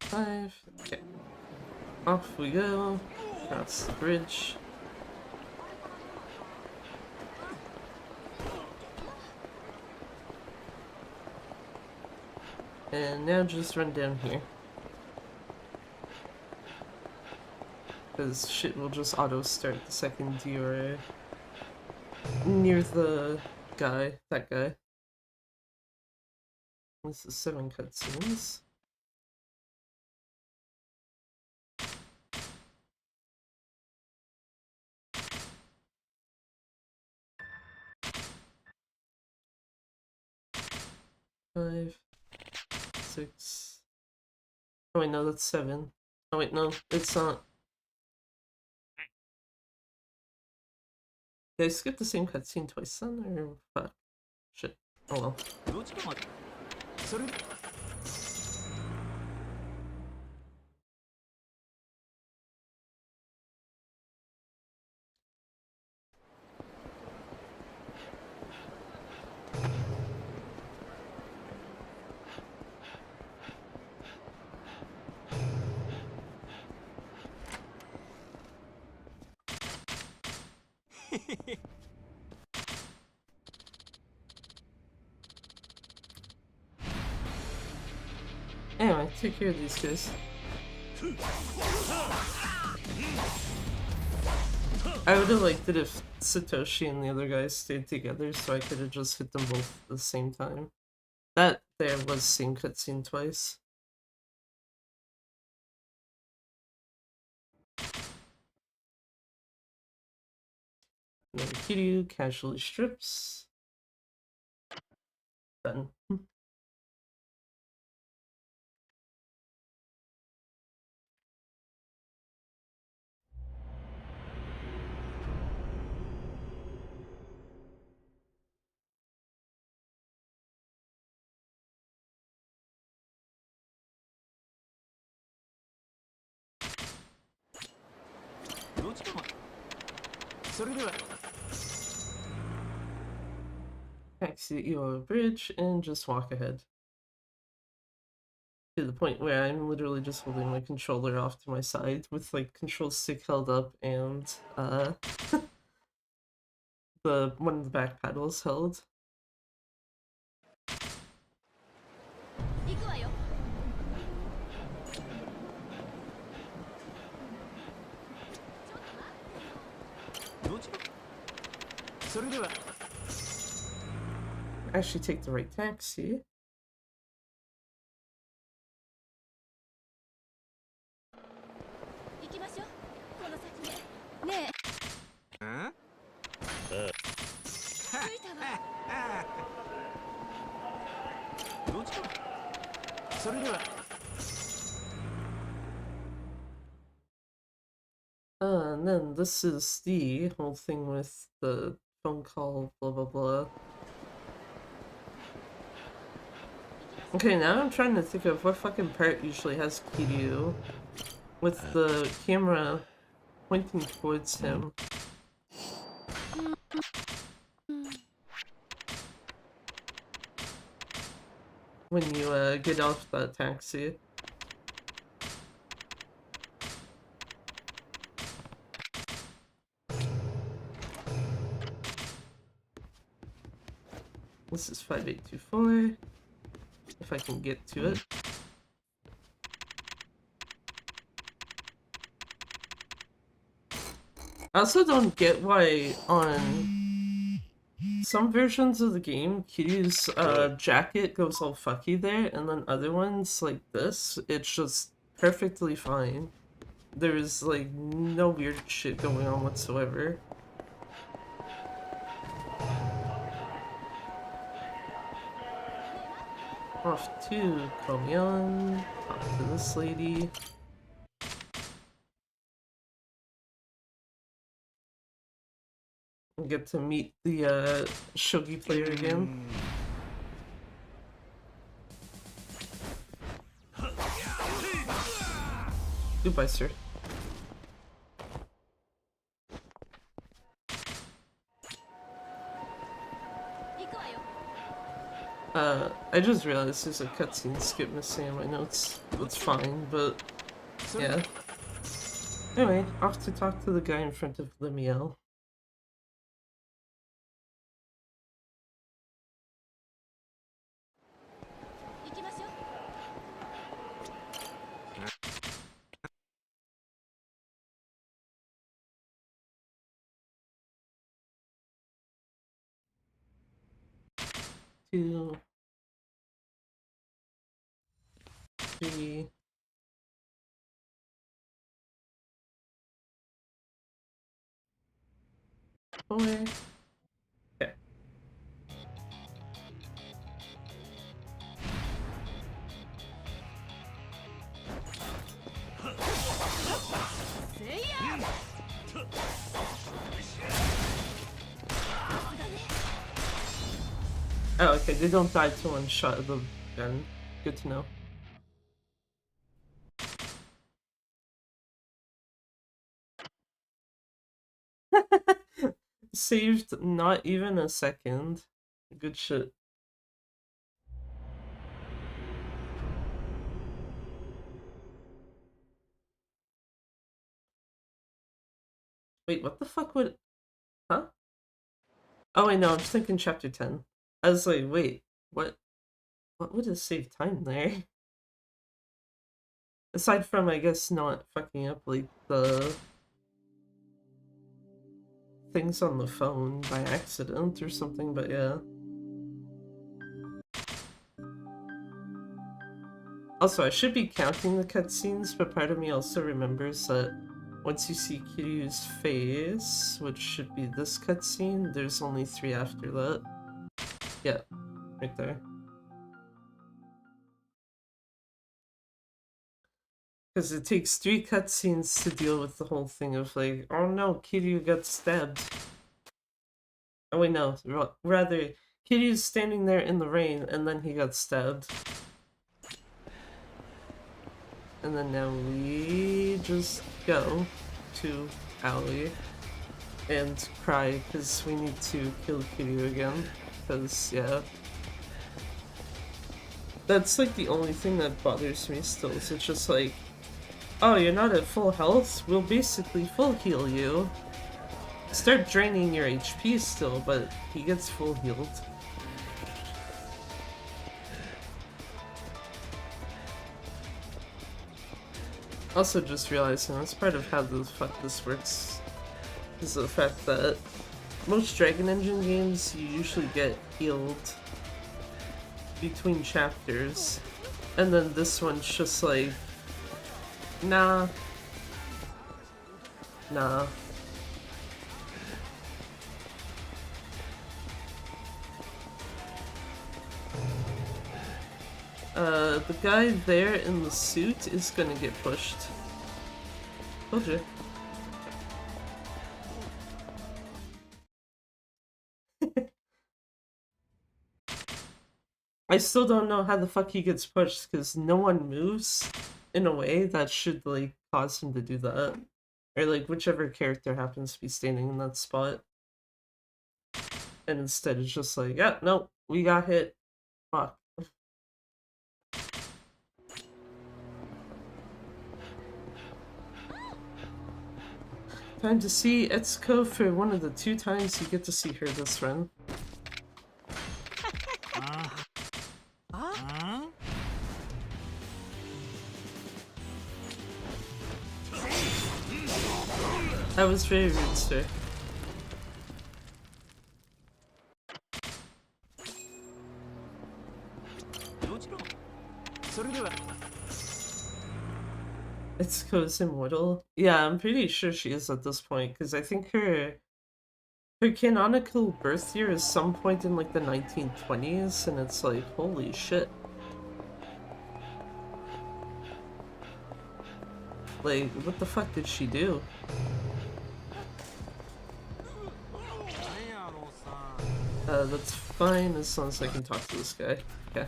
five. Okay. Off we go. Across the bridge. And now just run down here. Because shit will just auto start the second you're near the guy, that guy. This is 7 cutscenes. Five, 6. Oh wait, no, that's 7. Oh wait, no, it's not. Did I skip the same cutscene twice then, or fuck? Shit. Oh well. Anyway, take care of these guys. I would have liked it if Satoshi and the other guys stayed together, so I could have just hit them both at the same time. That there was same cutscene twice. And then Kiryu casually strips. Done. Exit your bridge and just walk ahead. To the point where I'm literally just holding my controller off to my side with like control stick held up and the one of the back paddles held. Actually take the right taxi. And then this is the whole thing with the phone call, blah blah blah. Okay, now I'm trying to think of what fucking part usually has Kiryu with the camera pointing towards him. when you get off that taxi. This is 5824. If I can get to it. I also don't get why on some versions of the game, Kiryu's jacket goes all fucky there, and then other ones, like this, it's just perfectly fine. There's, like, no weird shit going on whatsoever. Off to Komyon, talk to this lady. And get to meet the shogi player again. Goodbye, sir. I just realized there's a cutscene skip missing in my notes. That's fine, but yeah. Anyway, off to talk to the guy in front of Limiel. Two, three. Four. Okay. Oh, okay, they don't die to one shot of the gun. Good to know. Saved not even a second. Good shit. Wait, what the fuck would... Huh? Oh, wait, no, I'm just thinking chapter 10. I was like, wait, what would have saved time there? Aside from, I guess, not fucking up, like, the things on the phone by accident or something, but yeah. Also, I should be counting the cutscenes, but part of me also remembers that once you see Kiryu's face, which should be this cutscene, there's only 3 after that. Yeah, right there. Because it takes 3 cutscenes to deal with the whole thing of like, oh no, Kiryu got stabbed. Oh wait, no, rather, Kiryu's standing there in the rain and then he got stabbed. And then now we just go to Alley and cry because we need to kill Kiryu again. Because, yeah. That's like the only thing that bothers me still. So it's just like, oh, you're not at full health? We'll basically full heal you. Start draining your HP still, but he gets full healed. Also just realizing that's part of how the fuck this works is the fact that most Dragon Engine games you usually get healed between chapters, and then this one's just like, nah. The guy there in the suit is gonna get pushed. Told you. I still don't know how the fuck he gets pushed, because no one moves in a way that should, like, cause him to do that. Or, like, whichever character happens to be standing in that spot. And instead it's just like, yeah, no, we got hit. Fuck. time to see Etsuko for one of the 2 times you get to see her this run. That was very rude, sir. Etsuko's immortal. Yeah, I'm pretty sure she is at this point, because I think her canonical birth year is some point in like the 1920s, and it's like, holy shit. Like, what the fuck did she do? That's fine as long as I can talk to this guy. Okay.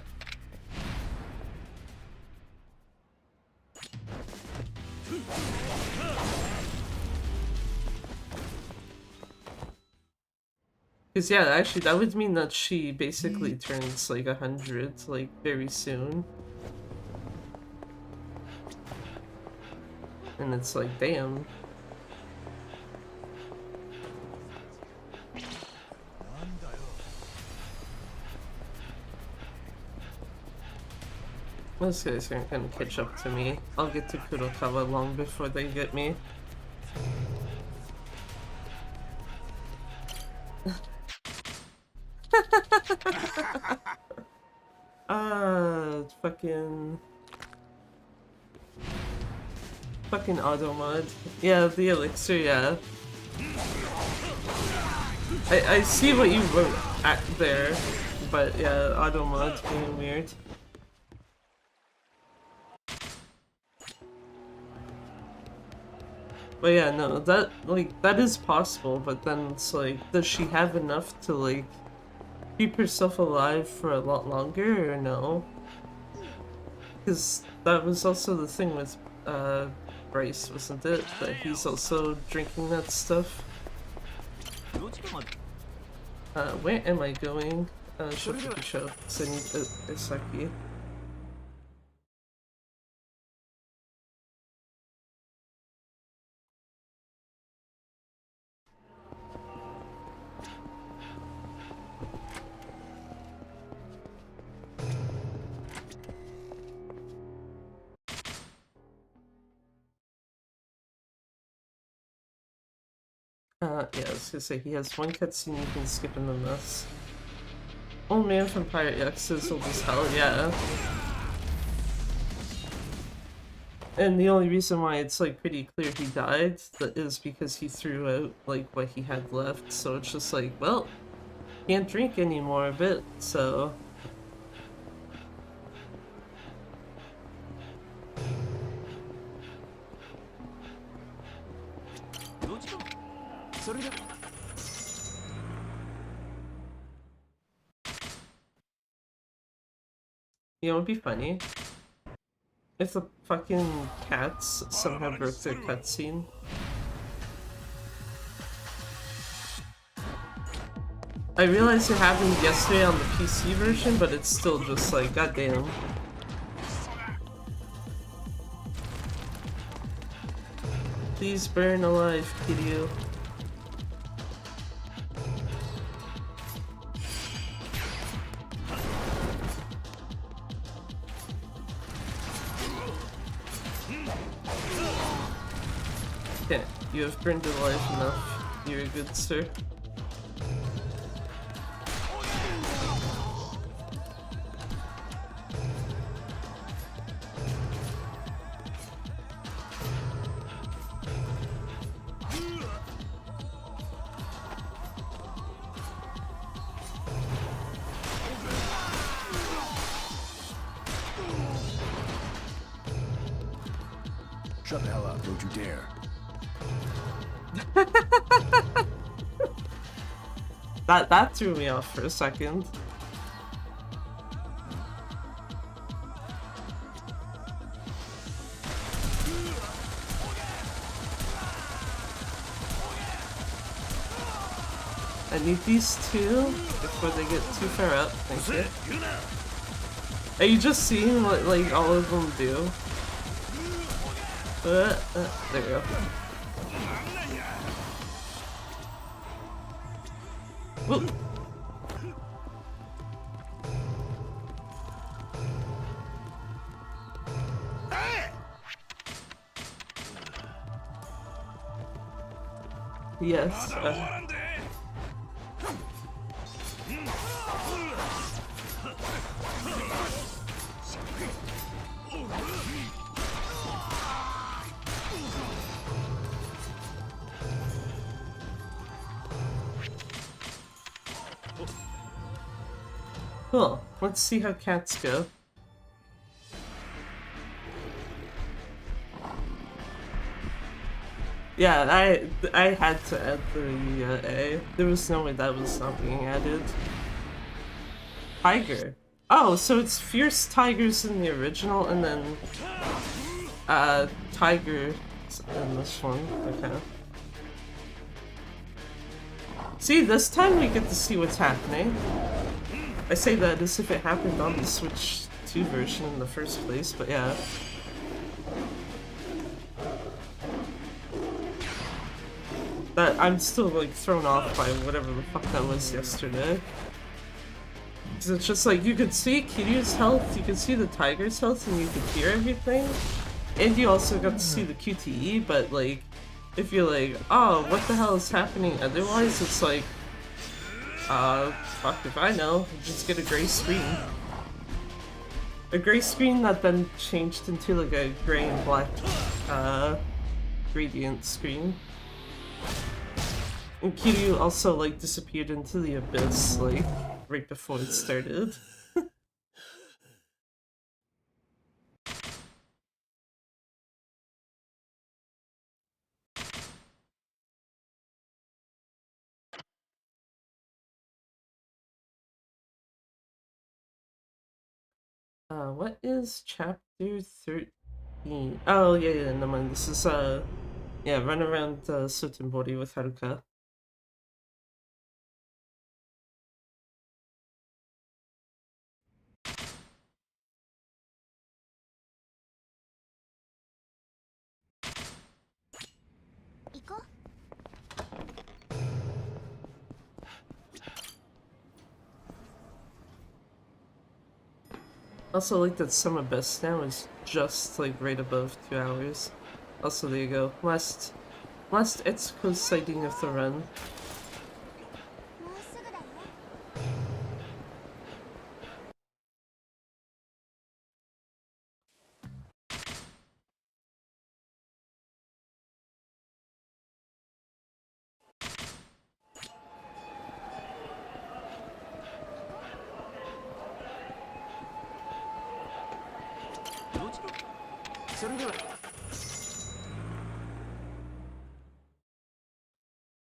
Because yeah, actually that would mean that she basically turns like 100 like very soon. And it's like, damn. Those guys aren't gonna catch up to me. I'll get to Kurokawa long before they get me. Fucking auto mod. Yeah, the elixir, yeah. I see what you wrote at there, but yeah, auto mod's being weird. But yeah, no, that, like, that is possible, but then it's like, does she have enough to, like, keep herself alive for a lot longer, or no? Because that was also the thing with, Bryce, wasn't it? That he's also drinking that stuff. Where am I going? Shokukusho, because I need a sake. Yeah, I was gonna say, he has one cutscene you can skip in the mess. Old man from Pirate Yakuza is old as hell, yeah. And the only reason why it's, like, pretty clear he died is because he threw out, like, what he had left, so it's just like, well, can't drink anymore a bit, so... You know, it'd be funny if the fucking cats somehow broke their cutscene. I realized it happened yesterday on the PC version, but it's still just like, goddamn. Please burn alive, Kiryu. Okay, you have burned alive enough. You're a good sir. Shut the hell up, don't you dare. That threw me off for a second. I need these two before they get too far up. Thank you. Are you just seeing what, like, all of them do? There we go. Whoa. Yes. Cool. Let's see how cats go. Yeah, I had to add the A. There was no way that was not being added. Tiger. Oh, so it's fierce tigers in the original, and then tiger in this one. Okay. See, this time we get to see what's happening. I say that as if it happened on the Switch 2 version in the first place, but yeah. That I'm still like thrown off by whatever the fuck that was yesterday. Cause it's just like you could see Kiryu's health, you could see the tiger's health, and you could hear everything. And you also got to see the QTE, but like if you're like, oh, what the hell is happening otherwise, it's like fuck if I know, just get a gray screen. A gray screen that then changed into like a gray and black gradient screen. And Kiryu also like disappeared into the abyss like right before it started. What is chapter 13? Oh yeah, no mind. This is yeah, run around Sotenbori with Haruka. Also like that summer best now is just like right above 2 hours. Also there you go. Last Etsuko's sighting of the run.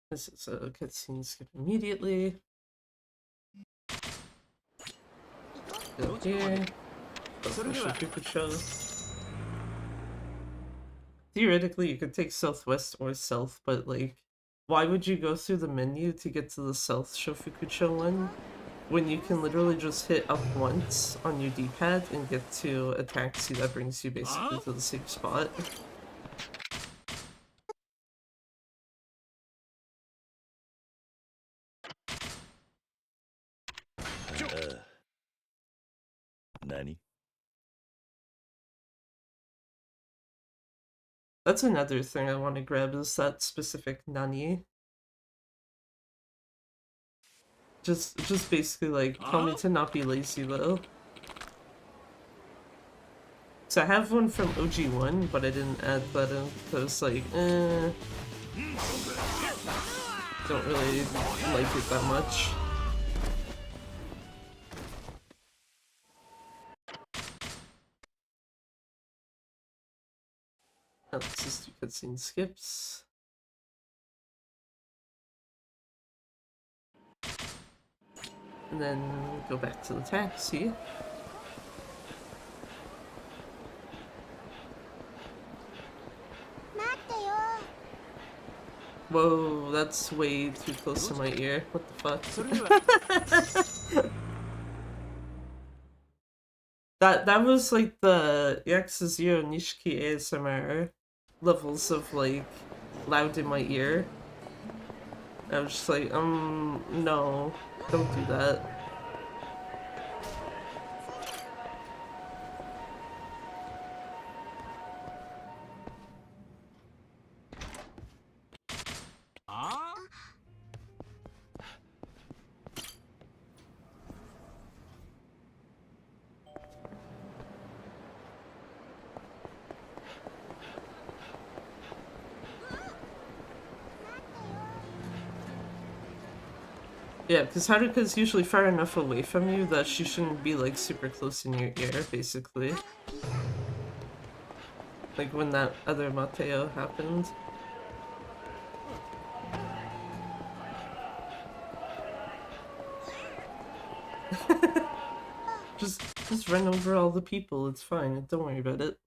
This is a cutscene skip immediately. Go here. Go for Shofukucho. Theoretically, you could take southwest or south, but like, why would you go through the menu to get to the south Shofukucho one when you can literally just hit up once on your D-pad and get to a taxi that brings you basically to the same spot? Nani? That's another thing I want to grab is that specific Nani. Just basically like, tell me to not be lazy though. So I have one from OG1, but I didn't add that in because like, don't really like it that much. Oh, this is 2 cutscene skips. And then go back to the taxi. Whoa, that's way too close to my ear. What the fuck? That was like the Yakuza 0 Nishiki ASMR levels of like loud in my ear. I was just like, no, don't do that. Yeah, because Haruka's usually far enough away from you that she shouldn't be like super close in your ear, basically. Like when that other Mateo happened. Just run over all the people, it's fine, don't worry about it.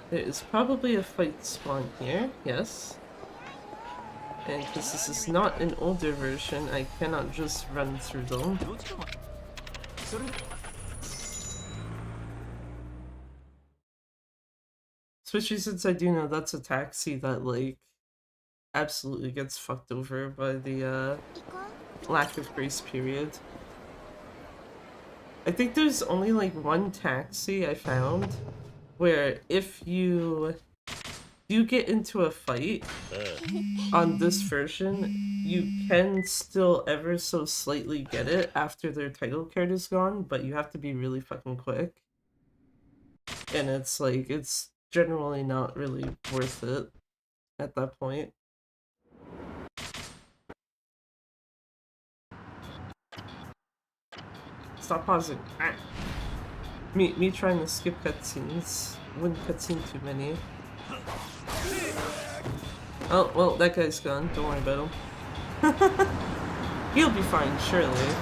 There is probably a fight spawn here, yes. And because this is not an older version, I cannot just run through them. Especially since I do know that's a taxi that, like, absolutely gets fucked over by the, lack of grace period. I think there's only, like, one taxi I found where if you do get into a fight on this version, you can still ever so slightly get it after their title card is gone, but you have to be really fucking quick. And it's like, it's generally not really worth it at that point. Stop pausing. Ah. Me trying to skip cutscenes. Wouldn't cutscene too many. Oh, well, that guy's gone. Don't worry about him. He'll be fine, surely.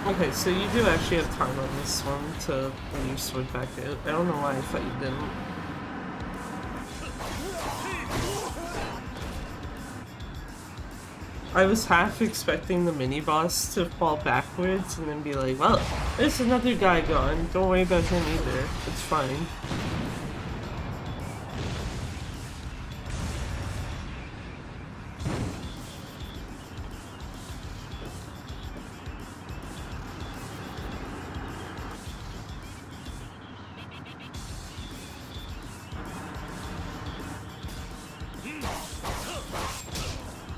Okay, so you do actually have time on this one to bring your sword back out. I don't know why I thought you didn't. I was half expecting the mini-boss to fall backwards and then be like, well, there's another guy gone. Don't worry about him either. It's fine.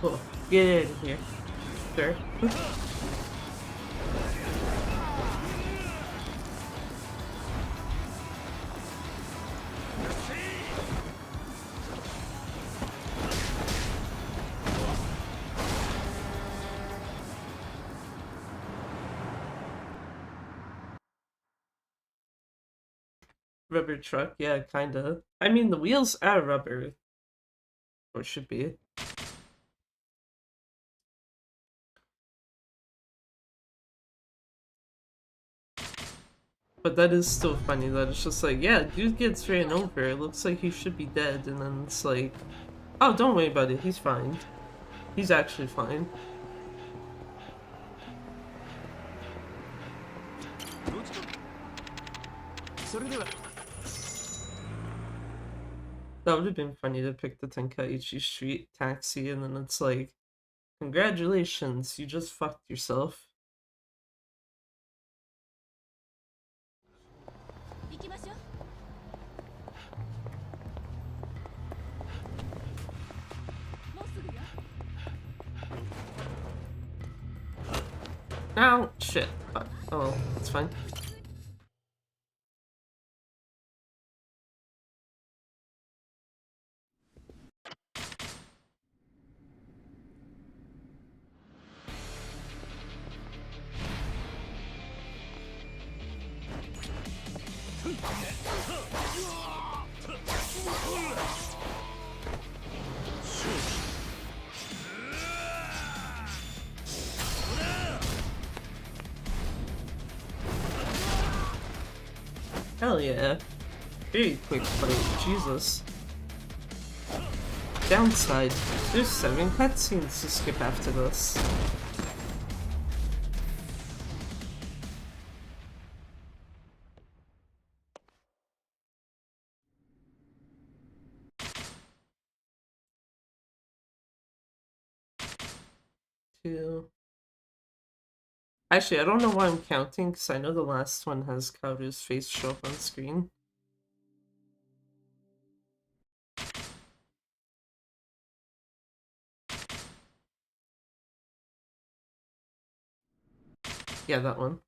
Cool. Get out of here. Sure. Rubber truck, yeah, kinda. I mean, the wheels are rubber. Or should be. But that is still funny that it's just like, yeah, dude gets ran over. It looks like he should be dead. And then it's like, oh, don't worry about it. He's fine. He's actually fine. That would have been funny to pick the Tenkaichi Street taxi and then it's like, congratulations, you just fucked yourself. 行きましょう。もうすぐよ。Ow, shit. Oh, it's fine. Hell yeah. Very quick fight, Jesus. Downside, there's 7 cutscenes to skip after this. Two. Actually, I don't know why I'm counting, because I know the last one has Kaoru's face show up on screen. Yeah, that one.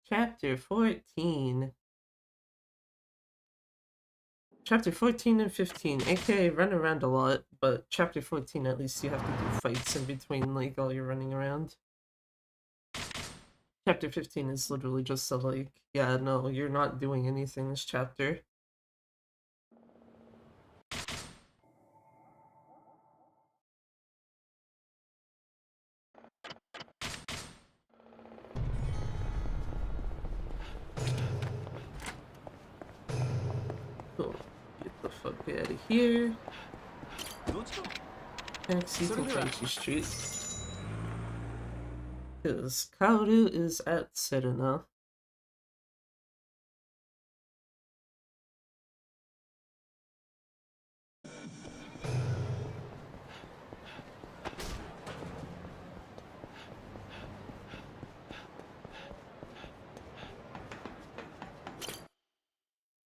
Chapter 14. Chapter 14 and 15, aka run around a lot, but chapter 14 at least you have to do fights in between, like, all your running around. Chapter 15 is literally just a, like, yeah, no, you're not doing anything this chapter. Cool. Get the fuck out of here. Taxi to Taichi Street. Because Kaoru is at Serena.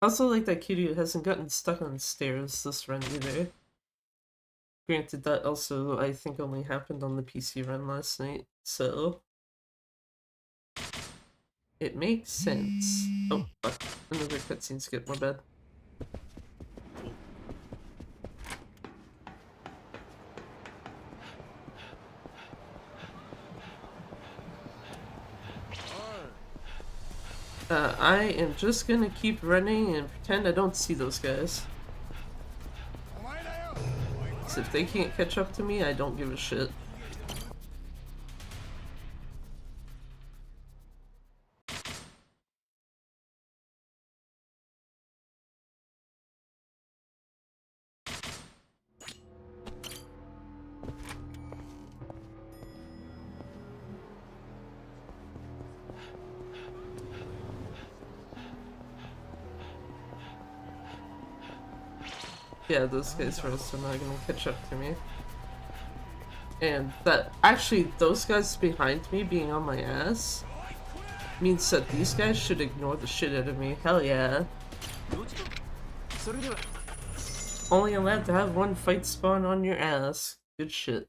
Also like that Kiryu hasn't gotten stuck on stairs this run either. Granted, that also, I think, only happened on the PC run last night, so... it makes sense. Oh, fuck. Another cutscene skip, my bad. I am just gonna keep running and pretend I don't see those guys. Because if they can't catch up to me, I don't give a shit. Yeah, those guys are also not gonna catch up to me. And that, actually, those guys behind me being on my ass means that these guys should ignore the shit out of me. Hell yeah. Only allowed to have one fight spawn on your ass. Good shit.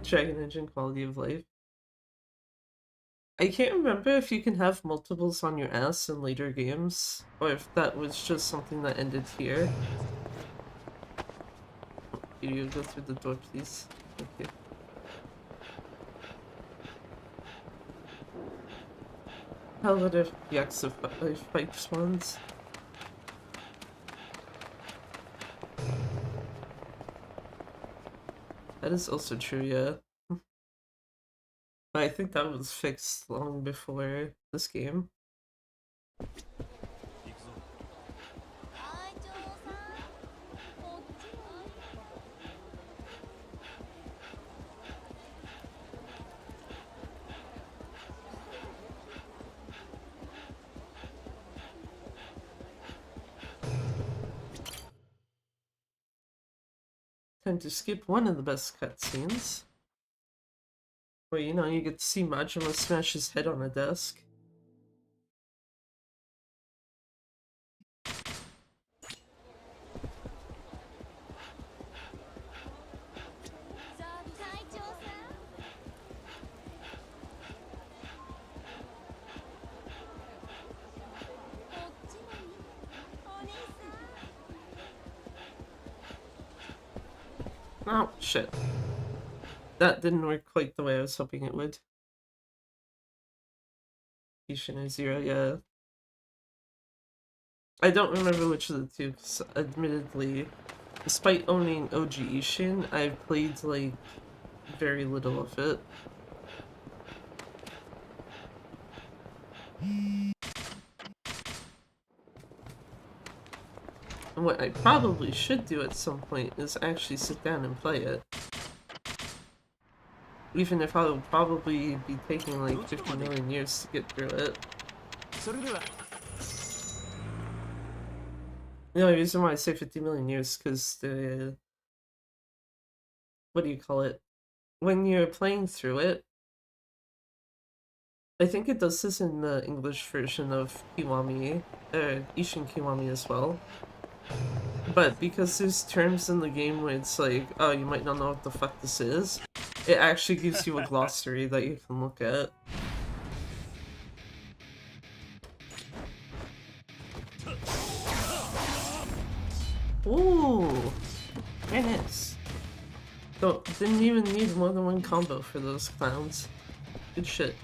Dragon Engine quality of life. I can't remember if you can have multiples on your ass in later games, or if that was just something that ended here. Here you go through the door, please. Okay. How lot of Yakuza fight spawns? That is also true, yeah. But I think that was fixed long before this game. Time to skip one of the best cutscenes. Where, you know, you get to see Majima smash his head on a desk. Oh, shit. That didn't work quite the way I was hoping it would. Ishin and Zero, yeah. I don't remember which of the two, because admittedly, despite owning OG Ishin, I've played, like, very little of it. And what I probably should do at some point is actually sit down and play it. Even if I'll probably be taking like 50 million years to get through it. The only reason why I say 50 million years because the... what do you call it? When you're playing through it, I think it does this in the English version of Kiwami, Ishin Kiwami as well. But because there's terms in the game where it's like, oh, you might not know what the fuck this is, it actually gives you a glossary that you can look at. Ooh, very nice. Didn't even need more than one combo for those clowns. Good shit.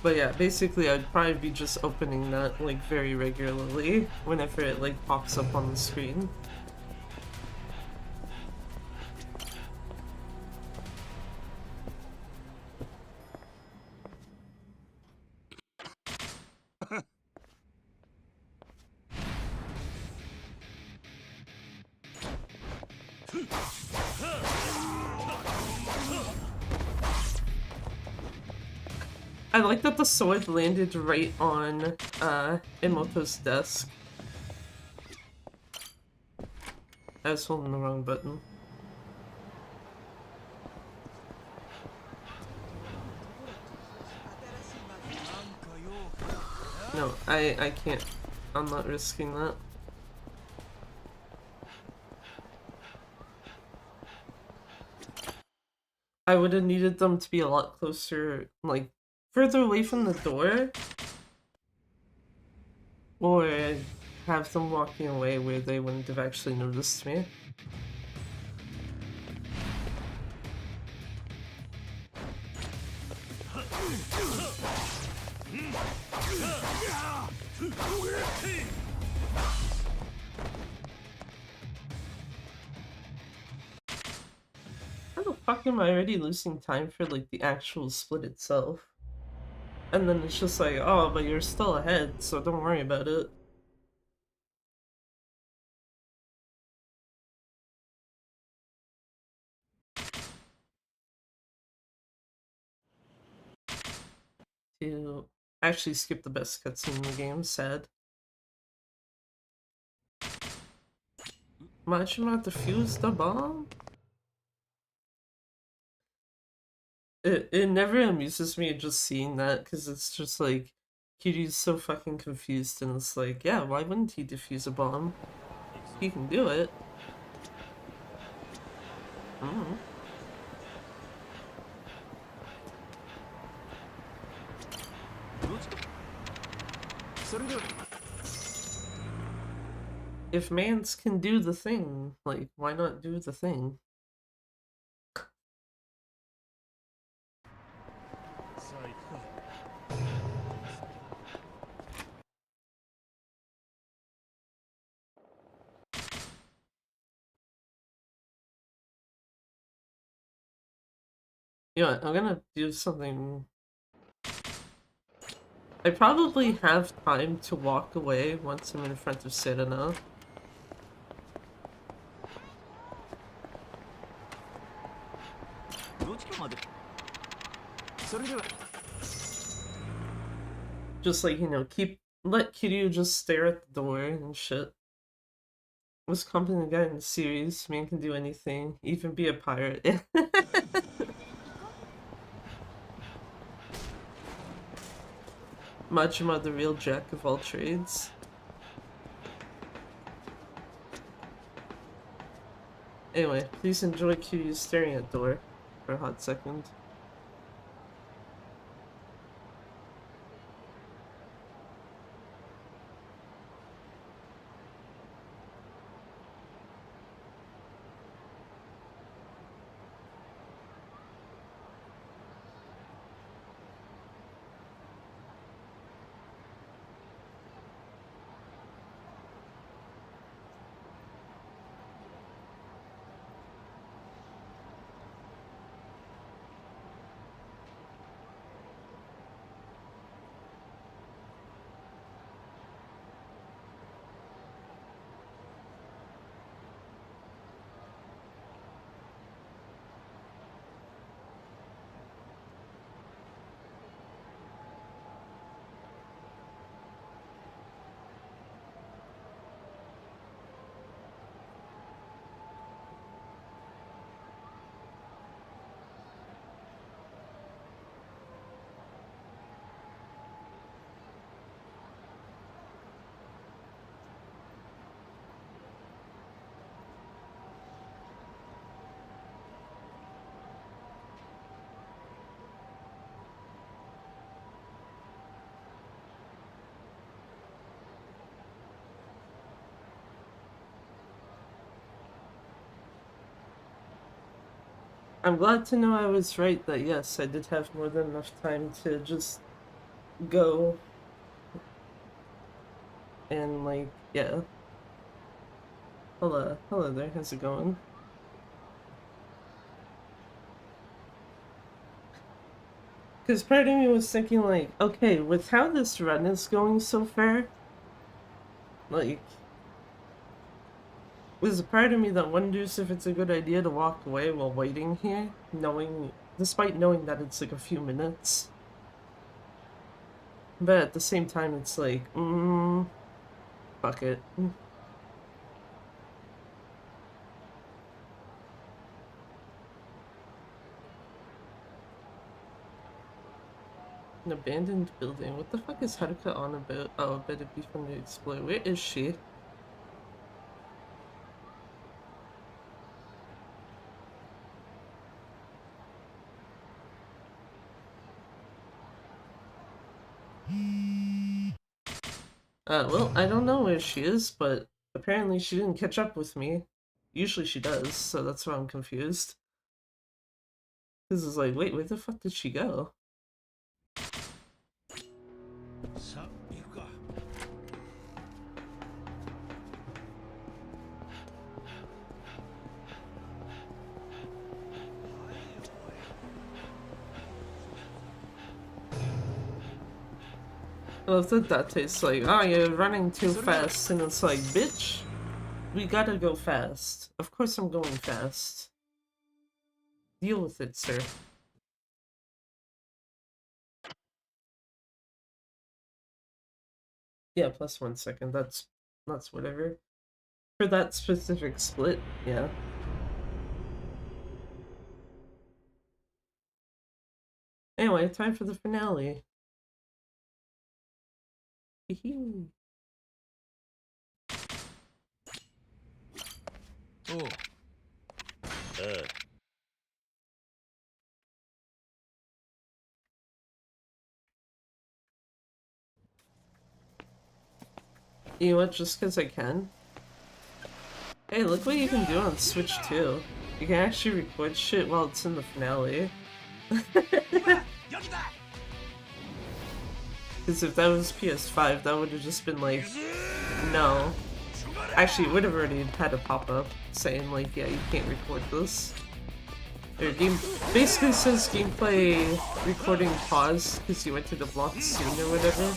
But yeah, basically I'd probably be just opening that like very regularly whenever it like pops up on the screen. I like that the sword landed right on Emoto's desk. I was holding the wrong button. No, I can't. I'm not risking that. I would have needed them to be a lot closer, like, further away from the door. Or have them walking away where they wouldn't have actually noticed me. How the fuck am I already losing time for like the actual split itself? And then it's just like, oh, but you're still ahead, so don't worry about it. To actually skip the best cutscene in the game, sad. Majima defused the bomb? It never amuses me just seeing that, because it's just like, Kiryu's so fucking confused, and it's like, yeah, why wouldn't he defuse a bomb? He can do it. Mm. If mans can do the thing, like, why not do the thing? You know what, I'm gonna do something. I probably have time to walk away once I'm in front of Serena. Just like, you know, let Kiryu just stare at the door and shit. Was competent guy in the series, man can do anything, even be a pirate. Majima, the real jack of all trades. Anyway, please enjoy Kiryu staring at door for a hot second. I'm glad to know I was right that yes, I did have more than enough time to just go and like, yeah. Hello there, how's it going? Because part of me was thinking like, okay, with how this run is going so far, like, there's a part of me that wonders if it's a good idea to walk away while waiting here, despite knowing that it's like a few minutes. But at the same time, it's like, fuck it. An abandoned building. What the fuck is Haruka on about? Oh, a bit of beef on the explode. Where is she? Well, I don't know where she is, but apparently she didn't catch up with me. Usually she does, so that's why I'm confused. This is like, wait, where the fuck did she go? I love that tastes like, oh, you're running too fast, and it's like, bitch, we gotta go fast. Of course I'm going fast. Deal with it, sir. Yeah, plus 1 second, that's whatever. For that specific split, yeah. Anyway, time for the finale. Oh. You know what, just because I can. Hey, look what you can do on Switch too. You can actually record shit while it's in the finale. Because if that was PS5, that would have just been like, no. Actually, it would have already had a pop-up saying like, yeah, you can't record this. Or basically says gameplay recording pause because you went to the block soon or whatever.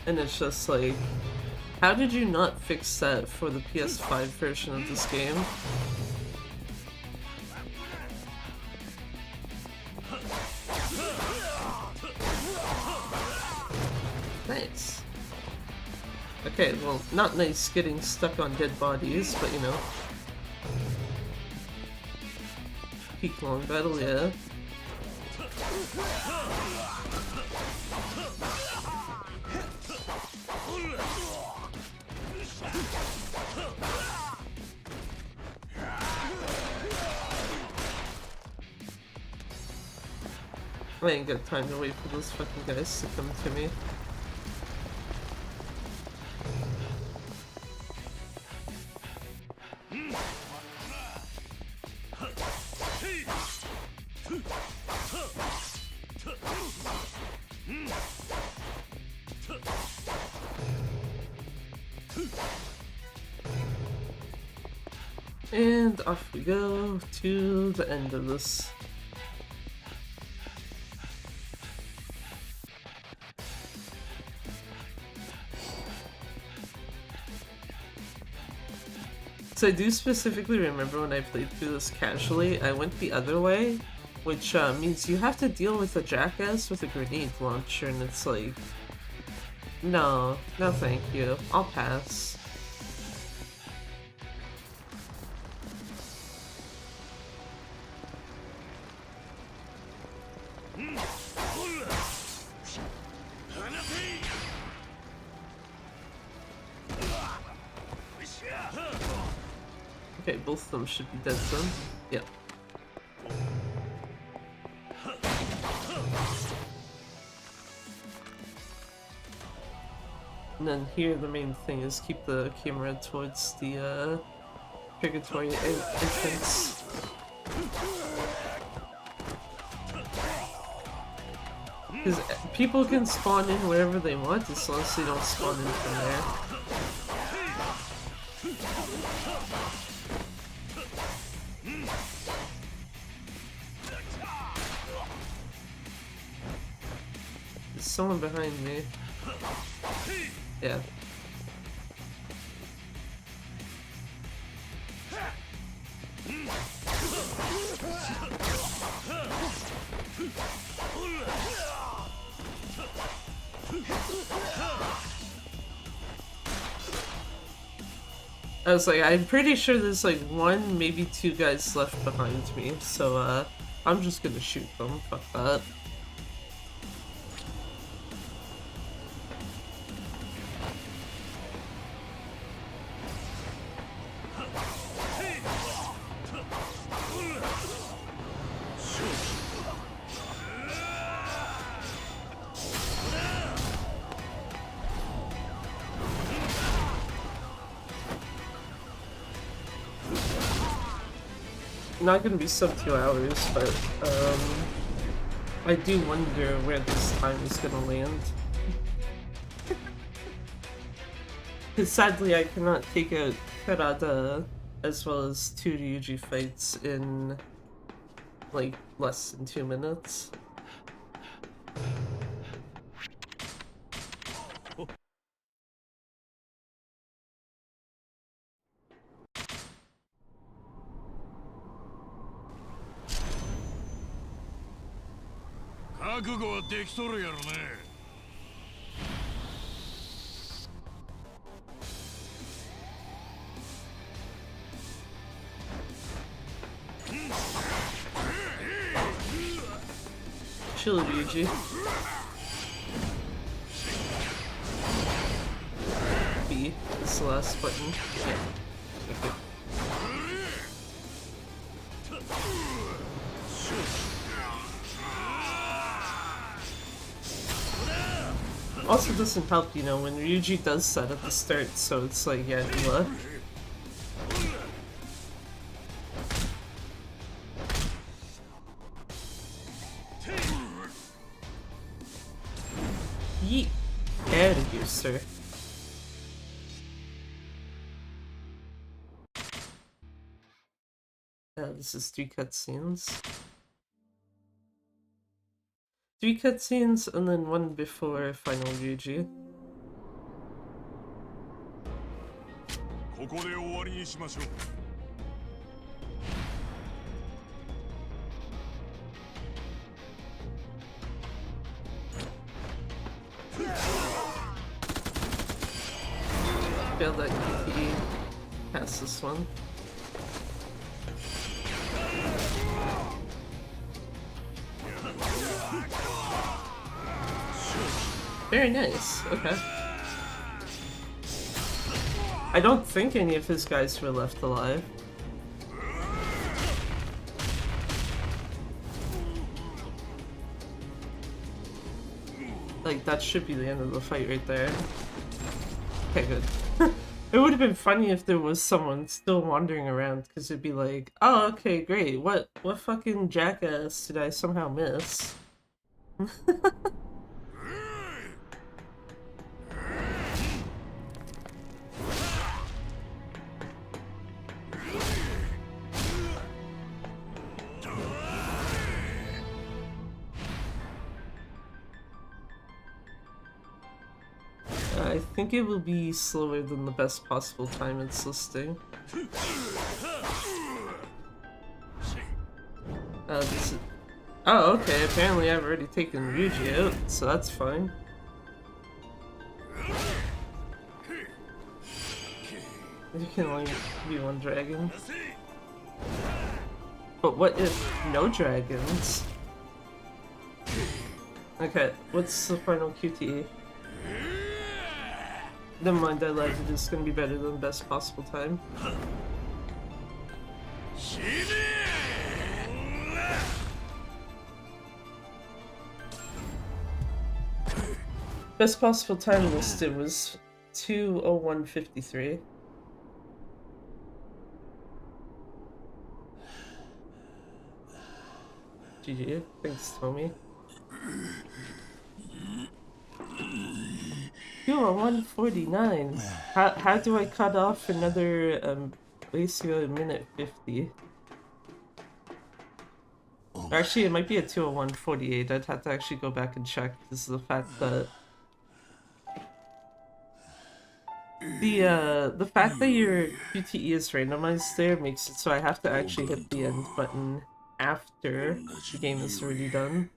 And it's just like, How did you not fix that for the PS5 version of this game? Nice. Okay, well, not nice getting stuck on dead bodies, but you know. Peak long battle, yeah. I ain't got time to wait for those fucking guys to come to me. And off we go to the end of this. So I do specifically remember when I played through this casually, I went the other way, which means you have to deal with a jackass with a grenade launcher, and it's like, no, no thank you, I'll pass. Okay, both of them should be dead soon. Yep. And then here the main thing is keep the camera towards the purgatory entrance. Because people can spawn in wherever they want as long as they don't spawn in from there. There's someone behind me. Yeah. I was like, I'm pretty sure there's like one, maybe two guys left behind me, so I'm just gonna shoot them, fuck that. Not gonna be sub 2 hours, but I do wonder where this time is gonna land. Because sadly I cannot take out Karada as well as 2 Ryuji fights in like less than 2 minutes. Chill, Ryuji. B is the last button. Yeah. Okay. Also doesn't help, you know, when Ryuji does that at the start, so it's like, yeah, good luck. Yeet. Out of here, sir. This is 3 cutscenes. 3 cutscenes and then 1 before final Ryuji. ここで終わりにしましょう。Failed that QTE. Pass this one. Very nice. Okay. I don't think any of his guys were left alive. Like, that should be the end of the fight right there. Okay, good. It would have been funny if there was someone still wandering around, because it'd be like, oh, okay, great. What fucking jackass did I somehow miss? I think it will be slower than the best possible time it's listing. This is... Oh, okay, apparently I've already taken Ryuji out, so that's fine. You can only be one dragon. But what if no dragons? Okay, what's the final QTE? Never mind, I lied. It is gonna be better than best possible time. Best possible time listed was 2:01:53. GG. Thanks, Tommy. 2:01:49. How do I cut off another basically a minute 50? Or actually, it might be a 2:01:48. I'd have to actually go back and check because of the fact that the fact that your QTE is randomized there makes it so I have to actually hit the end button after the game is already done.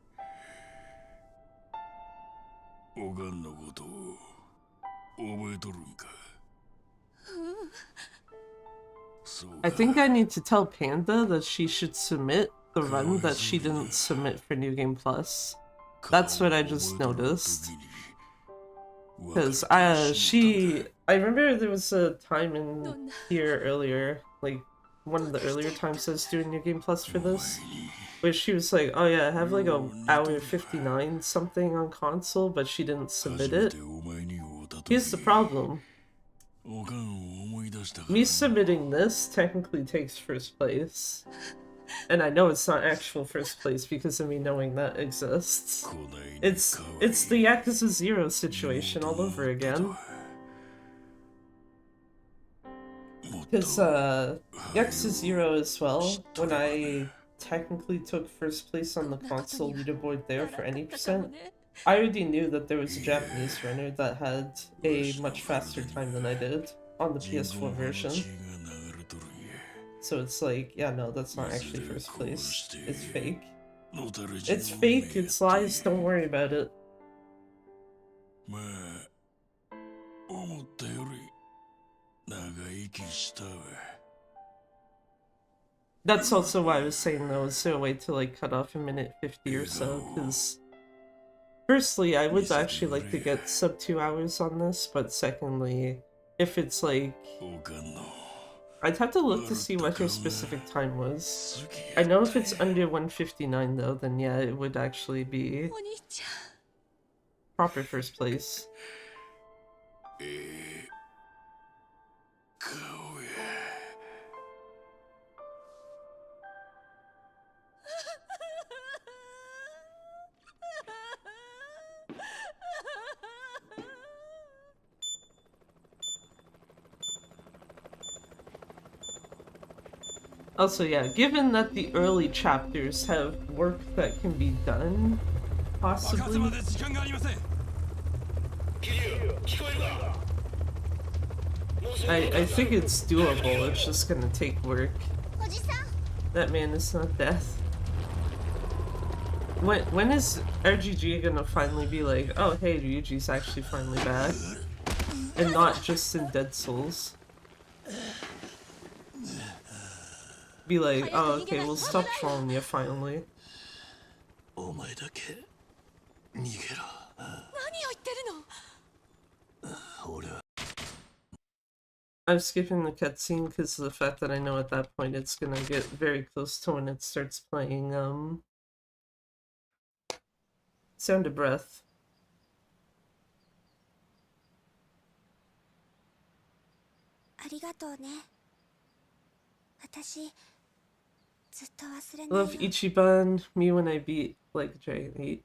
I think I need to tell Panda that she should submit the run that she didn't submit for New Game Plus. That's what I just noticed. Because I remember there was a time in here earlier, like one of the earlier times I was doing New Game Plus for this, where she was like, oh yeah, I have like an hour 59 something on console, but she didn't submit it. Here's the problem. Me submitting this technically takes first place. And I know it's not actual first place because of me knowing that exists. It's the Yakuza 0 situation all over again. Because Yakuza 0 as well, when I technically took first place on the console leaderboard there for any percent, I already knew that there was a Japanese runner that had a much faster time than I did on the PS4 version. So it's like, yeah, no, that's not actually first place. It's fake. It's fake, it's lies, don't worry about it. That's also why I was saying though, is there a way to like cut off a minute 50 or so, because firstly, I would actually like to get sub 2 hours on this, but secondly, if it's like... I'd have to look to see what her specific time was. I know if it's under 1:59 though, then yeah, it would actually be proper first place. Also, yeah, given that the early chapters have work that can be done, possibly... I think it's doable, it's just gonna take work. おじさん That man is not death. When is RGG gonna finally be like, oh hey, Ryuji's actually finally back? And not just in Dead Souls. Be like, oh okay, we'll stop trolling you finally. お前だけ逃げろ。何を言ってるの 俺は I'm skipping the cutscene because of the fact that I know at that point it's gonna get very close to when it starts playing, Sound of Breath. ありがとうね私ずっと忘れ I ない love よ Ichiban, me when I beat like a Dragon 8.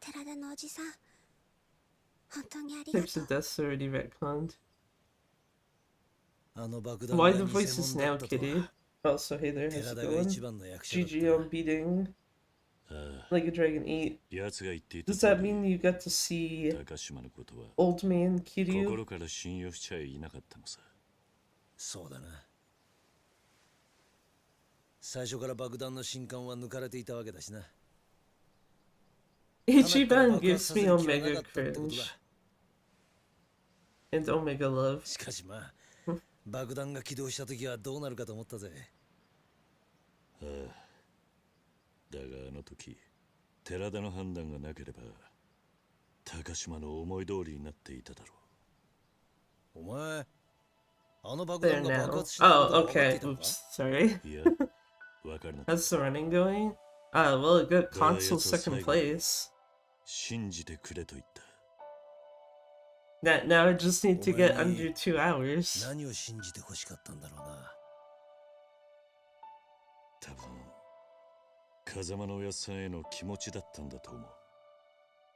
寺田のおじさん本当にありが Types とう of deaths already retconned. あの爆弾 Why が the 偽 voices 物だ now, ったとは Kitty? Also, hey there, how's 寺 it 田が一 going? 番の役者だった GG on beating ああ like a Dragon 8. 奴が言っていた Does 通 that り mean you got to see 高島のことは Old Man Kiryu? 心から信用しちゃいなかったのさ。そうだな最初から爆弾の信管は抜かれていたわけだしな Ichiban gives me Omega cringe and Omega love. しかしまあ爆弾が起動した時はどうなるかと思ったぜああだがあの時寺田の判断がなければ高島の思い通りになっていただろお前あの爆 There 弾が now. 爆発したこと Oh, は分かって okay. いたのか Oops, sorry. う。いやわからなかっ How's the running going? Well, it got console that's a second cycle. place. 信じてくれと言った。 Now I just need to get Alrighty. under 2 hours. 何を信じて欲しかったんだろうな多分風間のおやっさんへの気持ちだったんだと思う。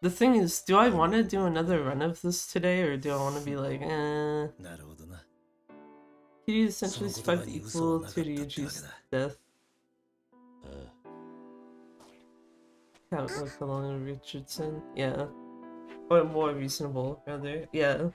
The thing is, do I want to do another run of this today, or do I want to be like, eh? なるほどな Kiryu essentially survived equal to Ryuji's death. ああ Count like along Richardson. Yeah. Or more reasonable, rather. Yeah.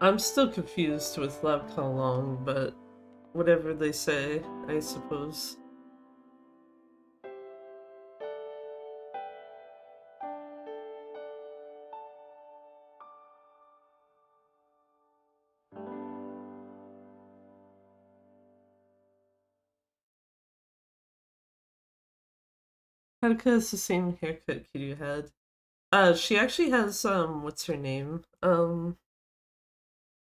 I'm still confused with Lab Long, but whatever they say, I suppose. Haruka has the same haircut Kiryu had. She actually has, what's her name?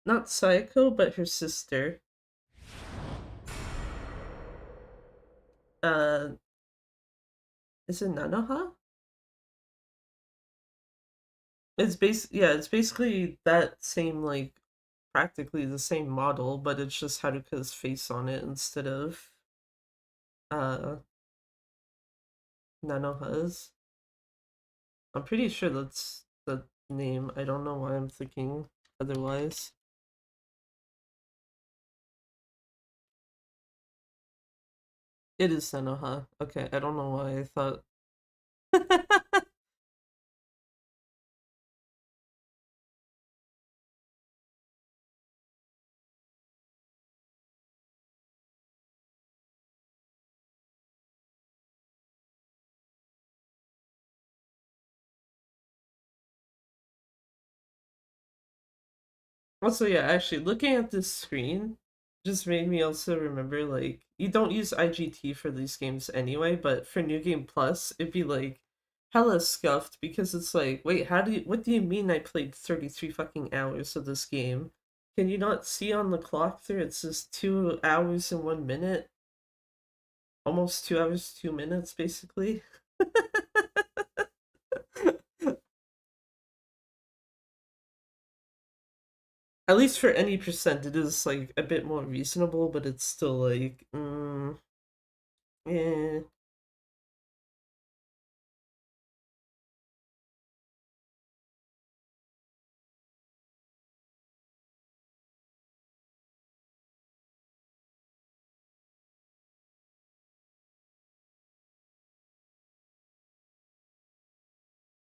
Not Sayako, but her sister. Is it Nanoha? It's it's basically that same, like, practically the same model, but it's just Haruka's face on it instead of, Nanoha's. I'm pretty sure that's the name. I don't know why I'm thinking otherwise. It is Nanoha. Okay, I don't know why I thought. Also, yeah, actually, looking at this screen just made me also remember, like, you don't use IGT for these games anyway, but for New Game Plus, it'd be, like, hella scuffed because it's like, wait, what do you mean I played 33 fucking hours of this game? Can you not see on the clock there? It says 2 hours and 1 minute. Almost 2 hours, 2 minutes, basically. At least for any percent, it is like a bit more reasonable, but it's still like, eh.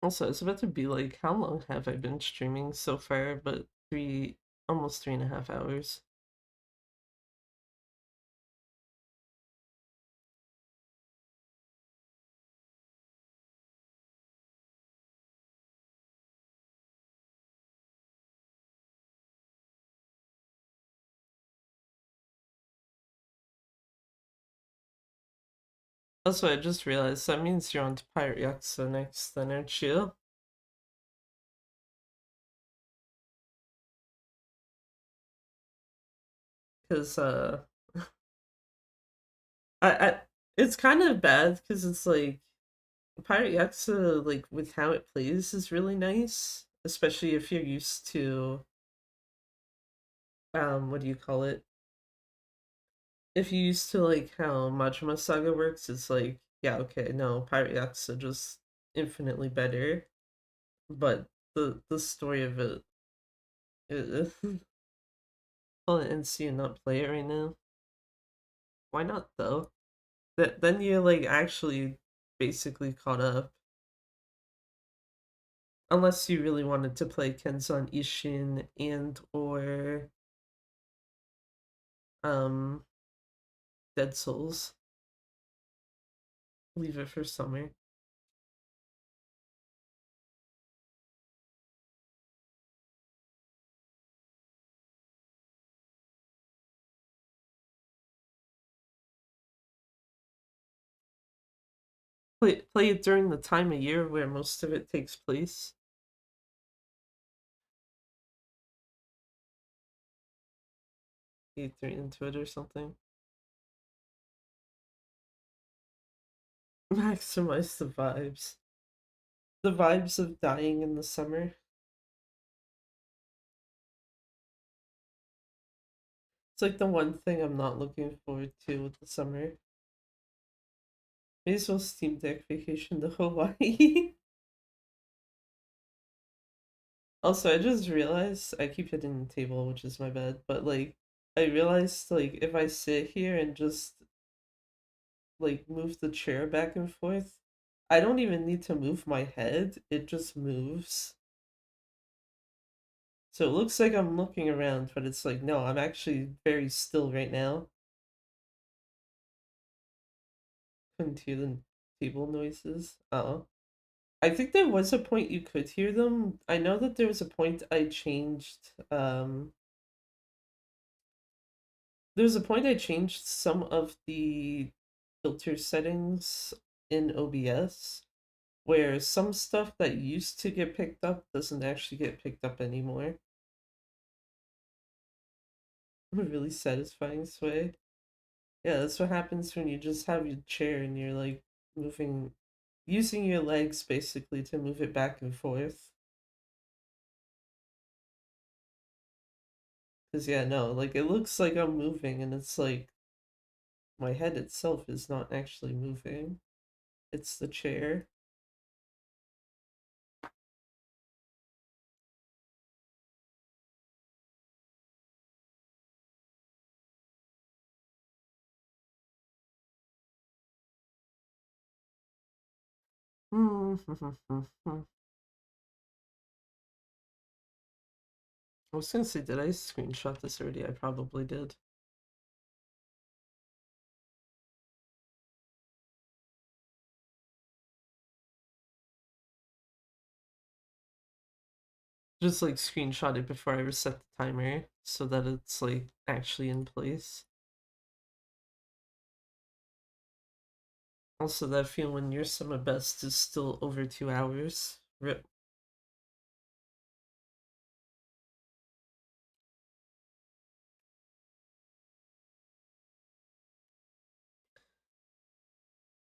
Also, I was about to be like, how long have I been streaming so far? But almost 3.5 hours. Also, I just realized that means you're on to Pirate Yakuza next, then, aren't you? Because, I it's kind of bad because it's like Pirate Yakuza, like with how it plays, is really nice, especially if you're used to what do you call it? If you're used to like how Majima Saga works, it's like, yeah, okay, no, Pirate Yakuza just infinitely better, but the story of it, it I'll NC and not play it right now. Why not though? That then you're like actually basically caught up. Unless you really wanted to play Kenzan Ishin and or um Dead Souls. Leave it for summer. Play it during the time of year where most of it takes place. Get into it or something. Maximize the vibes. The vibes of dying in the summer. It's like the one thing I'm not looking forward to with the summer. May as well Steam Deck vacation to Hawaii. Also, I just realized I keep hitting the table, which is my bad, but like I realized like if I sit here and just like move the chair back and forth, I don't even need to move my head, it just moves. So it looks like I'm looking around, but it's like no, I'm actually very still right now. Couldn't hear the table noises. Oh. I think there was a point you could hear them. I know that there was a point I changed some of the filter settings in OBS where some stuff that used to get picked up doesn't actually get picked up anymore. A really satisfying sway. Yeah, that's what happens when you just have your chair and you're like moving, using your legs basically to move it back and forth. Because, yeah, no, like it looks like I'm moving and it's like my head itself is not actually moving, it's the chair. I was gonna say, did I screenshot this already? I probably did. Just like screenshot it before I reset the timer so that it's like actually in place. Also, that feeling when your summer best is still over 2 hours. Rip.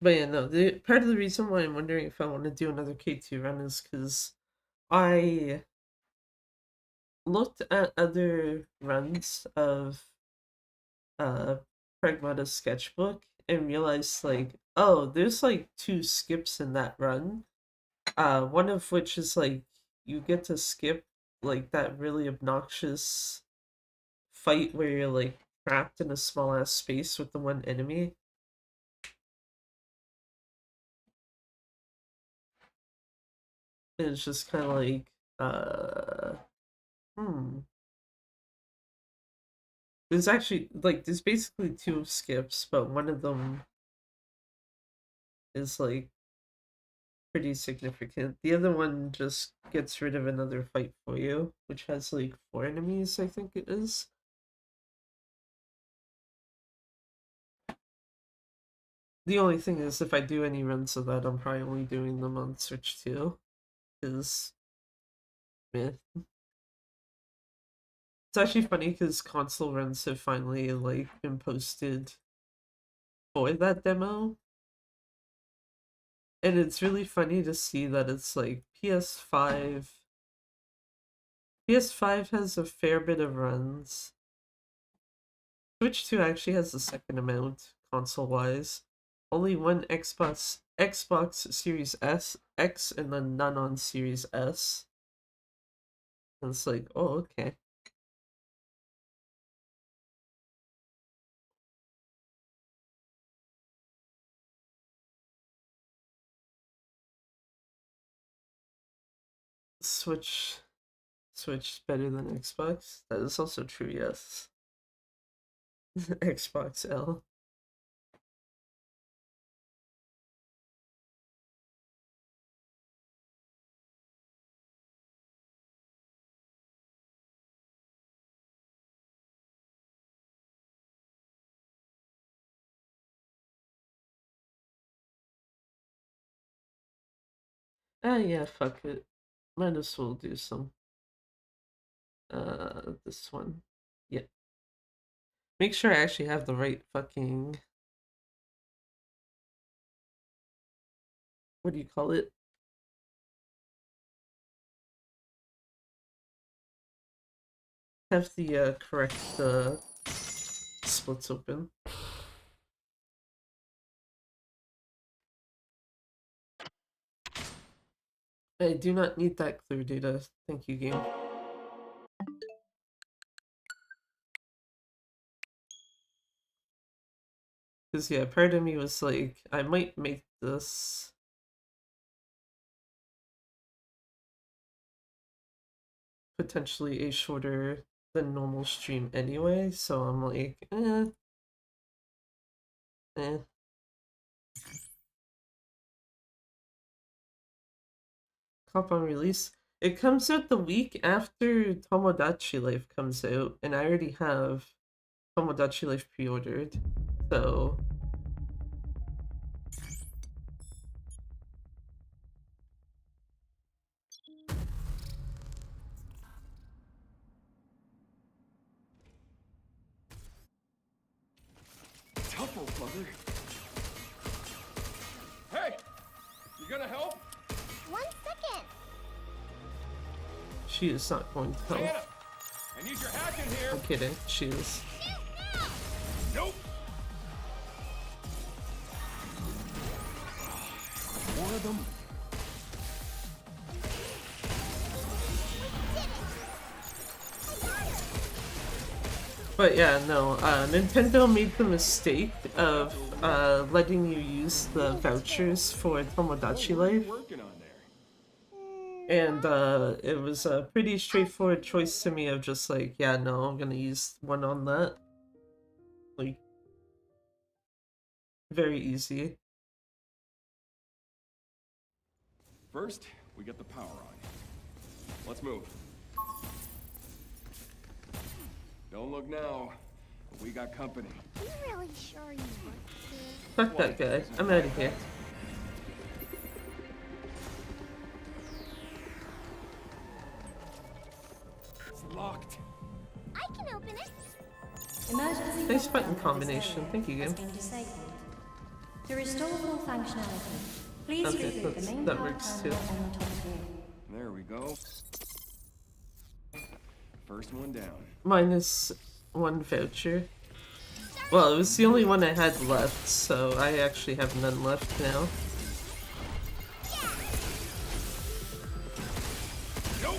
But yeah, no, the part of the reason why I'm wondering if I want to do another K2 run is because I looked at other runs of Pragmata's sketchbook and realized like, oh, there's like two skips in that run. One of which is like you get to skip like that really obnoxious fight where you're like trapped in a small ass space with the one enemy. And it's just kind of like, uh, hmm. There's actually, like, there's basically two skips, but one of them is, like, pretty significant. The other one just gets rid of another fight for you, which has, like, 4 enemies, I think it is. The only thing is, if I do any runs of that, I'm probably only doing them on Switch 2, because, meh. It's actually funny because console runs have finally, like, been posted for that demo. And it's really funny to see that it's like PS5. PS5 has a fair bit of runs. Switch 2 actually has the second amount, console-wise. Only one Xbox Series X, and then none on Series S. And it's like, oh, okay. Switch better than Xbox. That is also true, yes. Xbox L. Ah, yeah, fuck it. Might as well do some. This one. Yeah. Make sure I actually have the right fucking. What do you call it? Have the correct splits open. I do not need that clear data. Thank you, game. Because, yeah, part of me was like, I might make this potentially a shorter than normal stream anyway, so I'm like, eh. Comp on release. It comes out the week after Tomodachi Life comes out, and I already have Tomodachi Life pre-ordered, so Tough, brother. Hey! You gonna help? 1 second. she is not going to help. Hannah! I need your hack in here! I'm kidding, she is. Nope! One of them? But yeah, no, Nintendo made the mistake of letting you use the vouchers for Tomodachi Life. Working on there. And it was a pretty straightforward choice to me of just like, yeah, no, I'm gonna use one on that. Like, very easy. First, we get the power on. Let's move. Don't look now, but we got company. You really sure you want to? Fuck that guy. I'm out of here. It's locked. I can open it. Emergency Nice lockdown button for combination. this Thank you, area game. has been disabled. To restore full functionality, please Okay, reboot the main that power works terminal too. on the top floor. There we go. First one down. Minus one voucher. Well, it was the only one I had left, so I actually have none left now. Nope!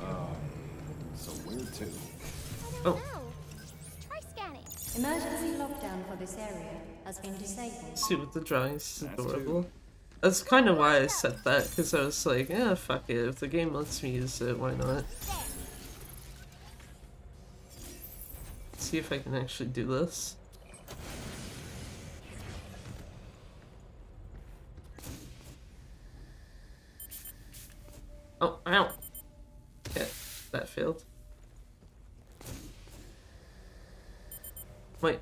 Oh. So weird too. Oh. No. this area has been disabled. See what the drawing's That's adorable. That's kind of why I said that, because I was like, eh, fuck it. If the game lets me use it, why not? See if I can actually do this. Oh, ow! Okay, that failed.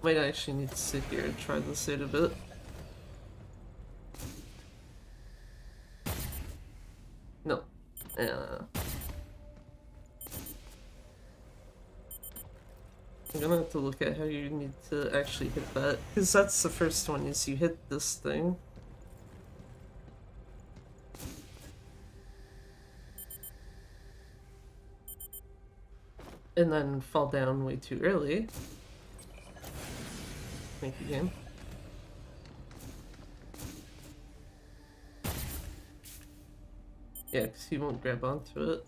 Might actually need to sit here and try this out a bit. No. I'm gonna have to look at how you need to actually hit that, because that's the first one, is you hit this thing. And then fall down way too early. Thank you, game. Yeah, because he won't grab onto it.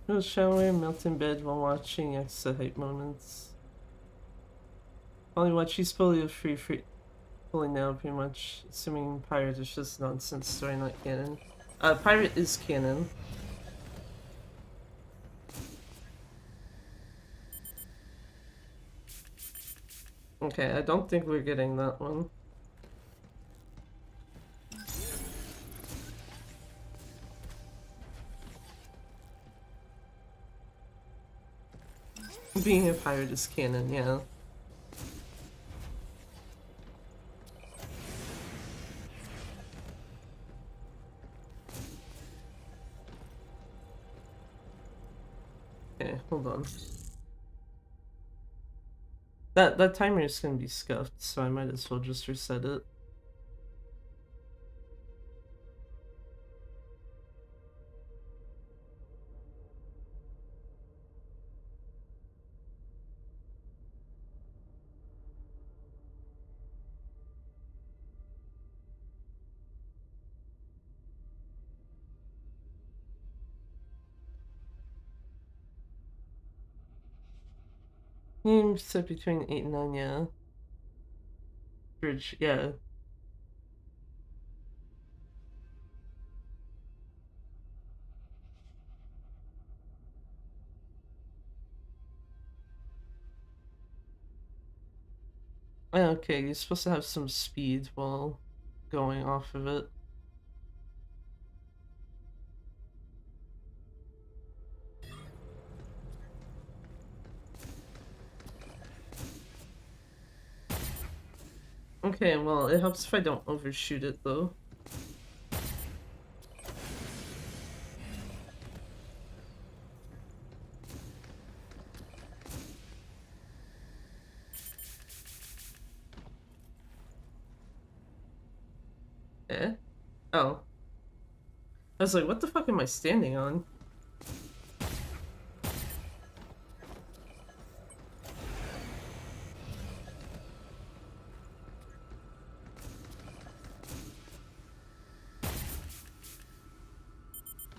No shower, melt in bed while watching Yakuza hype moments. Only watch you spoilio free fully now, pretty much. Assuming Pirate is just nonsense story, not canon. Pirate is canon. Okay, I don't think we're getting that one. Being a pirate is canon, yeah. Okay, hold on. That timer is gonna be scuffed, so I might as well just reset it. Set between 8 and 9, yeah. Bridge, yeah. Oh, okay, you're supposed to have some speed while going off of it. Okay, well, it helps if I don't overshoot it, though. Eh? Oh. I was like, what the fuck am I standing on?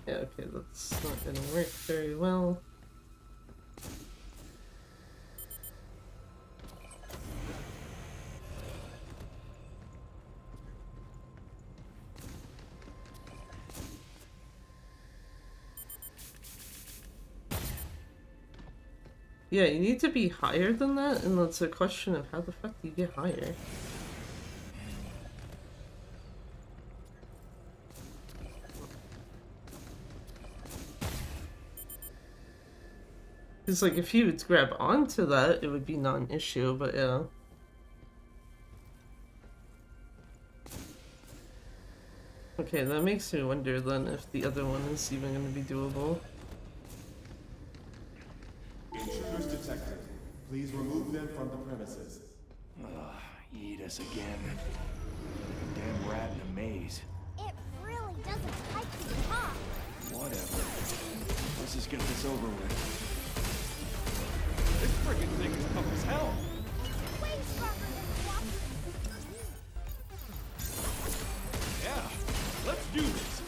Yeah, okay, that's not gonna work very well. Yeah, you need to be higher than that, and it's a question of how the fuck do you get higher? Because, like, if you would grab onto that, it would be non-issue, but yeah. Okay, that makes me wonder then if the other one is even going to be doable. Intruders detected. Please remove them from the premises. Eat us again. Damn rat in a maze. It really doesn't like to talk. Whatever. Let's just get this over with. This friggin' thing is tough as hell. Way stronger than walking. Yeah, let's do this.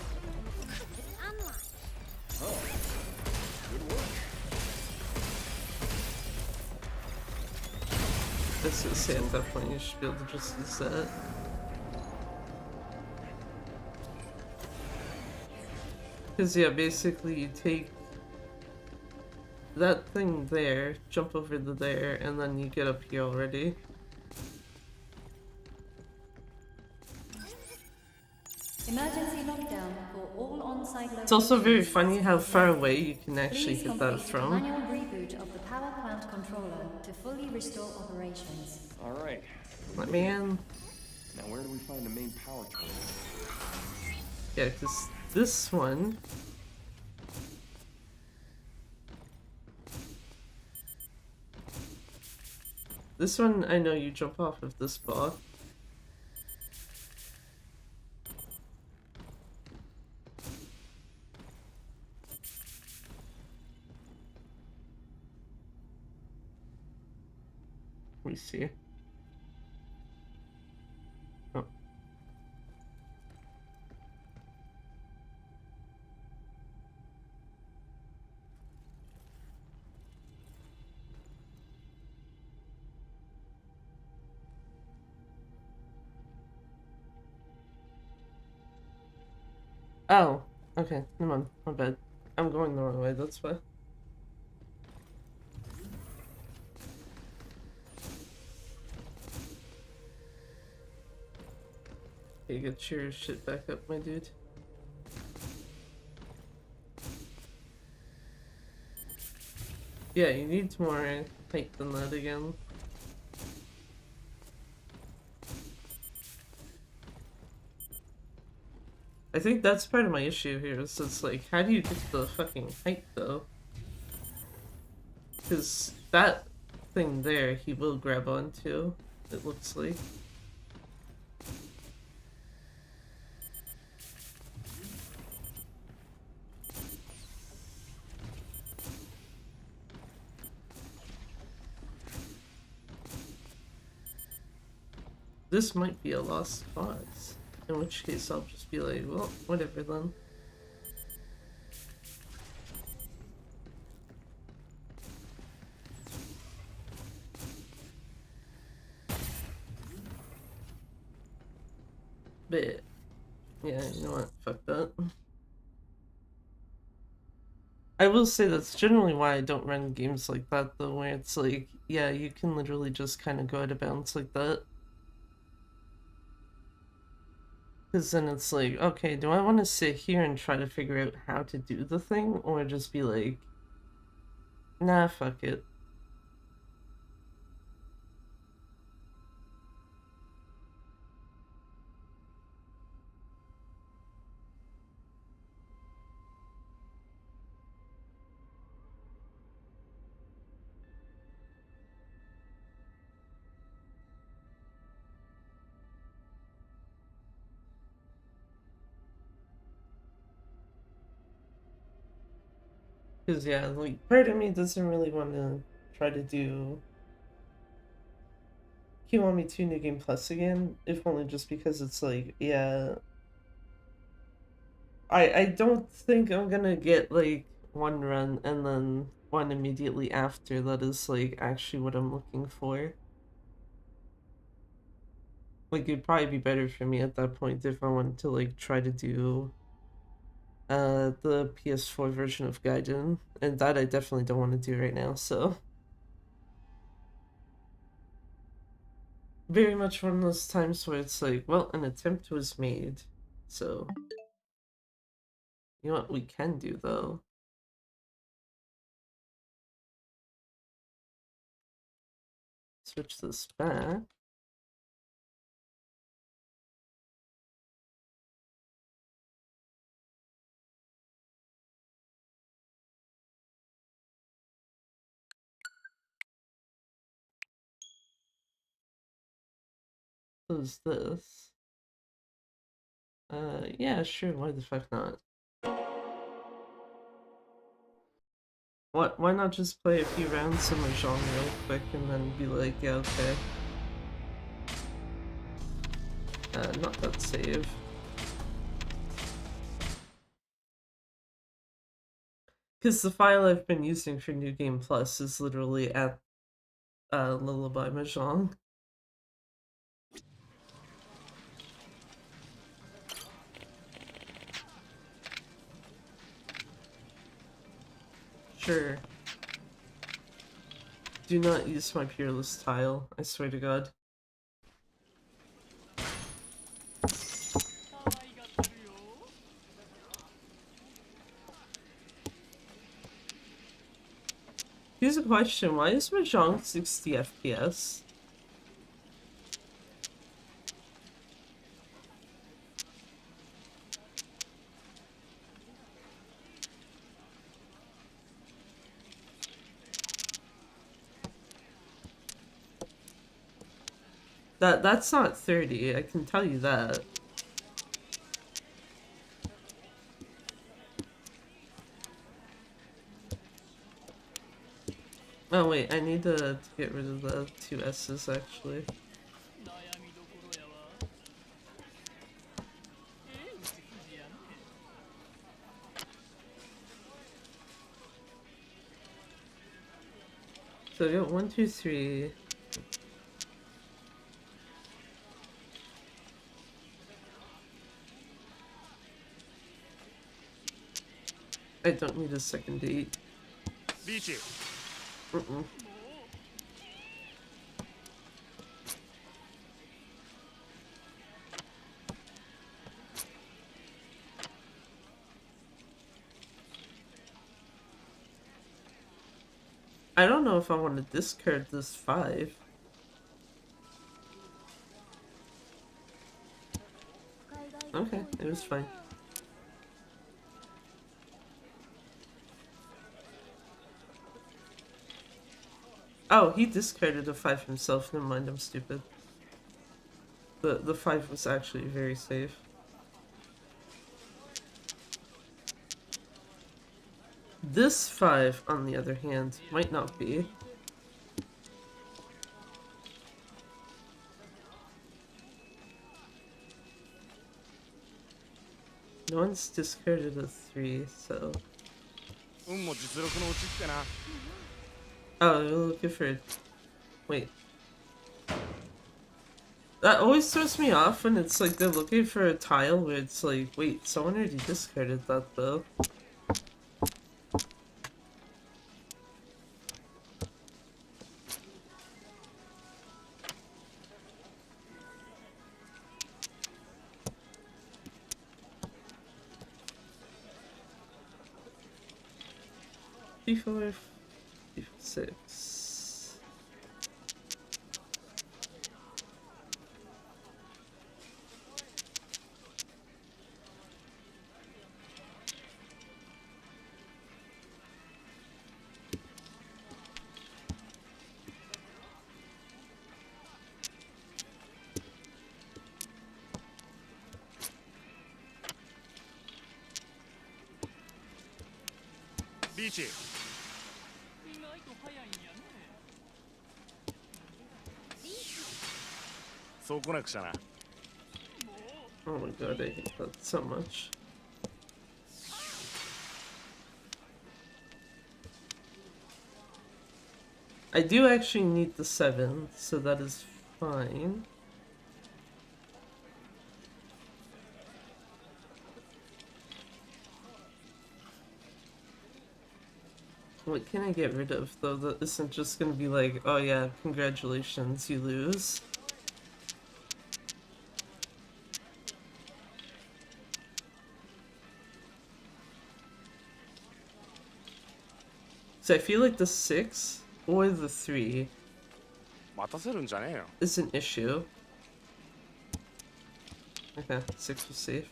say at that point you should be able to just use that. Because yeah, basically you take that thing there, jump over to there, and then you get up here already. Emergency lockdown for all on-site locations. It's also very funny how far away you can actually Please hit that complete from. manual reboot of the power plant controller to fully restore operations. All right. Let me in. Now where do we find the main power terminal? Yeah, because this one... This one, I know you jump off of this block. Let me see. Oh. Oh, okay, never mind, my bad. I'm going the wrong way, that's why. Okay, get your shit back up, my dude. Yeah, you need more height than that again. I think that's part of my issue here, is it's like, how do you get the fucking height though? Because that thing there, he will grab onto, it looks like. This might be a lost cause, in which case I'll just be like, well, whatever then. But, yeah, you know what, fuck that. I will say that's generally why I don't run games like that though, where it's like, yeah, you can literally just kind of go out of bounds like that. Because then it's like, okay, do I want to sit here and try to figure out how to do the thing, or just be like, nah, fuck it. Because, yeah, like, part of me doesn't really want to try to do Kiwami 2 New Game Plus again, if only just because it's like, yeah, I don't think I'm gonna get, like, one run and then one immediately after that is, like, actually what I'm looking for. Like, it'd probably be better for me at that point if I wanted to, like, try to do the PS4 version of Gaiden, and that I definitely don't want to do right now, so very much one of those times where it's like, well, an attempt was made, so you know what we can do though? Switch this back. Close this. Yeah, sure, why the fuck not? What, why not just play a few rounds of Mahjong real quick and then be like, yeah, okay. Not that save. Because the file I've been using for New Game Plus is literally at Lullaby Mahjong. Sure. Do not use my peerless tile, I swear to God. Here's a question, why is Mahjong 60 FPS? That's not 30, I can tell you that. Oh wait, I need to get rid of the two S's actually. So I got 1, 2, 3. I don't need a second date. Mm-mm. I don't know if I want to discard this 5. Okay, it was fine. Oh, he discarded a 5 himself. Never mind, I'm stupid. The 5 was actually very safe. This 5, on the other hand, might not be. No one's discarded a 3, so... Oh, you're looking for... Wait. That always throws me off when it's like they're looking for a tile where it's like, wait, someone already discarded that though. D4, D6. Oh my god, I hate that so much. I do actually need the 7, so that is fine. What can I get rid of, though, that isn't just gonna be like, oh yeah, congratulations, you lose? So I feel like the 6 or the 3 is an issue. Okay, 6 was safe.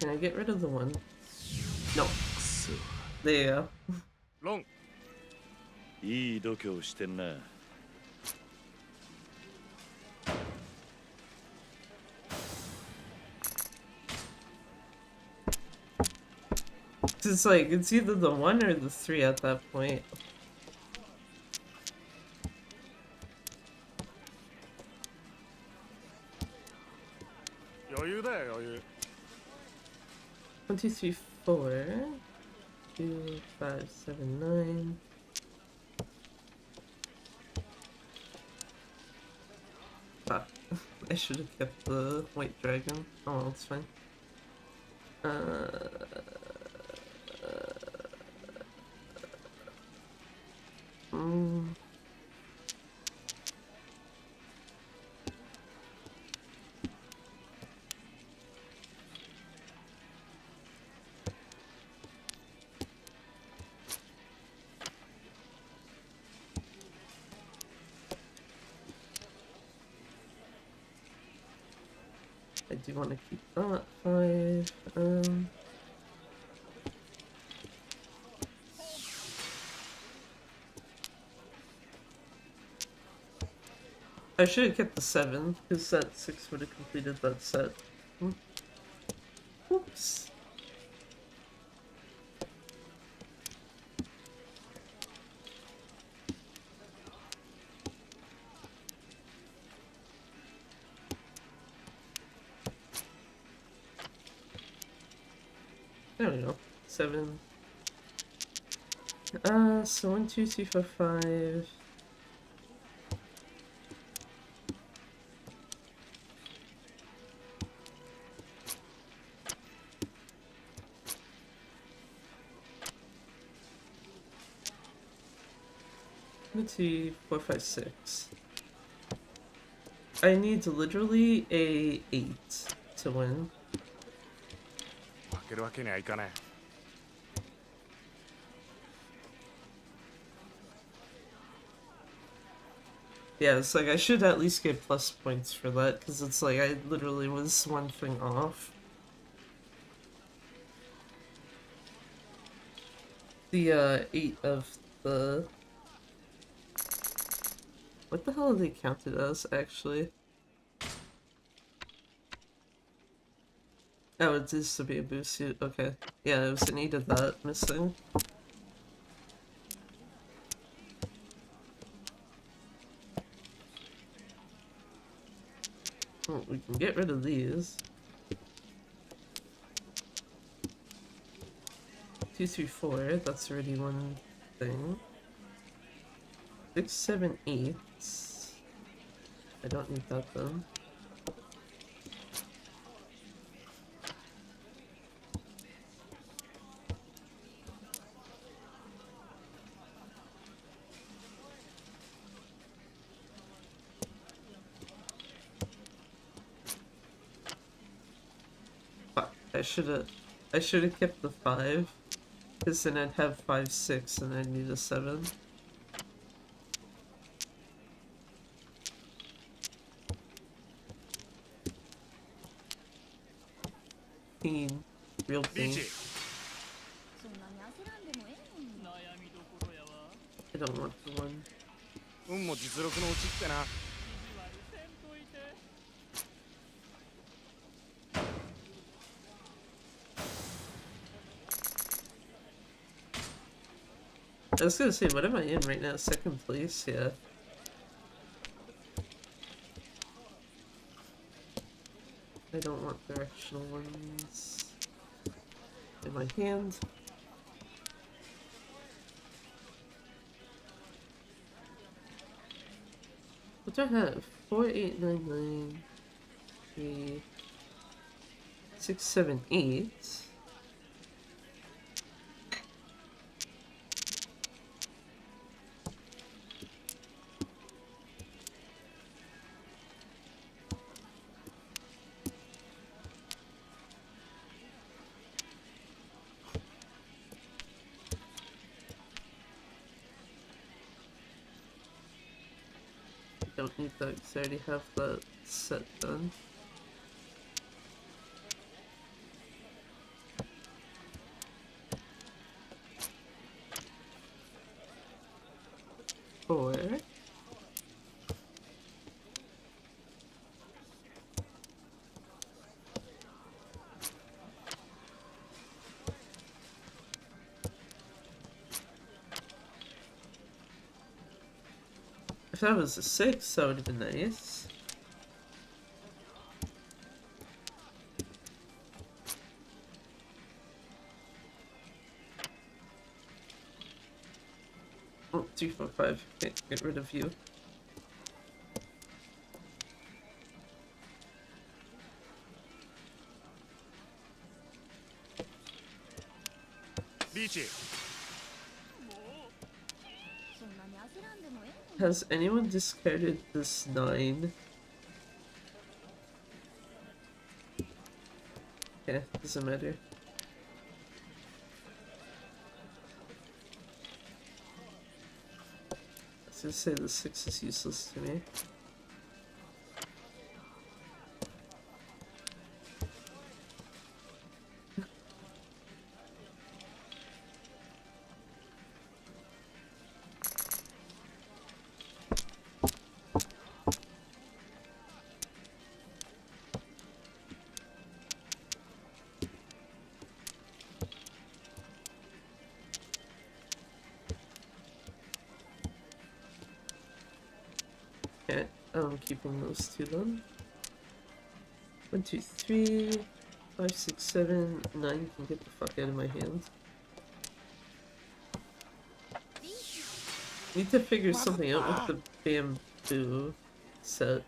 Can I get rid of the 1? No. There you go. いい度胸してんな。It's like, it's either the 1 or the 3 at that point. One, two, three, 4. 2, 5, 7, 9. Ah. I should have kept the white dragon. Oh well, it's fine. Mm. I do want to keep that 5. I should have kept the 7, because set 6 would have completed that set. Oops. There we go. 7. So 1, 2, 3, 4, 5. Let's see, 4, 5, 6. I need literally a 8 to win. 負けるわけにはいかない。Yeah, it's like I should at least get plus points for that, because it's like I literally was one thing off. The 8 of the... What the hell are they counted as, actually? Oh, it is to be a boost suit. Okay. Yeah, it was an 8 of that missing. Oh, we can get rid of these. 2, 3, 4. That's already one thing. 6, 7, 8. I don't need that then. Fuck, I should have kept the 5. Because then I'd have 5, 6, and I'd need a 7. Pain. Real pain. I don't want to win. 運も実力のうちってな。I was gonna say, what am I in right now? 2nd place? Yeah. I don't want directional ones in my hand. What do I have? 4, 8, 9, 9, 3, 6, 7, 8. Don't need that because I already have that set done. Four. If that was a 6, that would have been nice. Oh, 2, 4, 5. Okay, get rid of you. Has anyone discarded this 9? Yeah, doesn't matter. I was gonna say the 6 is useless to me. Okay, I'm keeping those 2 then. 1, 2, 3, 5, 6, 7, 9 can get the fuck out of my hand. Need to figure something out with the bamboo set.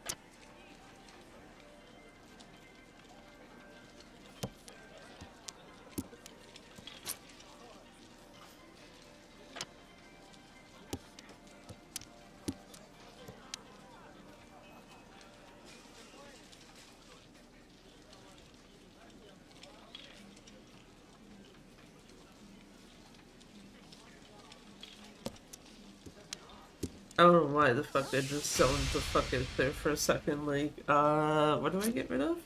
I don't know why the fuck I just zoned the fuck out there for a second, like, what do I get rid of?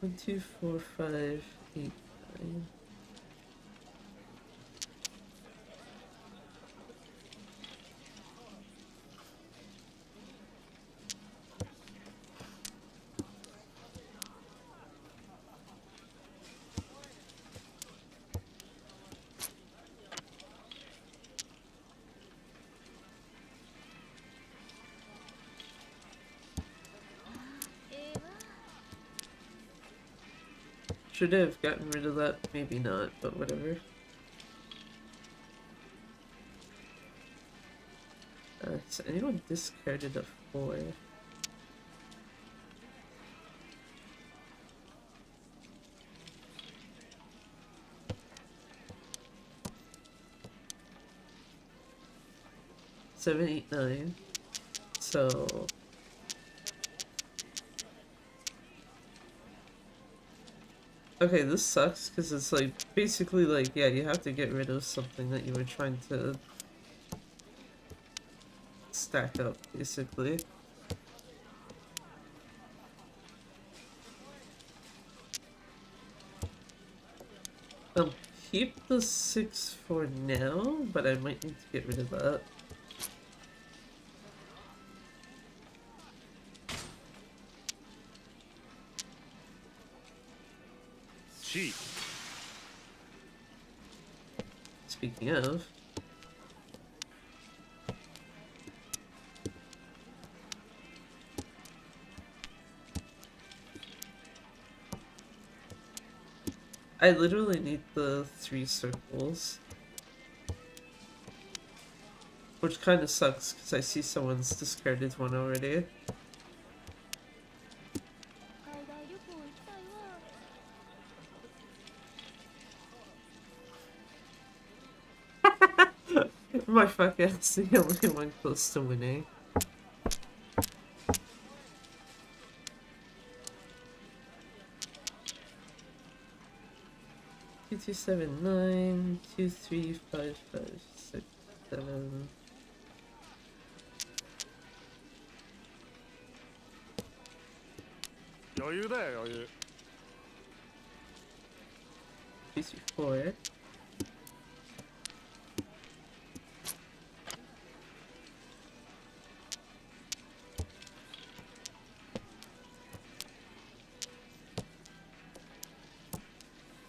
One, two, four, 5, 8, 9. Should have gotten rid of that, maybe not, but whatever. Has anyone discarded a 4? Seven, 8, 9. So okay, this sucks because it's like basically like, yeah, you have to get rid of something that you were trying to stack up, basically. I'll keep the 6 for now, but I might need to get rid of that. Speaking of, I literally need the 3 circles, which kind of sucks because I see someone's discarded one already. My fuck ass, the only one close to winning. Two, 2, 7, 9, 2, 3, 5, 5, 6, 7. Two, 3, 4.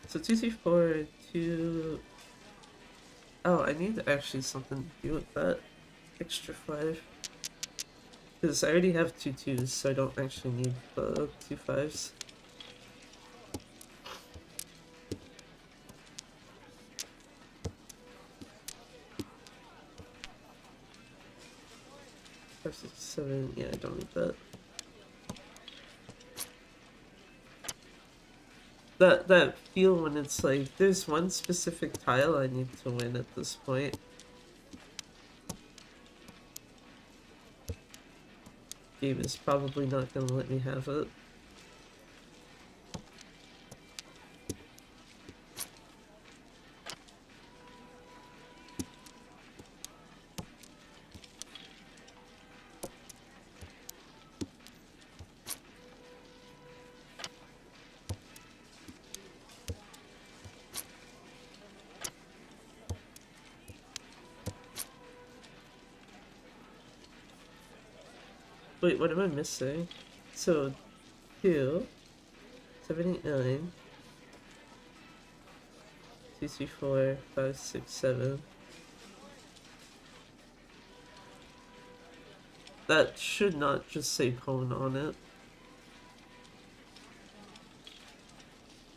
So 2, 3, 4, 2. Oh, I need actually something to do with that extra 5. Because I already have 2 2s, so I don't actually need the 2 5s. Five, 6, 7. Yeah, I don't need that. That feel when it's like there's one specific tile I need to win at this point. Game is probably not gonna let me have it. Wait, what am I missing? So, 2, 7, 8, 9, 2, 3, 4, 5, 6, 7. That should not just say pwn on it.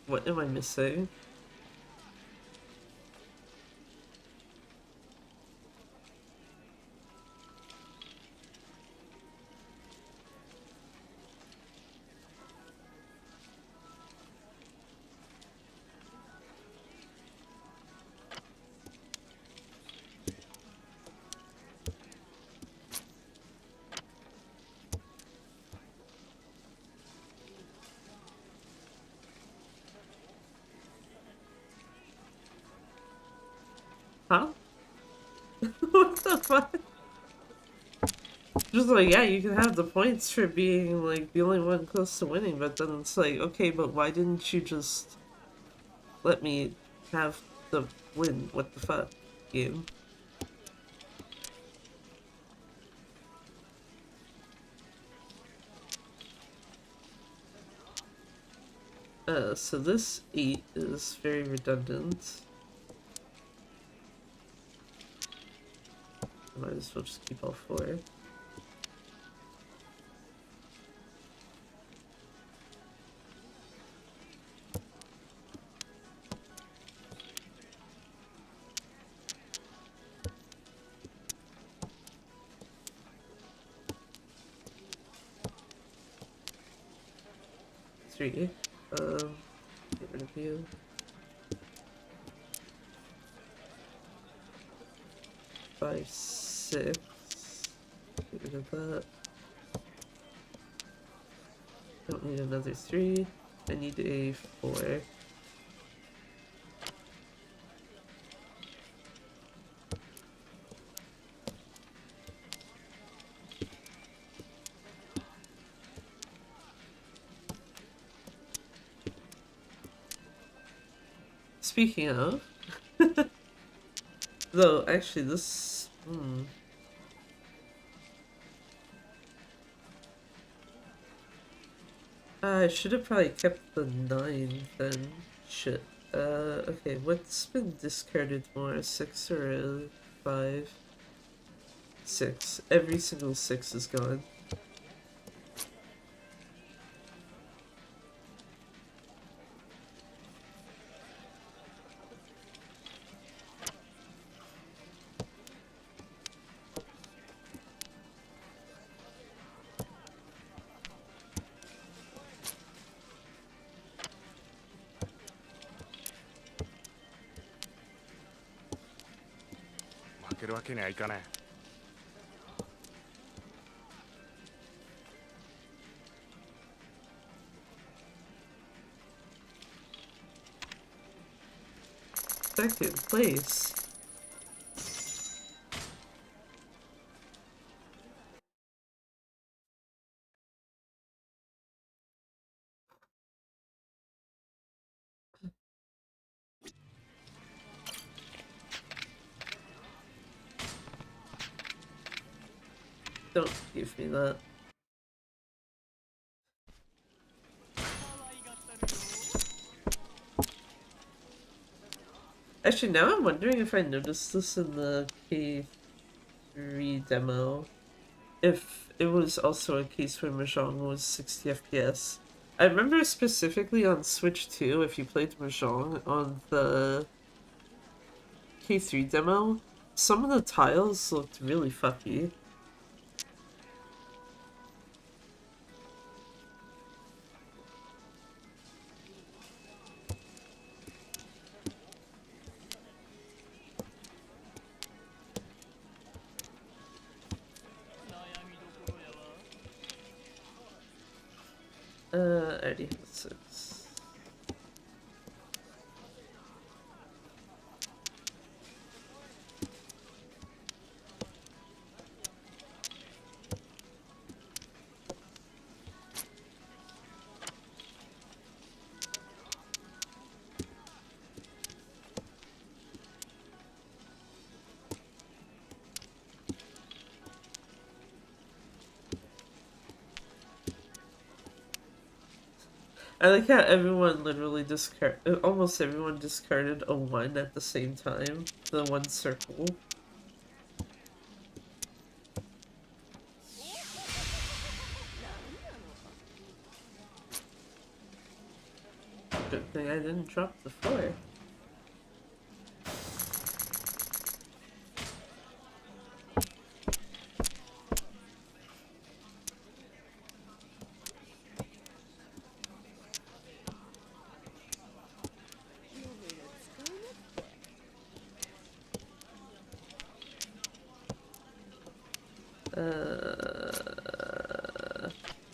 What am I missing? Huh? What the fuck? Just like, yeah, you can have the points for being like the only one close to winning, but then it's like, okay, but why didn't you just let me have the win? What the fuck, game? So this 8 is very redundant. Might as well just keep all 4. Three. Get rid of you. 5, 6. Get rid of that. Don't need another 3. I need a 4. Speaking of, though, actually, this. I should have probably kept the 9 then. Shit. Okay, what's been discarded more? A 6 or a 5? 6. Every single 6 is gone. Second place. Don't give me that. Actually, now I'm wondering if I noticed this in the K3 demo. if it was also a case where Mahjong was 60 FPS. I remember specifically on Switch 2, if you played Mahjong on the K3 demo, some of the tiles looked really fucky. I already have 6. I like how everyone literally almost everyone discarded a 1 at the same time. The 1 circle. Good thing I didn't drop the 4.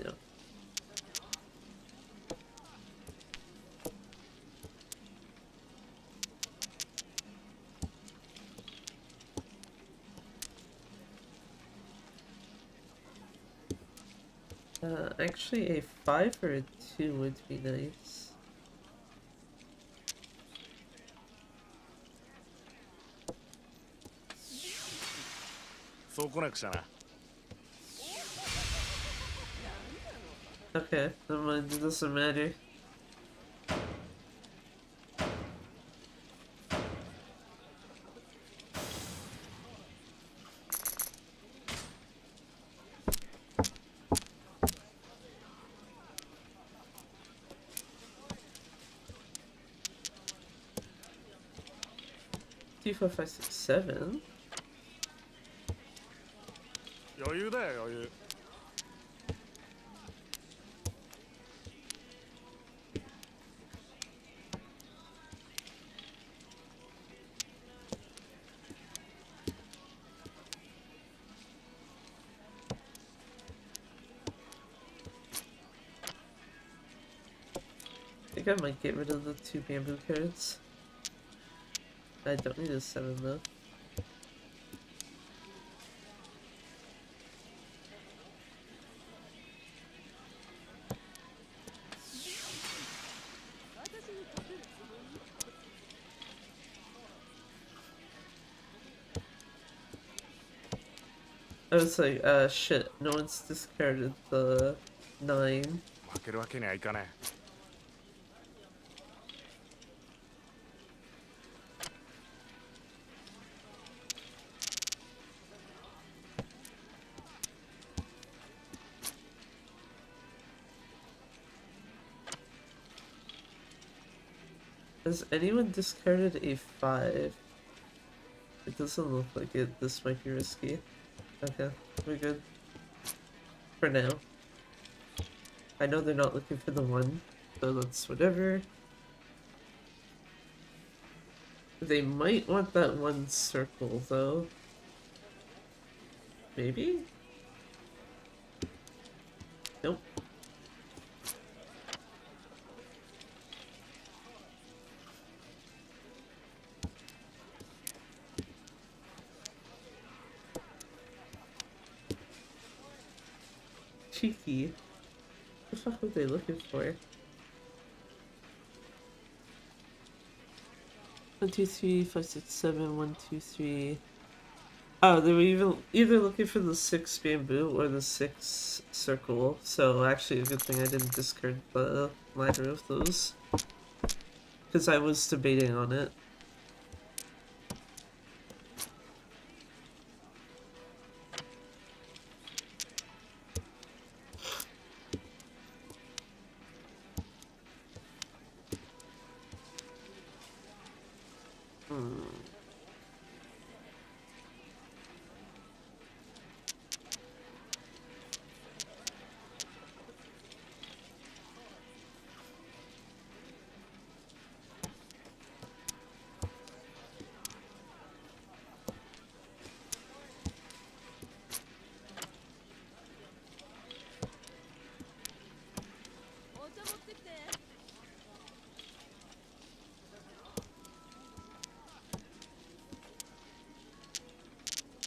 Yeah. Actually a 5 or a 2 would be nice. Okay, never mind, it doesn't matter. Two, 4, 5, 6, 7. 余裕だよ余裕 I think I might get rid of the 2 bamboo cards. I don't need a 7 though. I was like, shit, no one's discarded the 9. 負けるわけにはいかね Has anyone discarded a 5? It doesn't look like it. This might be risky. Okay, we're good. For now. I know they're not looking for the 1, so that's whatever. They might want that 1 circle, though. Maybe? Nope. Cheeky. What the fuck were they looking for? 1, 2, 3, 5, 6, 7, 1, 2, 3. Oh, they were either looking for the 6 bamboo or the 6 circle. So actually a good thing I didn't discard the either of those. Because I was debating on it.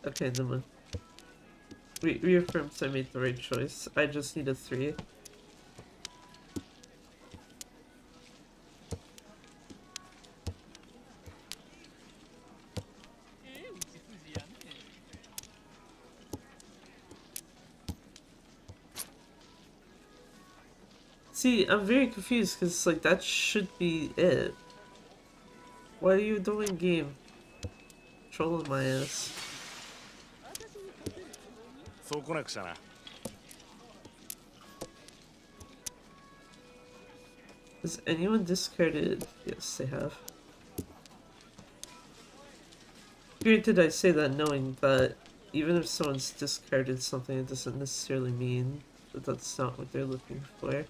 Okay, never mind. Reaffirms I made the right choice. I just need a 3. See, I'm very confused because like that should be it. What are you doing, game? Trolling my ass. そう来なくちゃな。 Has anyone discarded? Yes, they have. Granted, I say that knowing that even if someone's discarded something, it doesn't necessarily mean that that's not what they're looking for.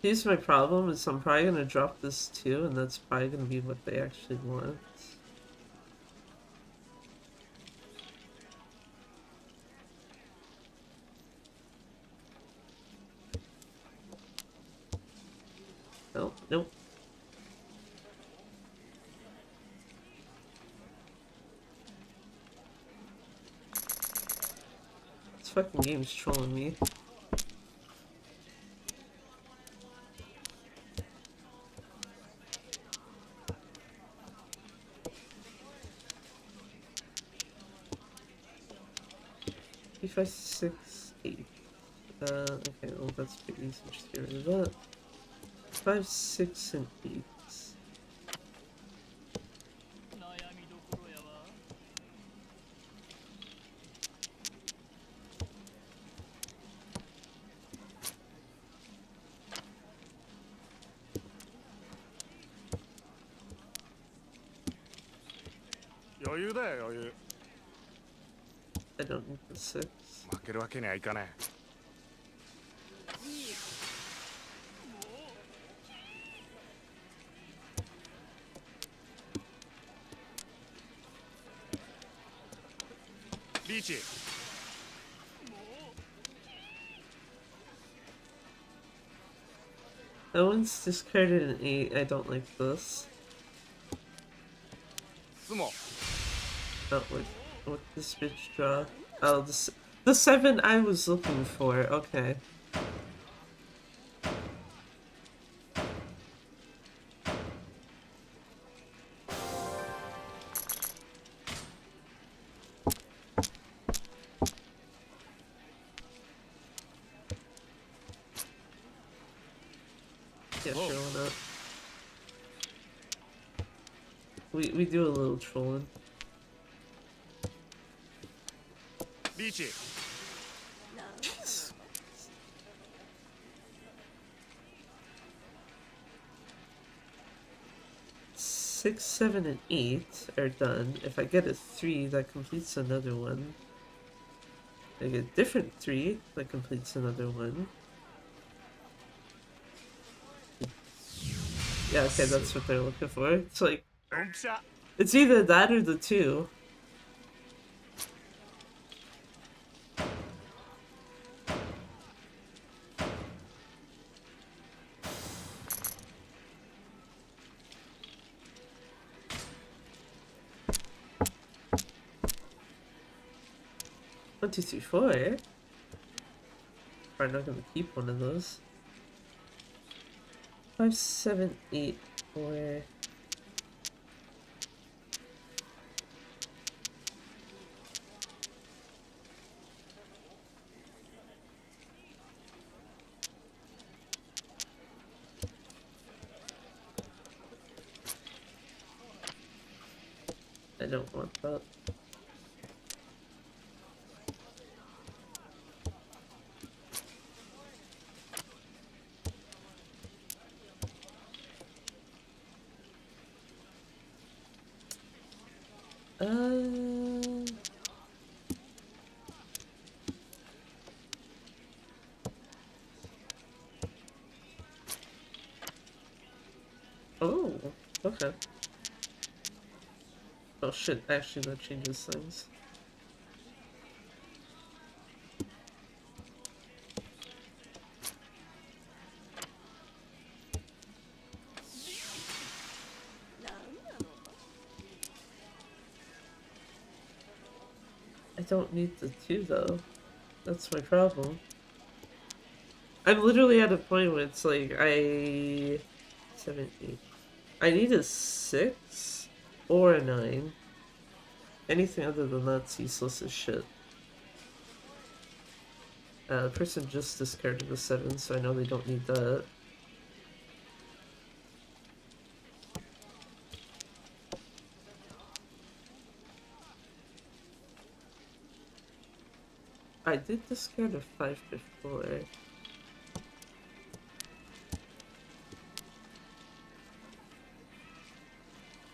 Here's my problem, is I'm probably gonna drop this too, and that's probably gonna be what they actually want. Nope, nope. This fucking game's trolling me. Five, 6, 8. Okay, well that's pretty easy. Just get rid of that. 5, 6, and 8. I don't need the 6. 負けるわけにはいかねえ。リーチ。No one's discarded an 8. I don't like this. スモ。 Oh, what this bitch draw? Oh, the 7 I was looking for. Okay. Yeah, sure, why not? We do a little trolling. リーチ。 Jeez. Six, 7, and 8 are done. If I get a 3, that completes another one. I get a different 3, that completes another one. Yeah, okay, that's what they're looking for. It's like, ドンピシャ。 it's either that or the 2. One, two, three, four. Probably not gonna keep one of those. 5, 7, 8, 4. I don't want that. Oh, okay. Oh shit, actually that changes things. don't need the 2 though. That's my problem. I'm literally at a point where it's like 7, 8. I need a 6 or a 9. Anything other than that's useless as shit. The person just discarded the 7, so I know they don't need that. I did discard a 5 before.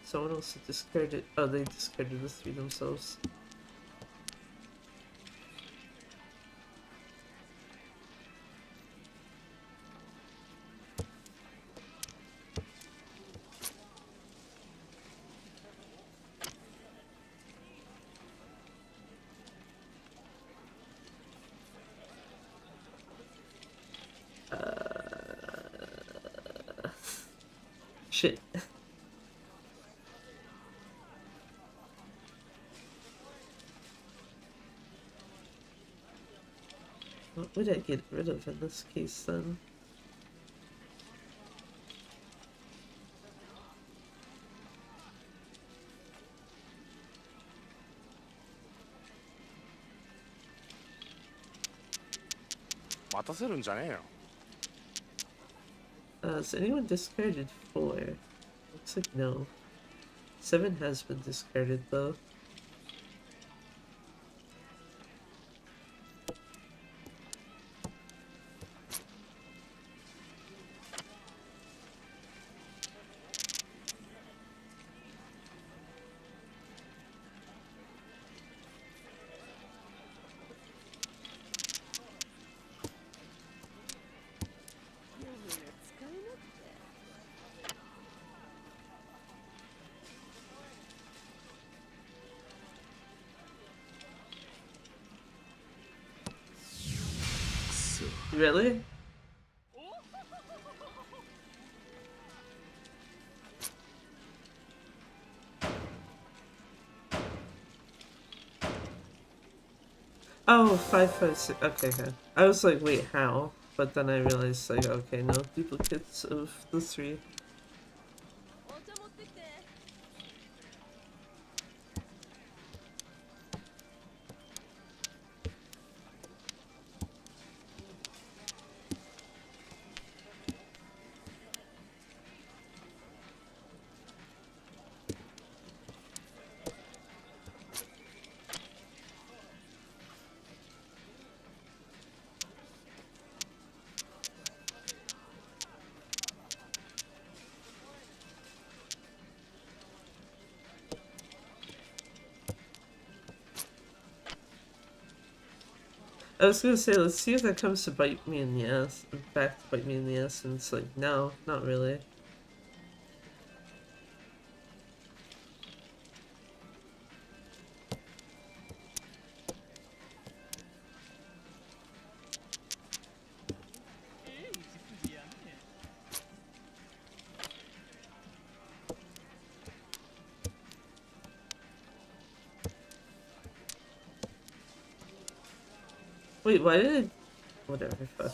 Someone else discarded. Oh, they discarded the 3 themselves. Shit. What would I get rid of in this case then? Has anyone discarded 4? Looks like no. 7 has been discarded though. Really? Oh, 5, 5, 6. Okay, okay. I was like, wait, how? But then I realized, like, okay, no duplicates of the 3. I was gonna say, let's see if that comes to bite me in the ass. Back to bite me in the ass, and it's like, no, not really. Wait, why did I... Whatever, fuck.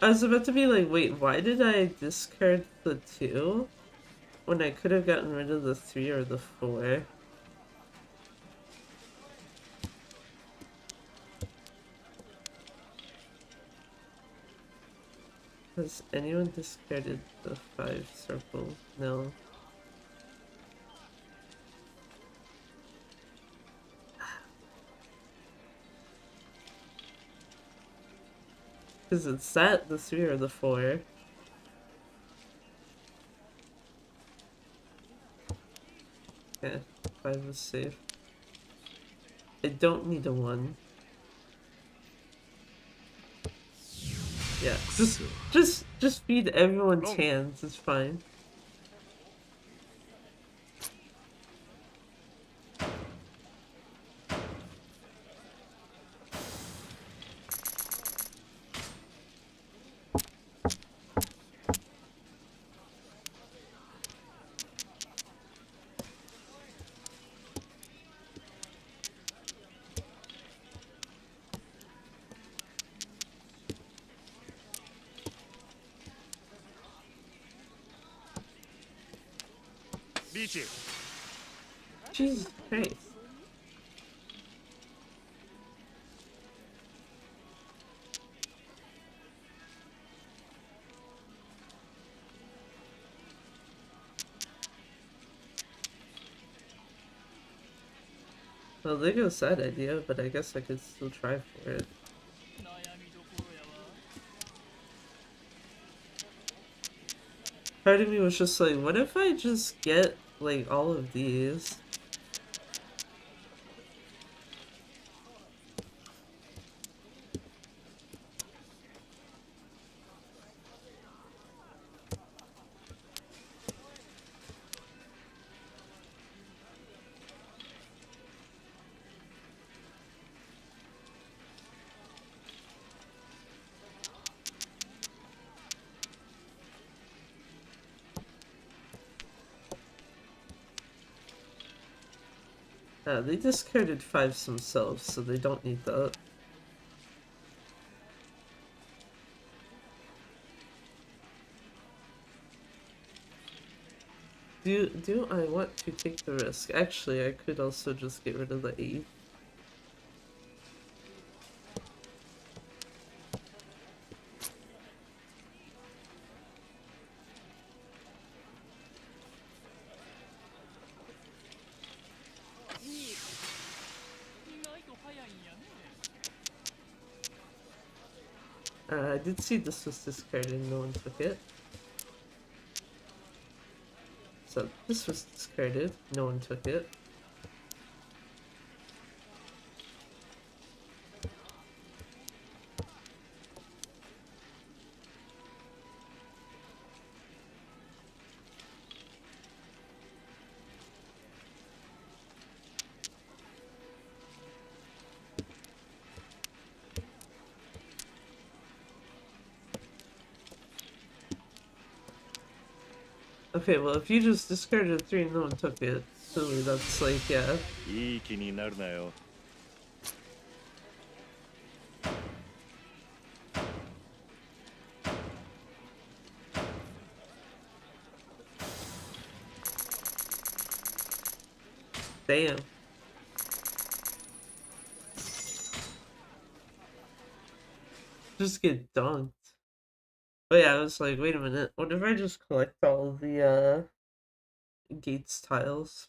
I was about to be like, wait, why did I discard the 2? When I could have gotten rid of the 3 or the 4. Has anyone discarded the 5 circle? No. Because it's that, the 3 or the 4. Yeah, 5 is safe. I don't need a 1. Yeah, just feed everyone's hands, it's fine. リーチ Jesus Christ. Well, there goes that idea, but I guess I could still try for it. Part of me was just like, what if I just get, like, all of these? They discarded 5s themselves, so they don't need that. Do I want to take the risk? Actually, I could also just get rid of the 8. I did see this was discarded, no one took it. So this was discarded, no one took it. Okay, well, if you just discarded 3 and no one took it, clearly that's like, yeah. いい気になるなよ Damn. Just get dunked. But yeah, I was like, wait a minute, what if I just collect all the, Gates tiles?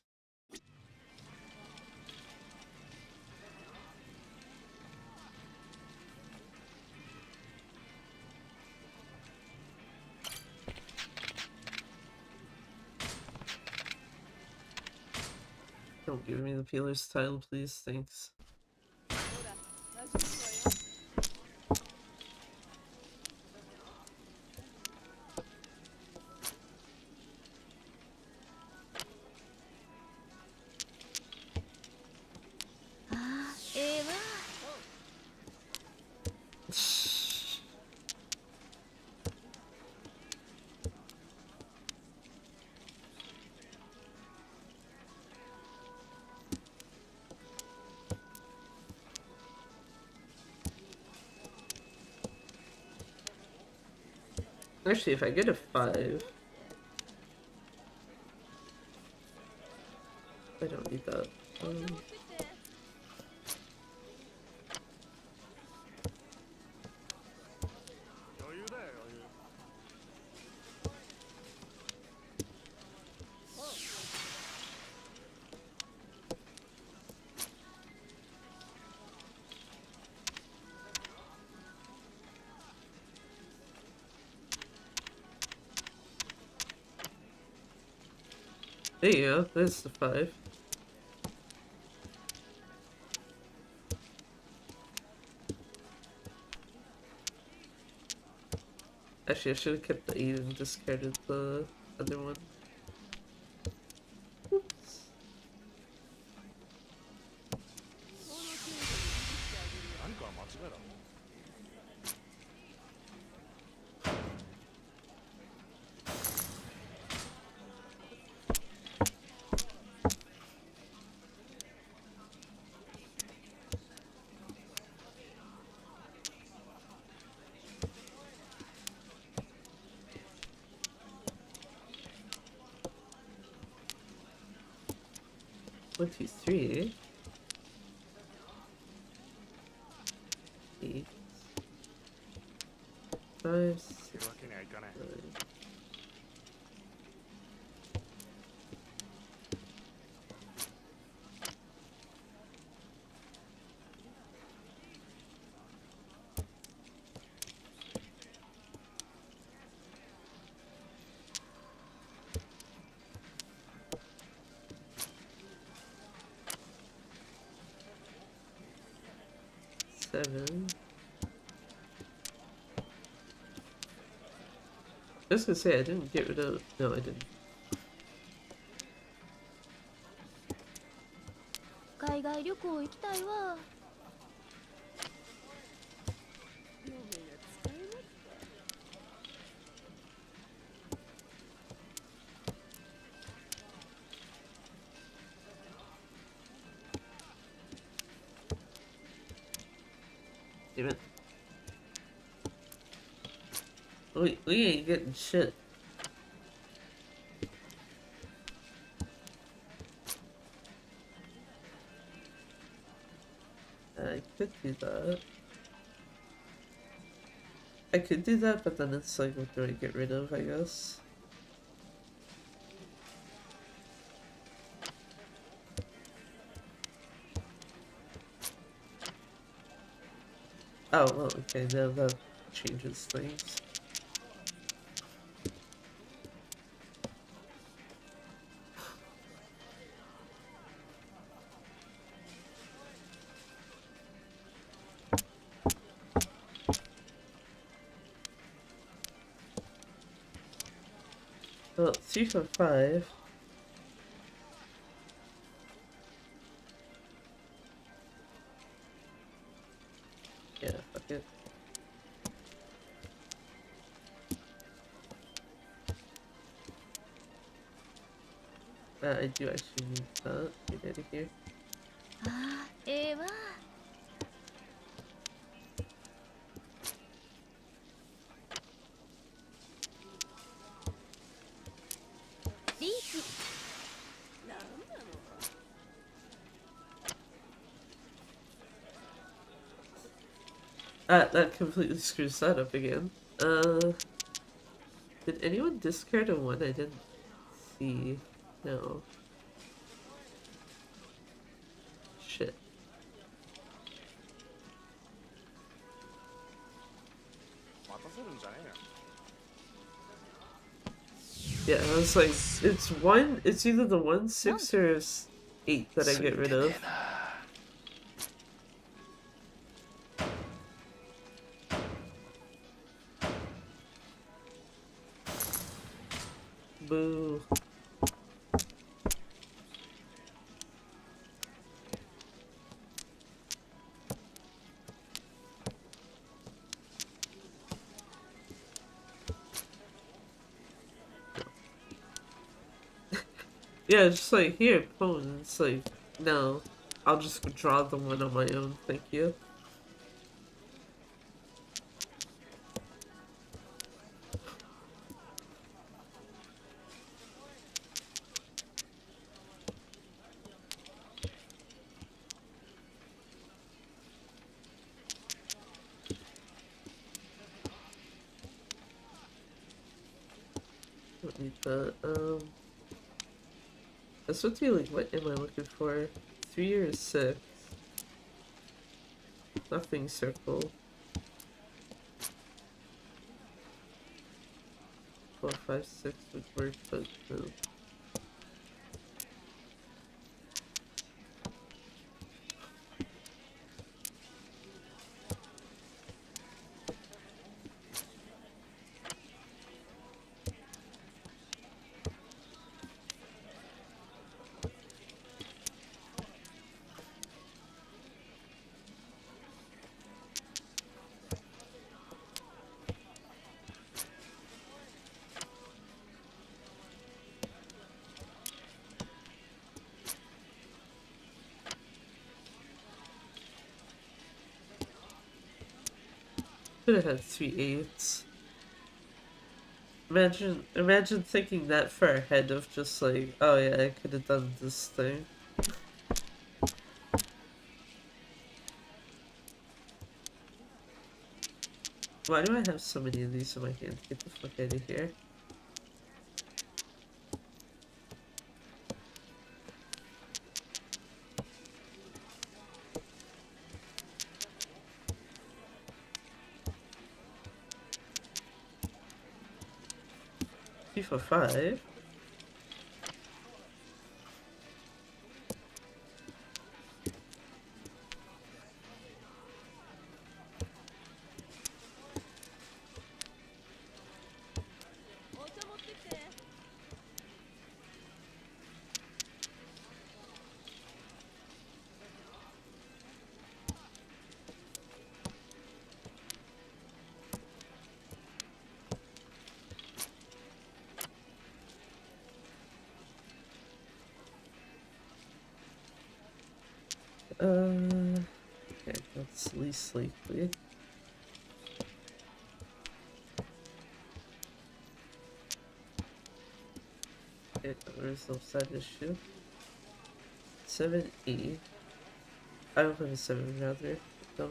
Don't give me the peeler's tile, please, thanks. Actually, if I get a 5... I don't need that. There you go, there's the 5. Actually, I should have kept the 8 and discarded the other one. Oops. 1, 2, 3. 8, 5, 6, るわけにはいかない 9. Seven. I was gonna say I didn't get rid of. No, I didn't. 海外旅行行きたいわ。 Damn it. We ain't getting shit. I could do that. I could do that, but then it's like, what do I get rid of, I guess? Oh, well, okay, now that changes things. Well, 3 for 5. Yeah, fuck it. I do actually need that. Get out of here. ああ、ええわ。リーチ。 That completely screws that up again. Did anyone discard a one I didn't see? No. Shit. Yeah, I was like, it's either the 1, 6, or 8 that I get rid of. Boo. Yeah, it's just like, here, phone. It's like, no. I'll just draw the one on my own, thank you. Don't need that. That's supposed to be like, what am I looking for? 3 or 6? Nothing circle. 4, 5, 6 would work, but no. Could have had 3 8s. Imagine thinking that far ahead of just like, oh yeah, I could have done this thing. Why do I have so many of these in my hand? Get the fuck out of here. FIFA 5. Okay, that's least likely. Okay, resolve side issue. 7E. I don't have a 7 rather. No.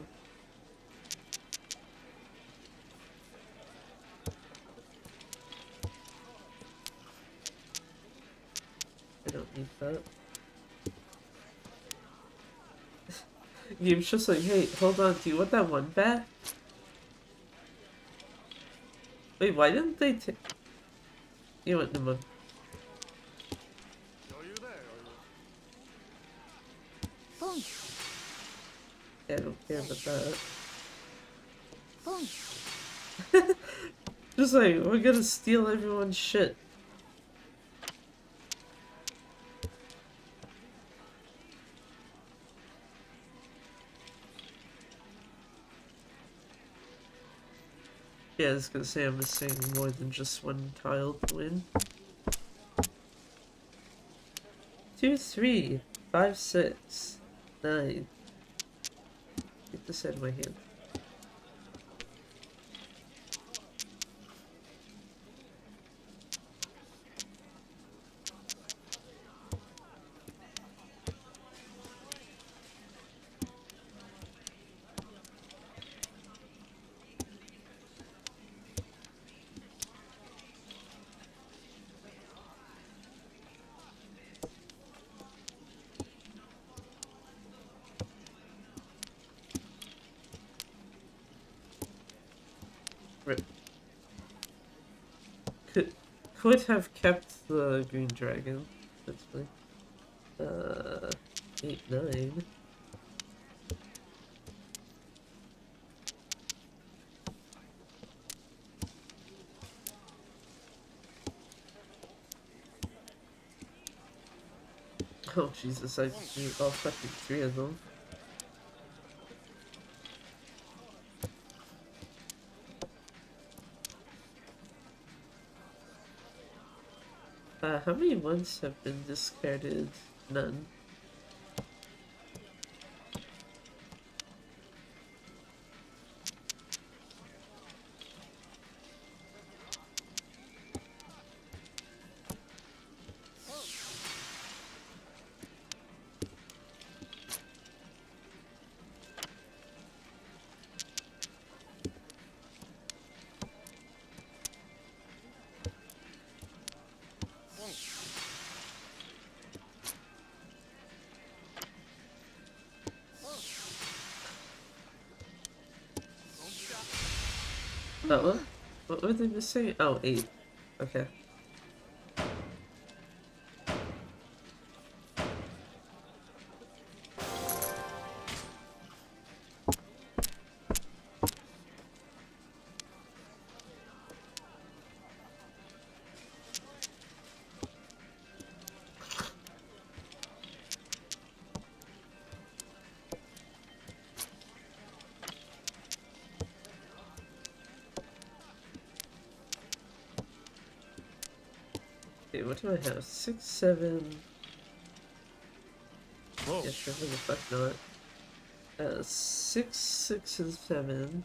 I don't need that. Game's just like, hey, hold on, do you want that one back? Wait, why didn't they take... You know what, never mind. Yeah, I don't care about that. Just like, we're gonna steal everyone's shit. Yeah, I was gonna say I'm missing more than just one tile to win. 2, 3, 5, 6, 9. Get this out of my hand. Right. Could have kept the green dragon. That's fine. 8, 9. Oh Jesus, I do all fucking 3 of them. How many ones have been discarded? None. Oh, what were they missing? Oh, 8. Okay. Okay, what do I have? 6, 7. Whoa. Yeah, sure, who the fuck not. 6, 6, and 7.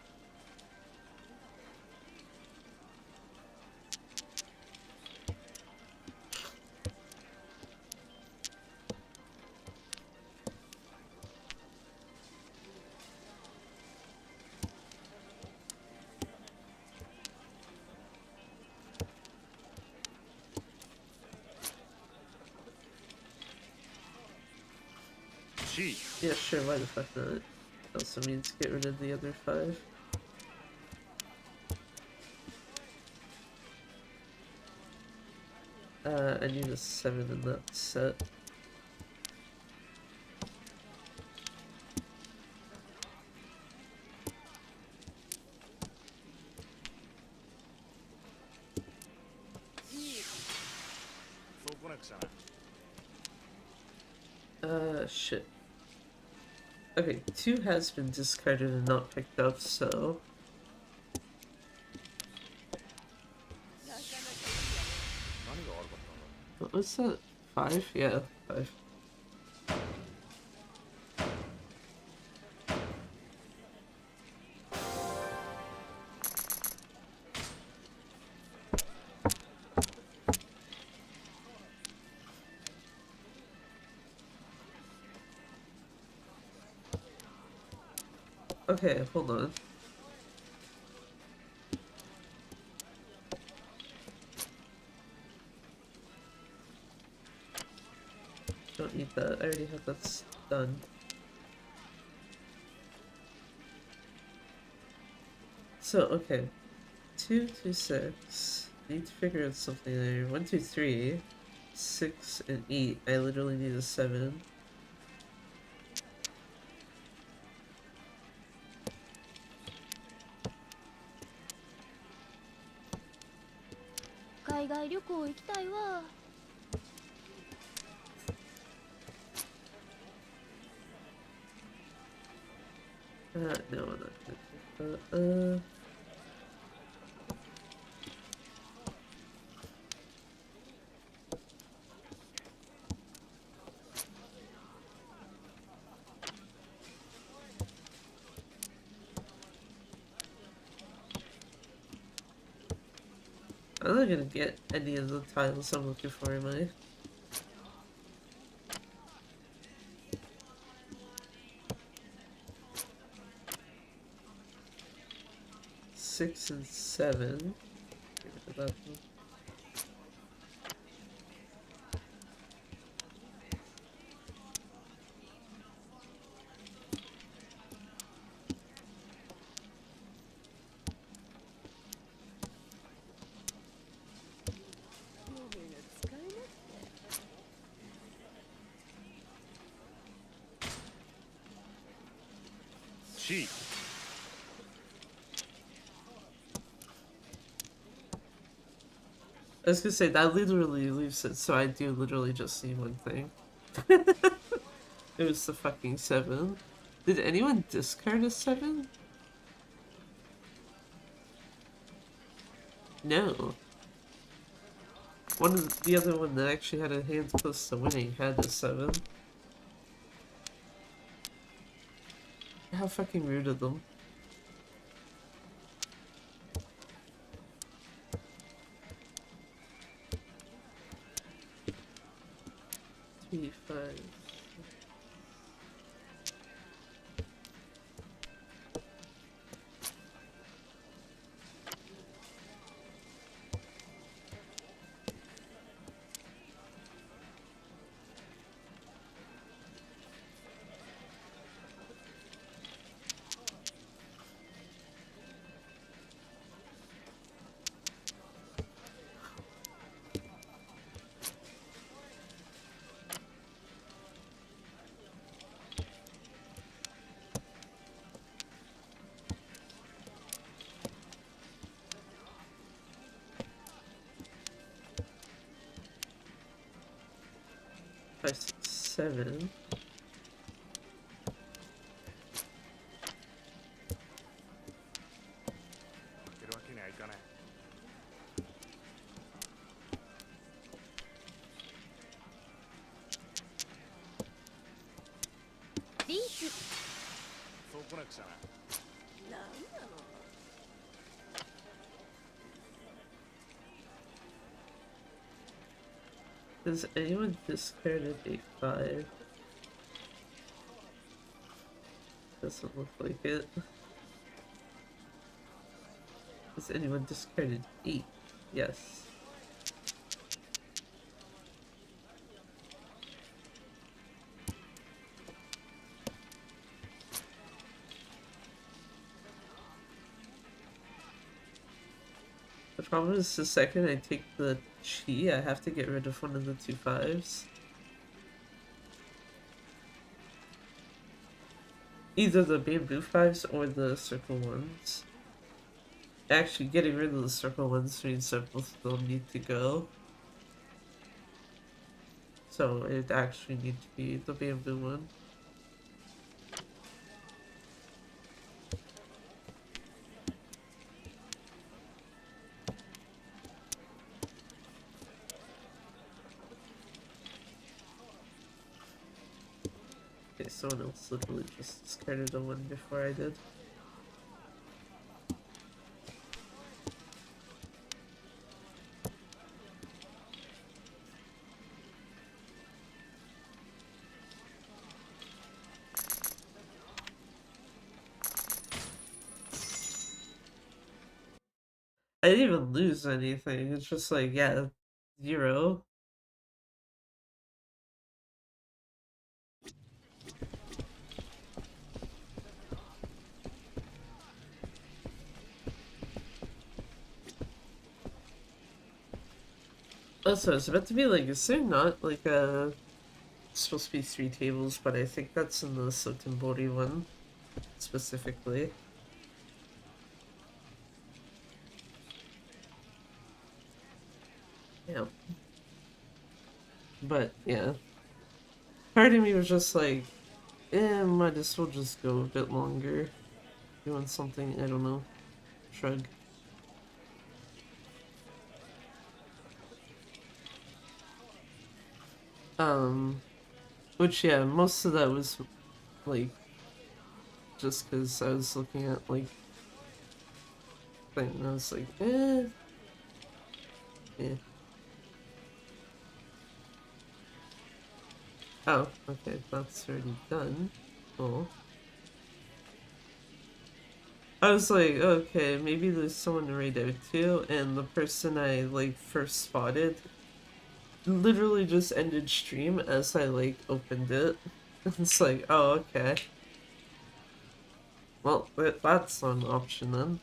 C. Yeah, sure, why the fuck not? Also means get rid of the other 5. I need a 7 in that set. Shit. Okay, 2 has been discarded and not picked up, so... What was that? 5? Yeah, 5. Okay, hold on. Don't need that. I already have that done. So, okay. 2, 2, 6. Need to figure out something there. 1, 2, 3. 6 and 8. I literally need a 7. No, I'm not gonna do that. I'm not gonna get any of the tiles I'm looking for, am I? Six and 7. Get rid of that one. C. I was gonna say, that literally leaves it, so I do literally just see one thing. It was the fucking 7. Did anyone discard a 7? No. The other one that actually had a hand close to winning had a 7. How fucking rude of them. Three, 5. Five, 6, 7. Has anyone discarded a 5? Doesn't look like it. Has anyone discarded 8? Yes. problem is the second I take the chi, I have to get rid of one of the 2 5s. Either the bamboo 5s or the circle ones. Actually, getting rid of the circle ones means that both of them need to go. So it actually needs to be the bamboo one. Okay, someone else literally just discarded a one before I did. I didn't even lose anything. It's just like, yeah, 0. Also, it's about to be like, is there not like a... It's supposed to be 3 tables, but I think that's in the Sotenbori one, specifically. Yeah. But, yeah. Part of me was just like, might as well just go a bit longer. Doing something, I don't know. Shrug. Which, yeah, most of that was, like, just because I was looking at, like, thing, and I was like, yeah. Oh, okay, that's already done. Cool. I was like, okay, maybe there's someone to raid out to, and the person I, like, first spotted literally just ended stream as I, like, opened it. It's like, oh, okay. Well, that's an option then.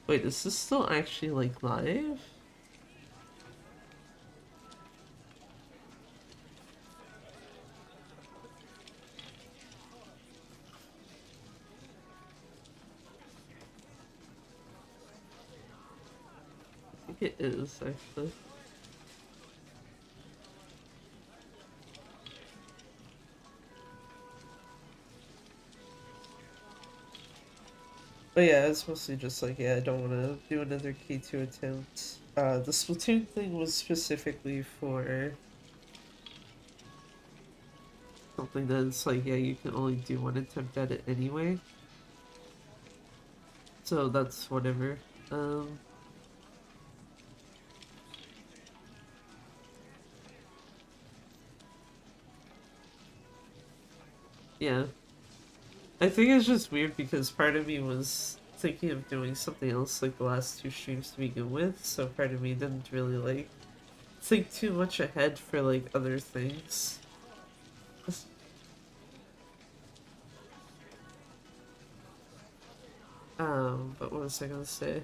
Wait, is this still actually, like, live? I think it is, actually. But yeah, it's mostly just like, yeah, I don't want to do another K2 attempt. The Splatoon thing was specifically for something that's like, yeah, you can only do one attempt at it anyway. So that's whatever. Yeah. I think it's just weird because part of me was thinking of doing something else like the last 2 streams to begin with, so part of me didn't really like think too much ahead for like other things. But what was I gonna say?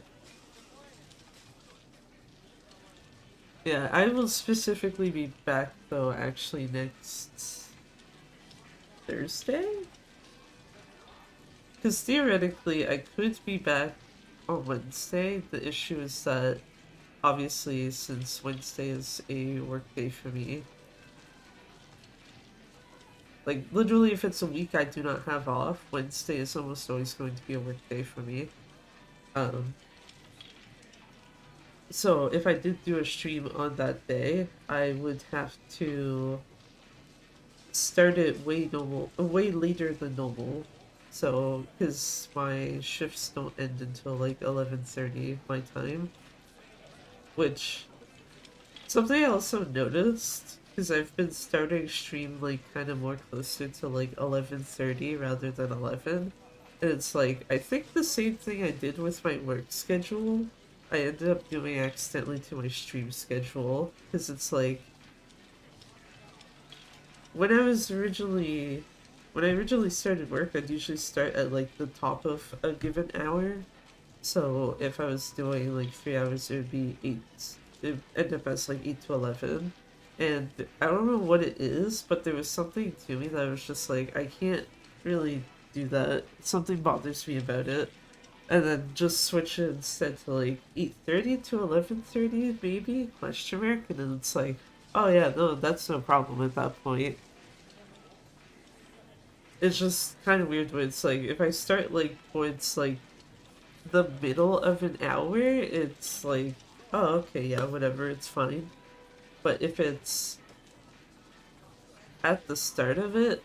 Yeah, I will specifically be back though actually next Thursday? Because theoretically I could be back on Wednesday. The issue is that obviously since Wednesday is a work day for me, like literally if it's a week I do not have off, Wednesday is almost always going to be a work day for me. So if I did do a stream on that day, I would have to start it way later than normal. So, because my shifts don't end until like 11:30 my time, which something I also noticed because I've been starting stream like kind of more closer to like 11:30 rather than 11, and it's like I think the same thing I did with my work schedule I ended up doing accidentally to my stream schedule, because it's like when I was originally when I originally started work, I'd usually start at like the top of a given hour. So if I was doing like 3 hours, it would be 8. It would end up as like 8 to 11. And I don't know what it is, but there was something to me that was just like, I can't really do that. Something bothers me about it. And then just switch it instead to like 8:30 to 11:30 maybe, question mark, and then it's like, oh yeah, no, that's no problem at that point. It's just kind of weird when it's like, if I start like towards like the middle of an hour, it's like, oh okay, yeah, whatever, it's fine. But if it's at the start of it,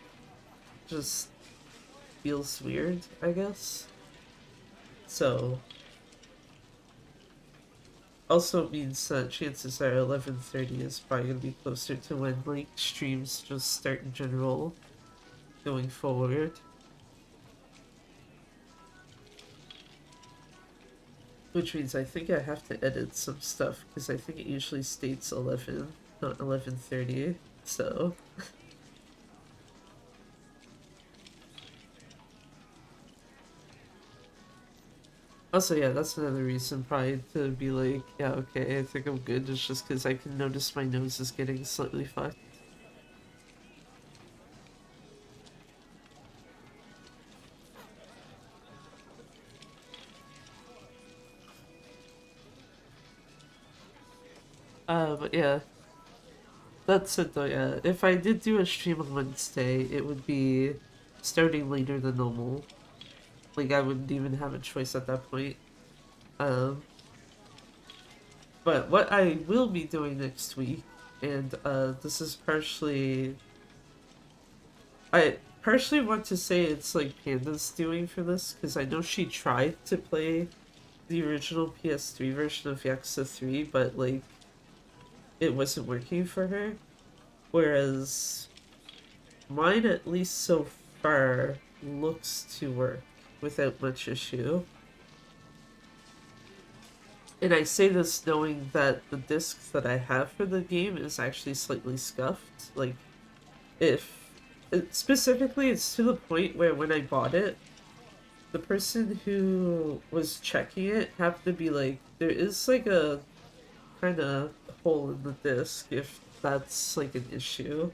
just feels weird, I guess. So also means that chances are 11:30 is probably gonna be closer to when like streams just start in general going forward. Which means I think I have to edit some stuff because I think it usually states 11, not 11:30. So also, yeah, that's another reason probably to be like, yeah, okay, I think I'm good. It's just because I can notice my nose is getting slightly fucked. But yeah, that's it though, yeah. If I did do a stream on Wednesday, it would be starting later than normal. Like, I wouldn't even have a choice at that point. Um, but what I will be doing next week, and this is partially... I partially want to say it's like Panda's doing for this, because I know she tried to play the original PS3 version of Yakuza 3, but like, it wasn't working for her. Whereas mine, at least so far, looks to work without much issue. And I say this knowing that the disc that I have for the game is actually slightly scuffed. Like, specifically, it's to the point where when I bought it, the person who was checking it happened to be like, there is like a kind of hole in the disc if that's like an issue.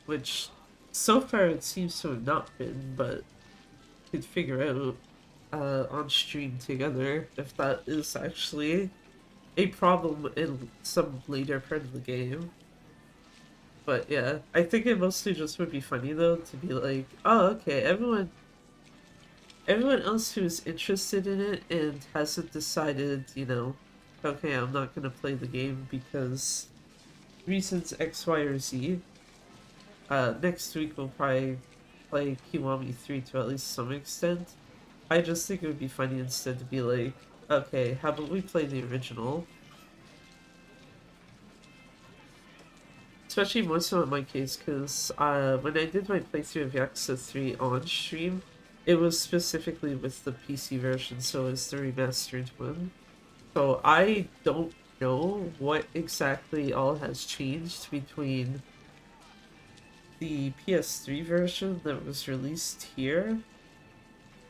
Which, so far it seems to have not been, but could figure out on stream together if that is actually a problem in some later part of the game. But yeah, I think it mostly just would be funny though to be like, oh okay, everyone else who's interested in it and hasn't decided, you know, okay, I'm not gonna play the game because reasons X, Y, or Z. Next week we'll probably play Kiwami 3 to at least some extent. I just think it would be funny instead to be like, okay, how about we play the original? Especially more so in my case, because when I did my playthrough of Yakuza 3 on stream, it was specifically with the PC version, so it's the remastered one. So I don't know what exactly all has changed between the PS3 version that was released here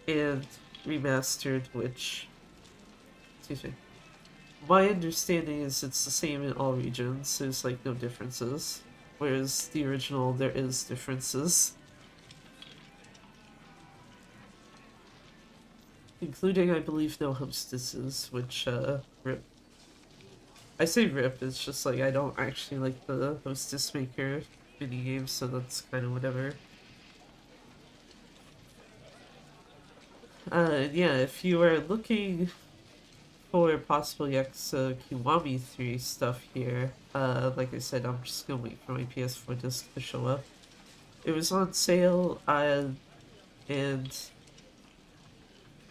and remastered, which, excuse me, my understanding is it's the same in all regions. There's like no differences, whereas the original there is differences, including I believe no hostesses, which rip. I say rip, it's just like I don't actually like the hostess maker minigames, so that's kind of whatever. Yeah, if you are looking for possible Yakuza Kiwami 3 stuff here, like I said, I'm just gonna wait for my PS4 disc to show up. It was on sale, and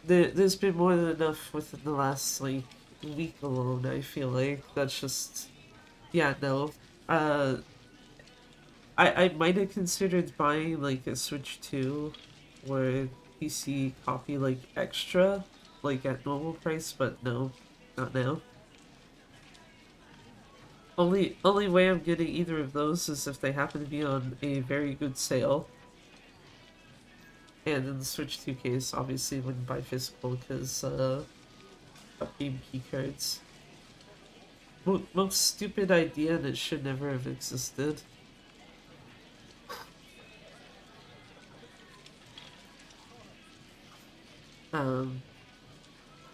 there's been more than enough within the last, like, week alone, I feel like. That's just... yeah, no. I might have considered buying, like, a Switch 2 or PC copy, like, extra, like, at normal price, but no, not now. only way I'm getting either of those is if they happen to be on a very good sale. And in the Switch 2 case, obviously wouldn't buy physical because of game key cards. Most stupid idea, and it should never have existed.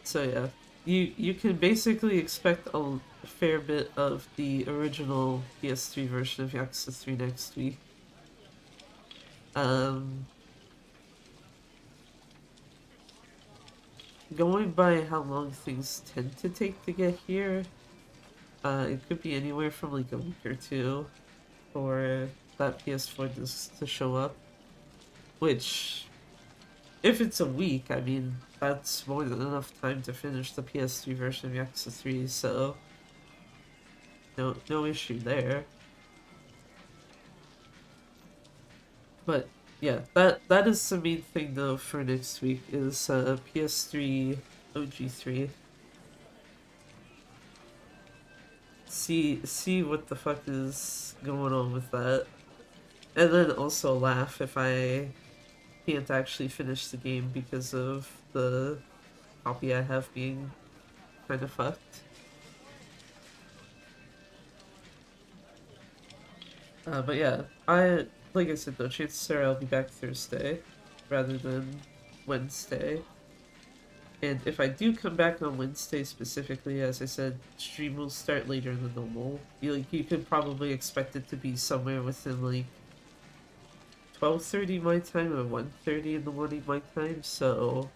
So yeah, you can basically expect a fair bit of the original PS3 version of Yakuza 3 next week. Going by how long things tend to take to get here, it could be anywhere from like a week or two for that PS4 disc to show up. Which, if it's a week, I mean, that's more than enough time to finish the PS3 version of Yakuza 3, so no issue there. But yeah, that is the main thing though for next week is PS3 OG3. See what the fuck is going on with that. And then also laugh if I can't actually finish the game because of the copy I have being kind of fucked. But yeah, like I said though, chances are I'll be back Thursday rather than Wednesday. And if I do come back on Wednesday specifically, as I said, stream will start later than normal. You could probably expect it to be somewhere within like 12:30 my time or 1:30 in the morning my time, so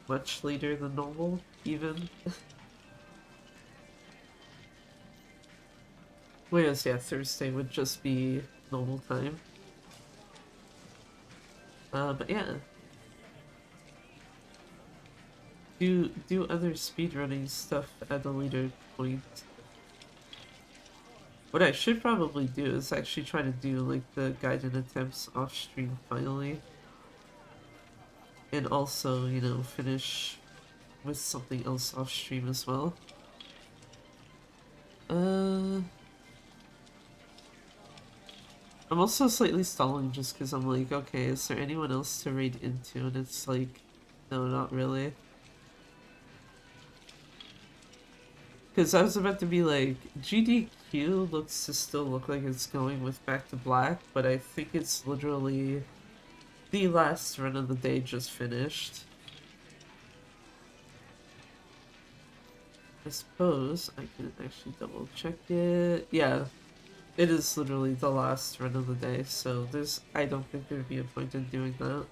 much later than normal, even. Whereas, yeah, Thursday would just be normal time. But yeah. Do other speedrunning stuff at a later point. What I should probably do is actually try to do like the guided attempts off stream finally. And also, you know, finish with something else off stream as well. I'm also slightly stalling just because I'm like, okay, is there anyone else to raid into? And it's like, no, not really. Because I was about to be like, GDQ looks to still look like it's going with Back to Black, but I think it's literally the last run of the day just finished. I suppose I can actually double check it. Yeah, it is literally the last run of the day, so I don't think there'd be a point in doing that.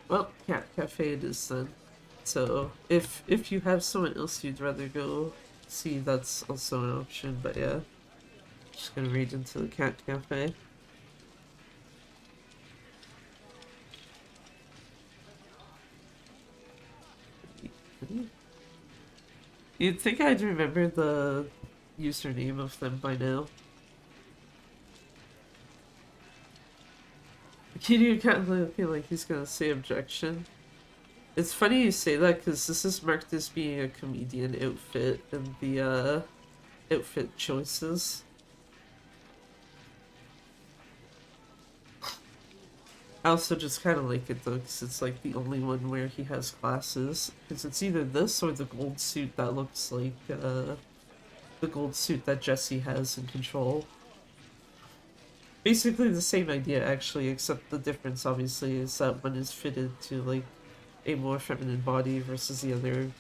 Well, Cat Cafe it is then. So if you have someone else you'd rather go see, that's also an option. But yeah, just gonna read into the Cat Cafe. You'd think I'd remember the username of them by now. Kiryu kind of looking like he's gonna say objection. It's funny you say that because this is marked as being a comedian outfit in the outfit choices. I also just kind of like it though because it's like the only one where he has glasses. Because it's either this or the gold suit that looks like the gold suit that Jesse has in Control. Basically the same idea actually, except the difference obviously is that one is fitted to like a more feminine body versus the other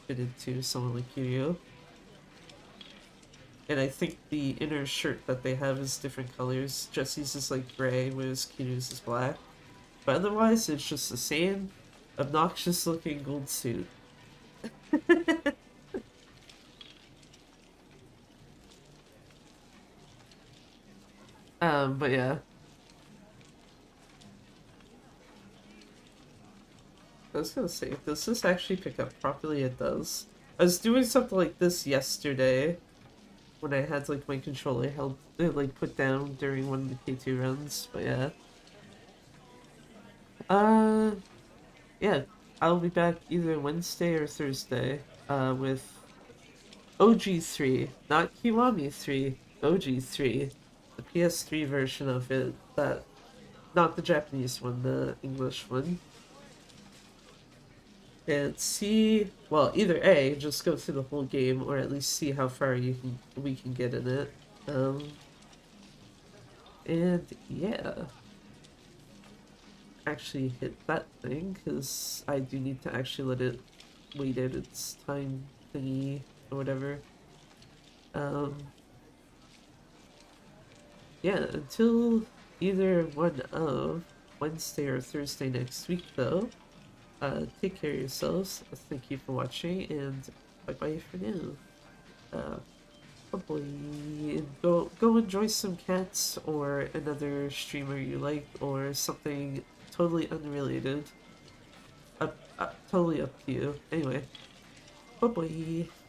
fitted to someone like Kiryu. And I think the inner shirt that they have is different colors. Jesse's is like gray, whereas Kiryu's is black. But otherwise it's just the same obnoxious looking gold suit. But yeah. I was gonna say, does this actually pick up properly? It does. I was doing something like this yesterday when I had like my controller held, like put down during one of the K2 runs, but yeah. Yeah, I'll be back either Wednesday or Thursday, with OG3, not Kiwami 3, OG3, the PS3 version of it, that, not the Japanese one, the English one. And see, well, either A, just go through the whole game, or at least see how far we can get in it. And yeah, actually hit that thing, because I do need to actually let it wait out its time thingy, or whatever. Yeah, until either one of Wednesday or Thursday next week, though, take care of yourselves. Thank you for watching, and bye-bye for now. Probably go enjoy some cats or another streamer you like, or something totally unrelated. Totally up to you. Anyway, bye-bye.